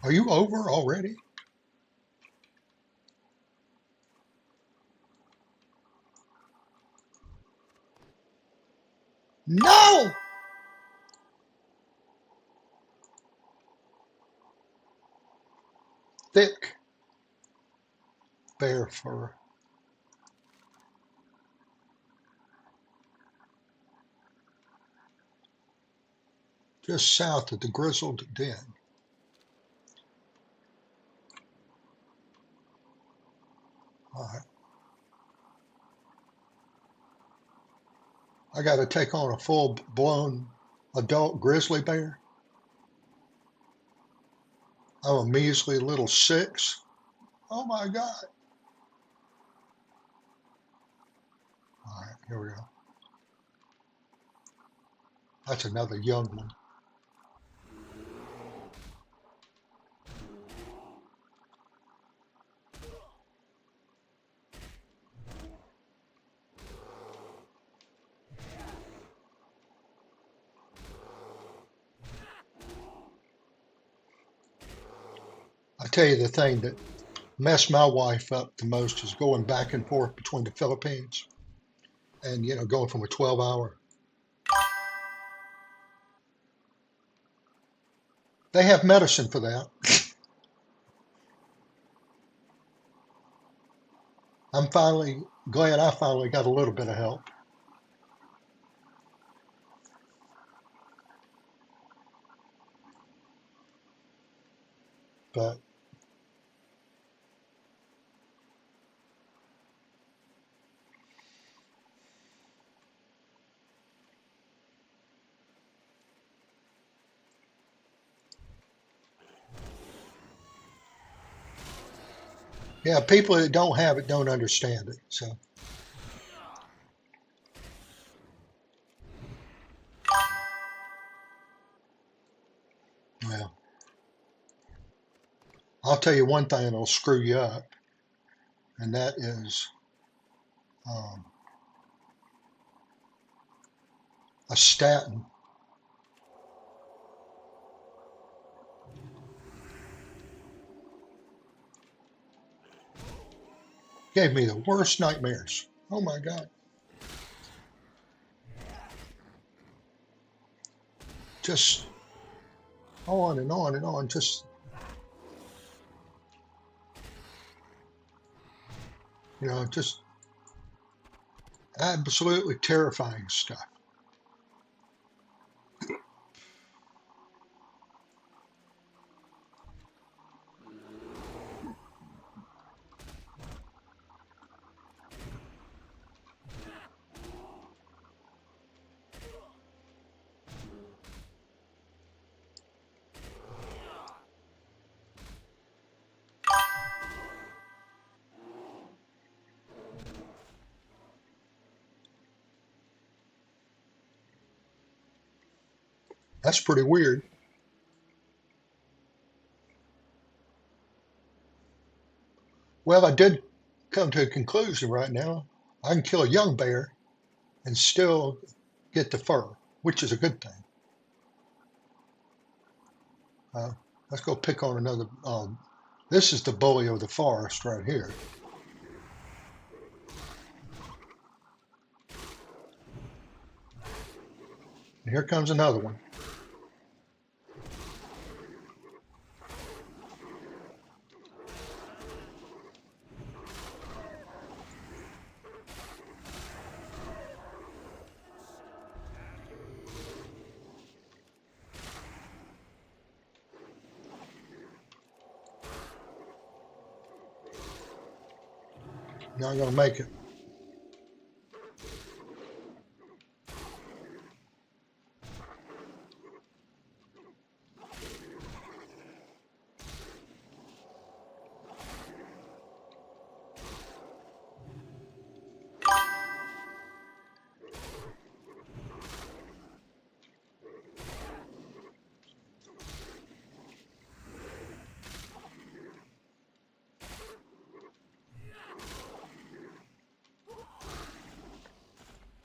A: Are you over already? No! Thick bear fur. Just south of the grizzled den. All right. I got to take on a full-blown adult grizzly bear. I'm a measly little 6. Oh my God. All right, here we go. That's another young one. I tell you, the thing that messed my wife up the most is going back and forth between the Philippines and, going from a 12-hour. They have medicine for that. I'm finally glad I finally got a little bit of help. But yeah, people that don't have it don't understand it. So, well, I'll tell you one thing that'll screw you up, and that is um, a statin. Gave me the worst nightmares. Oh my God. Just on and on and on. Just, just absolutely terrifying stuff. That's pretty weird. Well, I did come to a conclusion right now. I can kill a young bear and still get the fur, which is a good thing. Uh, let's go pick on another. This is the bully of the forest right here. And here comes another one. Not going to make it.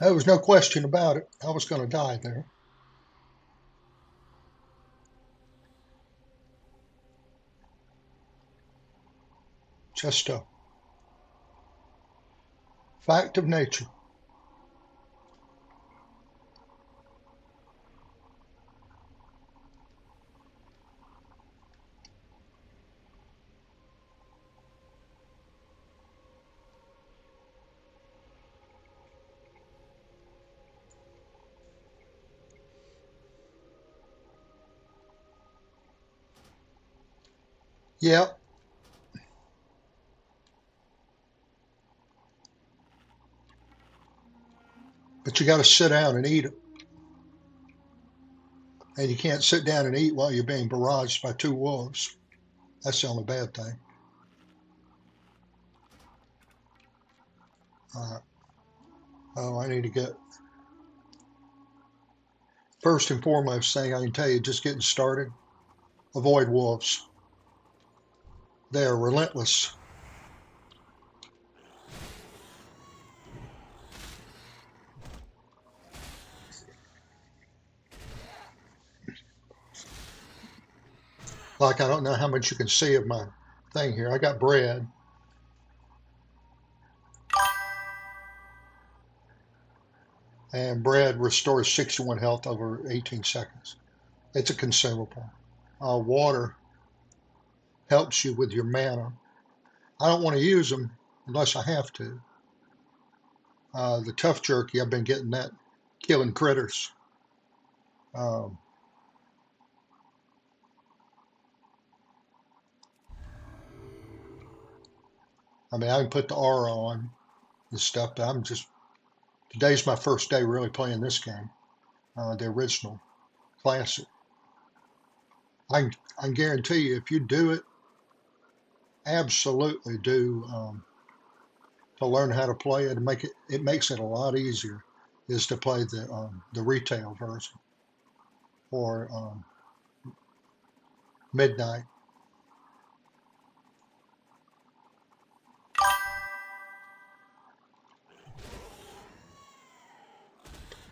A: There was no question about it. I was going to die there. Just a fact of nature. Yeah, but you got to sit down and eat it. And you can't sit down and eat while you're being barraged by two wolves. That's the only bad thing. Oh, I need to get. First and foremost thing I can tell you, just getting started, avoid wolves. They are relentless. Like, I don't know how much you can see of my thing here. I got bread. And bread restores 61 health over 18 seconds. It's a consumable. Water helps you with your mana. I don't want to use them unless I have to. The tough jerky, I've been getting that, killing critters. Um, I mean, I can put the R on and stuff, but today's my first day really playing this game, the original Classic. I can guarantee you, if you do it, absolutely do, to learn how to play it and it makes it a lot easier, is to play the retail version or midnight.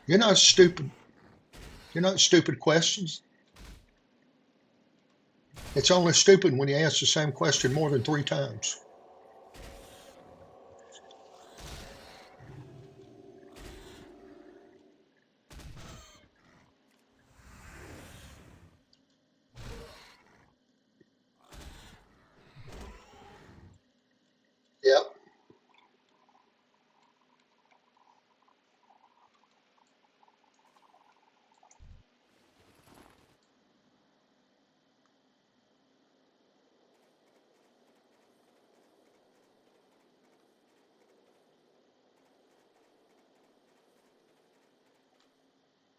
A: You're not stupid. You're not stupid questions. It's only stupid when you ask the same question more than 3 times. Yep.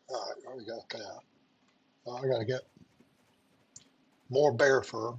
A: All right, already got that. I got to get more bear fur.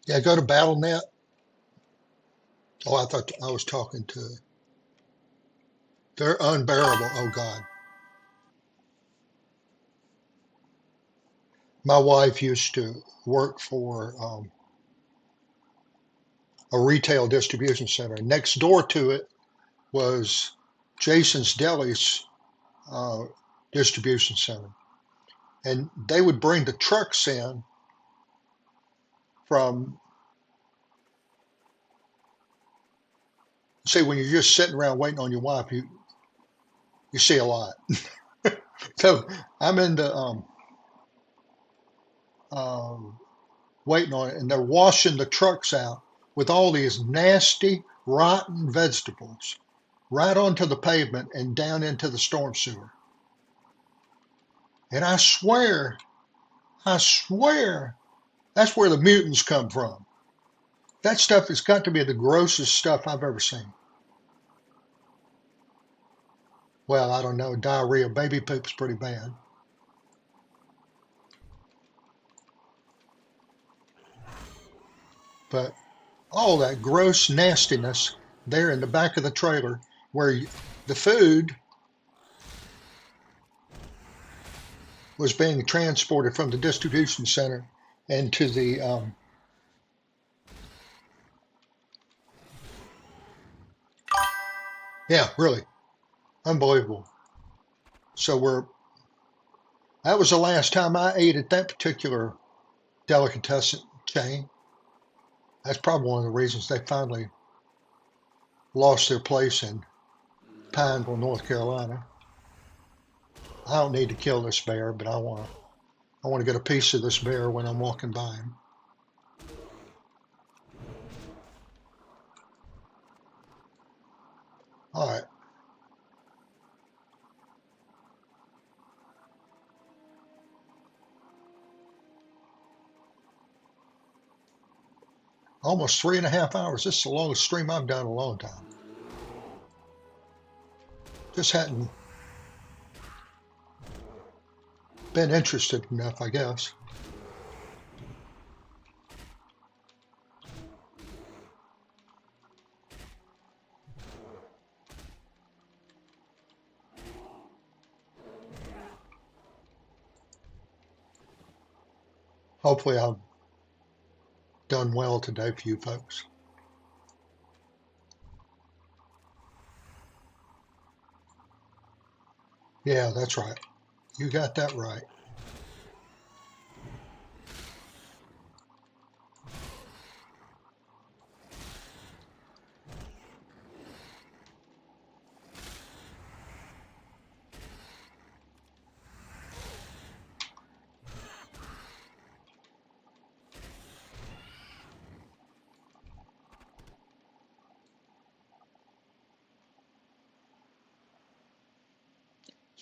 A: Yeah, go to BattleNet. Oh, I thought I was talking to. They're unbearable. Oh God. My wife used to work for a retail distribution center. Next door to it was Jason's Deli's uh, distribution center, and they would bring the trucks in from. See, when you're just sitting around waiting on your wife, you see a lot. So I'm in the um, waiting on it, and they're washing the trucks out with all these nasty, rotten vegetables right onto the pavement and down into the storm sewer. And I swear, that's where the mutants come from. That stuff has got to be the grossest stuff I've ever seen. Well, I don't know, diarrhea, baby poop's pretty bad. But all that gross nastiness there in the back of the trailer where the food was being transported from the distribution center into the yeah, really unbelievable. So that was the last time I ate at that particular delicatessen chain. That's probably one of the reasons they finally lost their place in Pineville, North Carolina. I don't need to kill this bear, but I want to get a piece of this bear when I'm walking by him. All right. Almost 3.5 hours. This is the longest stream I've done in a long time. Just hadn't been interested enough, I guess. Hopefully I've done well today for you folks. Yeah, that's right. You got that right.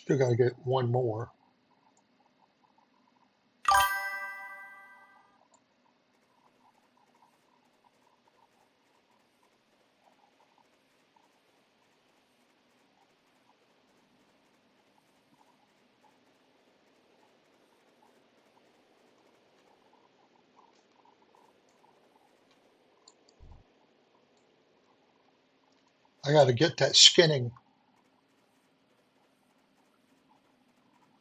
A: Still got to get one more. I got to get that skinning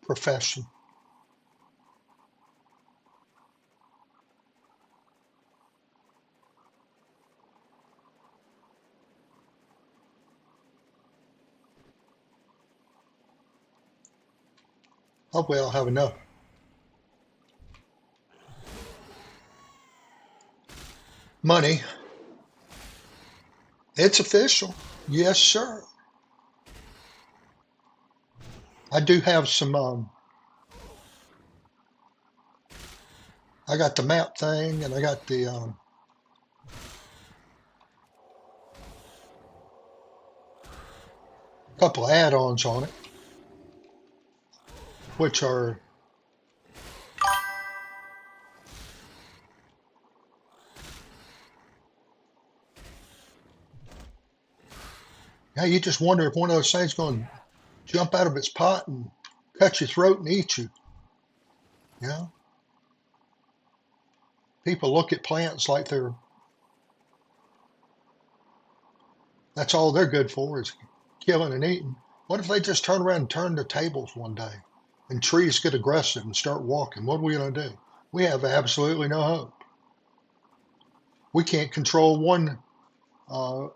A: profession. Hopefully I'll have enough money. It's official. Yes, sir. I do have some, I got the map thing and I got the, couple of add-ons on it, which are yeah, you just wonder if one of those things is going to jump out of its pot and cut your throat and eat you. You know, people look at plants like that's all they're good for is killing and eating. What if they just turn around and turn the tables one day and trees get aggressive and start walking? What are we going to do? We have absolutely no hope. We can't control one uh,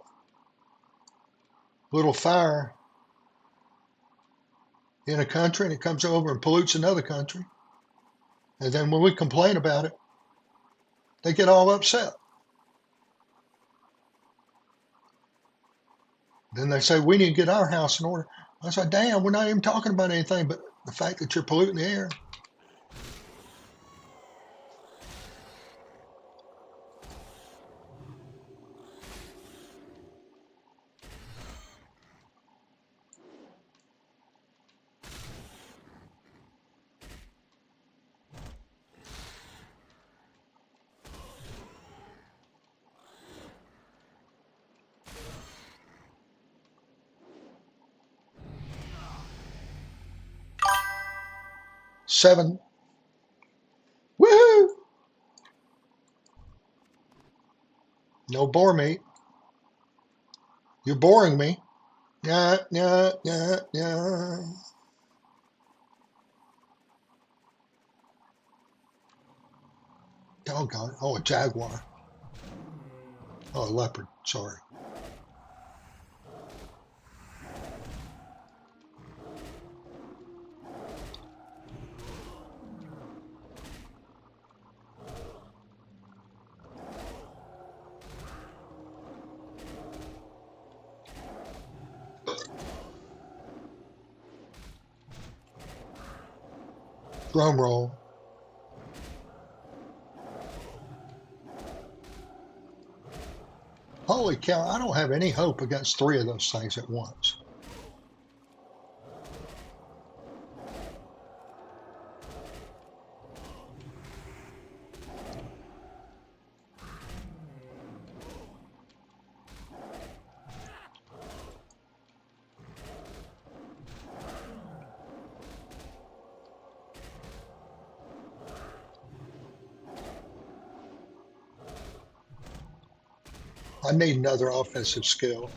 A: little fire in a country and it comes over and pollutes another country. And then when we complain about it, they get all upset. Then they say, we need to get our house in order. I said, damn, we're not even talking about anything but the fact that you're polluting the air. Seven. Woohoo! No bore meat. You're boring me. Yeah, yeah, yeah, yeah. Doggone. Oh, a jaguar. Oh, a leopard. Sorry. Drum roll. Holy cow, I don't have any hope against three of those things at once. I need another offensive skill.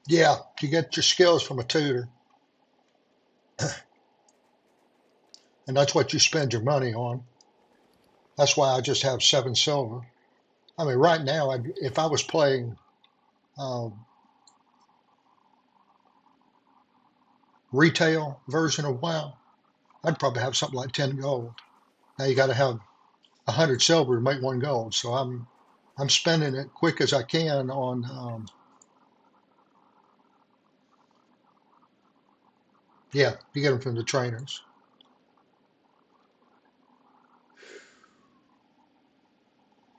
A: Yeah, you get your skills from a tutor, and that's what you spend your money on. That's why I just have 7 silver. I mean, right now, if I was playing um, retail version of WoW, I'd probably have something like 10 gold. Now you got to have 100 silver to make 1 gold, so I'm spending it quick as I can on. Yeah, you get them from the trainers.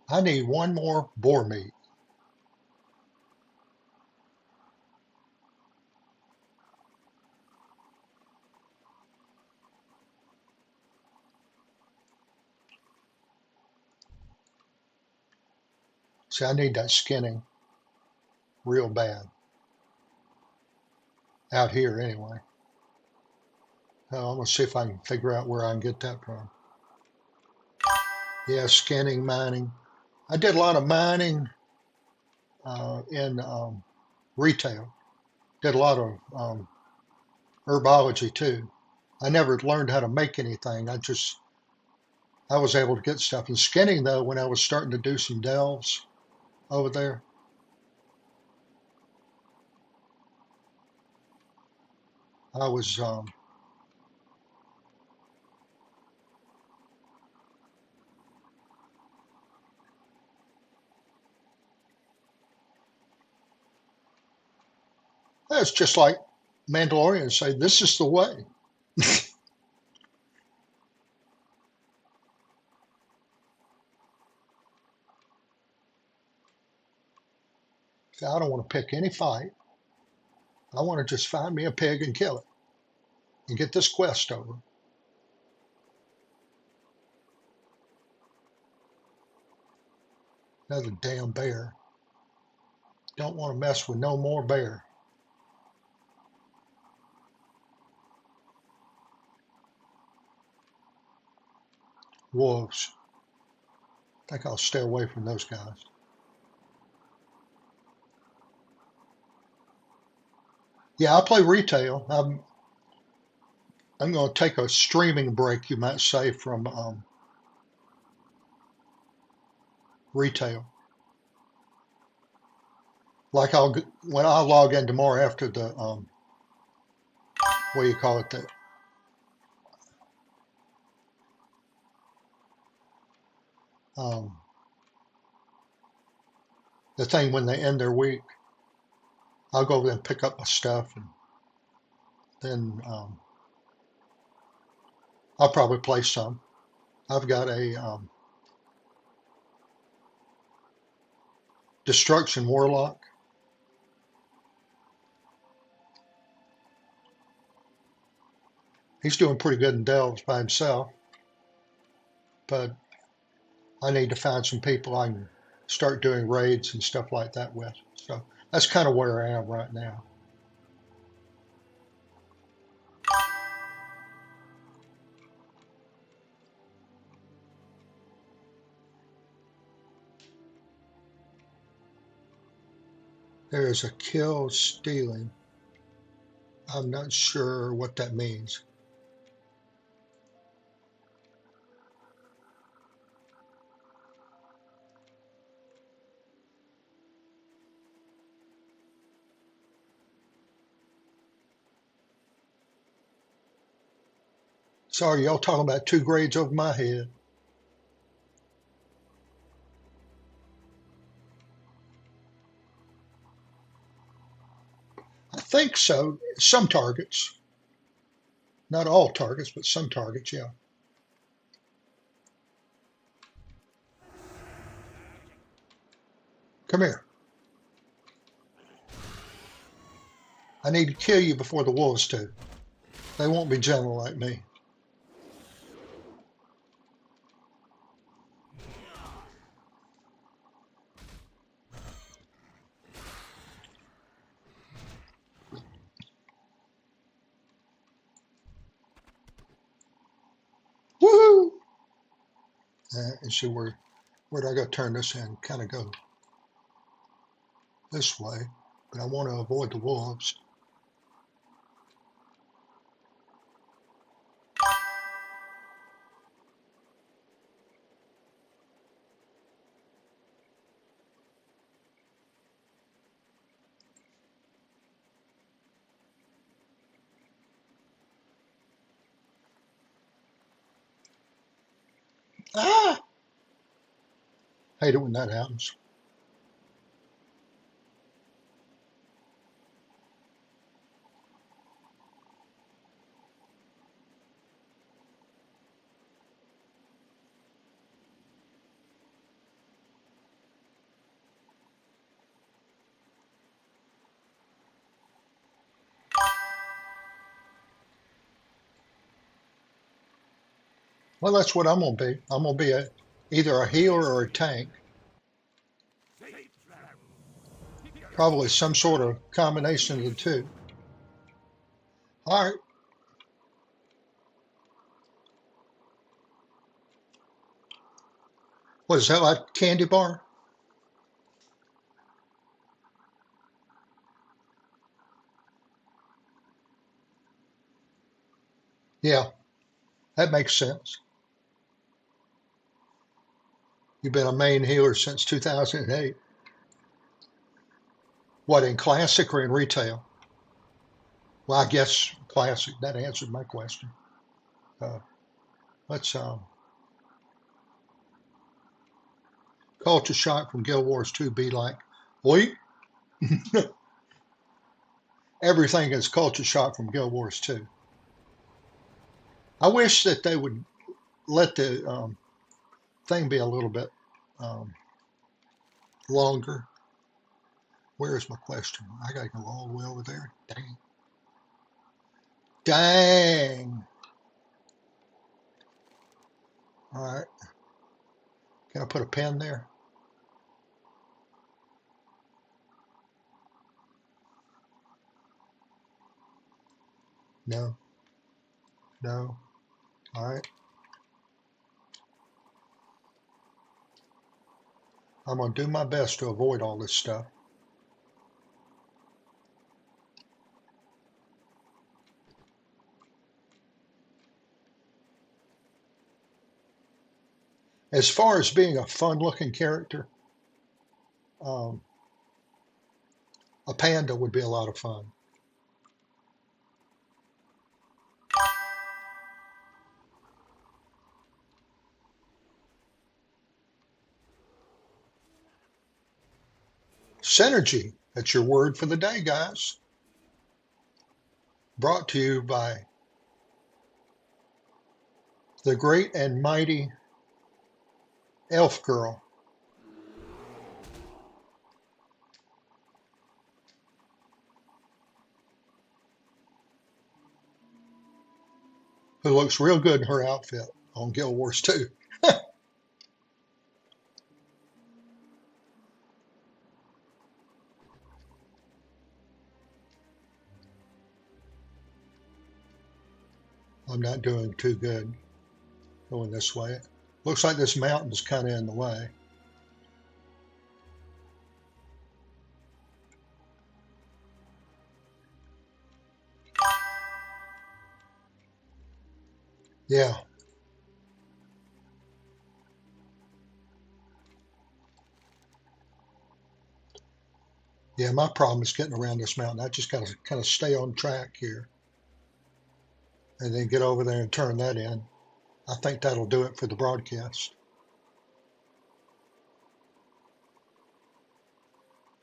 A: I need one more boar meat. See, I need that skinning real bad out here anyway. I'm gonna see if I can figure out where I can get that from. Yeah, skinning, mining. I did a lot of mining in retail. Did a lot of herbology too. I never learned how to make anything. I was able to get stuff. And skinning though, when I was starting to do some delves over there, I was it's just like Mandalorians say, this is the way. See, I don't want to pick any fight. I want to just find me a pig and kill it and get this quest over. Another damn bear. Don't want to mess with no more bear. Wolves. I think I'll stay away from those guys. Yeah, I play retail. I'm going to take a streaming break, you might say, from retail. Like when I log in tomorrow after the what do you call it, um, the thing when they end their week. I'll go over there and pick up my stuff, and then I'll probably play some. I've got a destruction warlock. He's doing pretty good in delves by himself, but I need to find some people I can start doing raids and stuff like that with. So that's kind of where I am right now. There is a kill stealing. I'm not sure what that means. Sorry, y'all talking about 2 grades over my head. I think so. Some targets. Not all targets, but some targets, yeah. Come here. I need to kill you before the wolves do. They won't be gentle like me. Woohoo! And see where do I go turn this in? Kind of go this way. but I want to avoid the wolves. Ah! Hate it when that happens. Well, that's what I'm going to be. I'm going to be either a healer or a tank.
C: Safe travel.
A: Probably some sort of combination of the two. All right. What is that, like candy bar? Yeah, that makes sense. You've been a main healer since 2008. What, in classic or in retail? Well, I guess classic. That answered my question. Uh, let's culture shock from Guild Wars 2 be like, wait, everything is culture shock from Guild Wars 2. I wish that they would let the thing be a little bit um, longer. Where's my question? I got to go all the way over there. Dang. Dang. All right. Can I put a pen there? No. No. All right. I'm going to do my best to avoid all this stuff. As far as being a fun looking character, um, a panda would be a lot of fun. Synergy, that's your word for the day, guys. Brought to you by the great and mighty Elf Girl. Who looks real good in her outfit on Guild Wars 2. I'm not doing too good going this way. Looks like this mountain's kind of in the way. Yeah. Yeah, my problem is getting around this mountain. I just got to kind of stay on track here and then get over there and turn that in. I think that'll do it for the broadcast.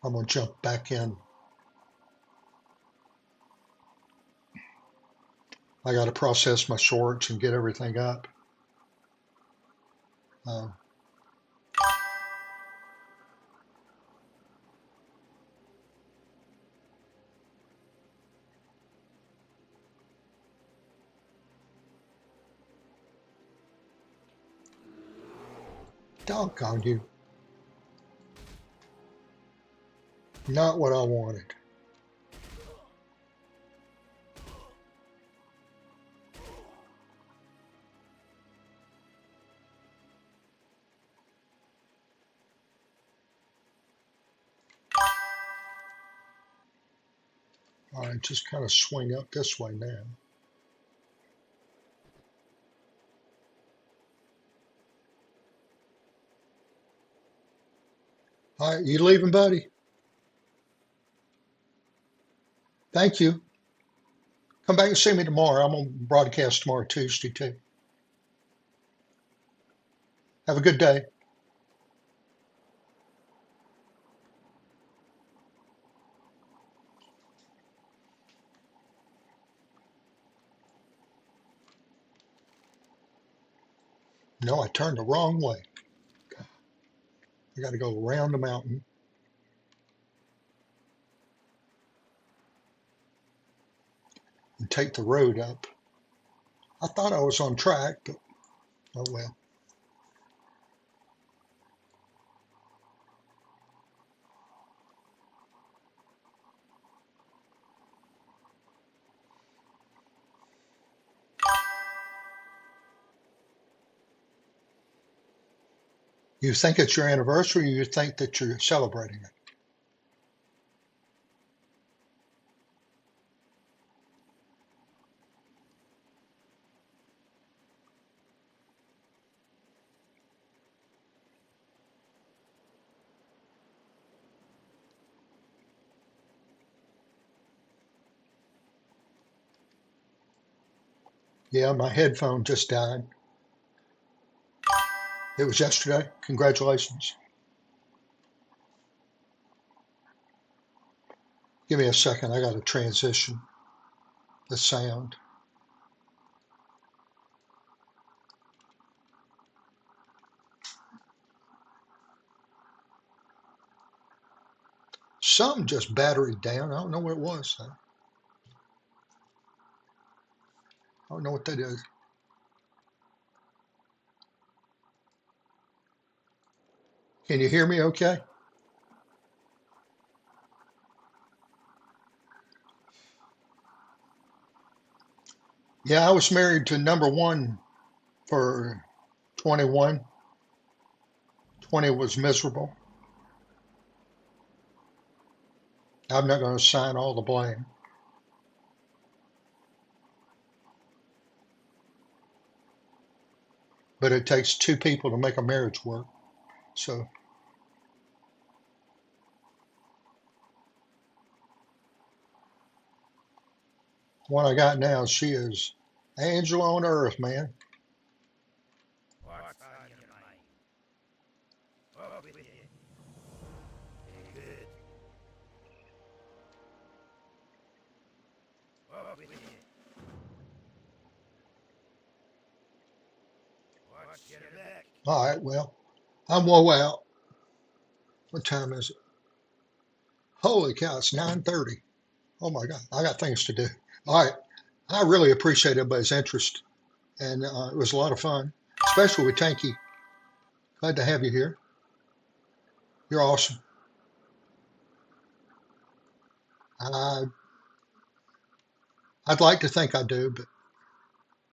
A: I'm going to jump back in. I got to process my shorts and get everything up. Uh, Doggone you. Not what I wanted. All right, just kind of swing up this way now. All right, you leaving, buddy? Thank you. Come back and see me tomorrow. I'm on broadcast tomorrow, Tuesday, too. Have a good day. No, I turned the wrong way. I got to go around the mountain and take the road up. I thought I was on track, but oh well. You think it's your anniversary, or you think that you're celebrating it? Yeah, my headphone just died. It was yesterday. Congratulations. Give me a second. I got to transition the sound. Some just battery down. I don't know what it was, though. I don't know what that is. Can you hear me okay? Yeah, I was married to number one for 21. 20 was miserable. I'm not going to assign all the blame. But it takes two people to make a marriage work. So what I got now, she is angel on earth, man.
C: What's on your mind? Up with it. Good. Up with it. Watch your back.
A: All right, well, I'm woe out. What time is it? Holy cow, it's 9:30. Oh my God, I got things to do. All right, I really appreciate everybody's interest, and it was a lot of fun, especially with Tanky. Glad to have you here. You're awesome. I, I'd like to think I do, but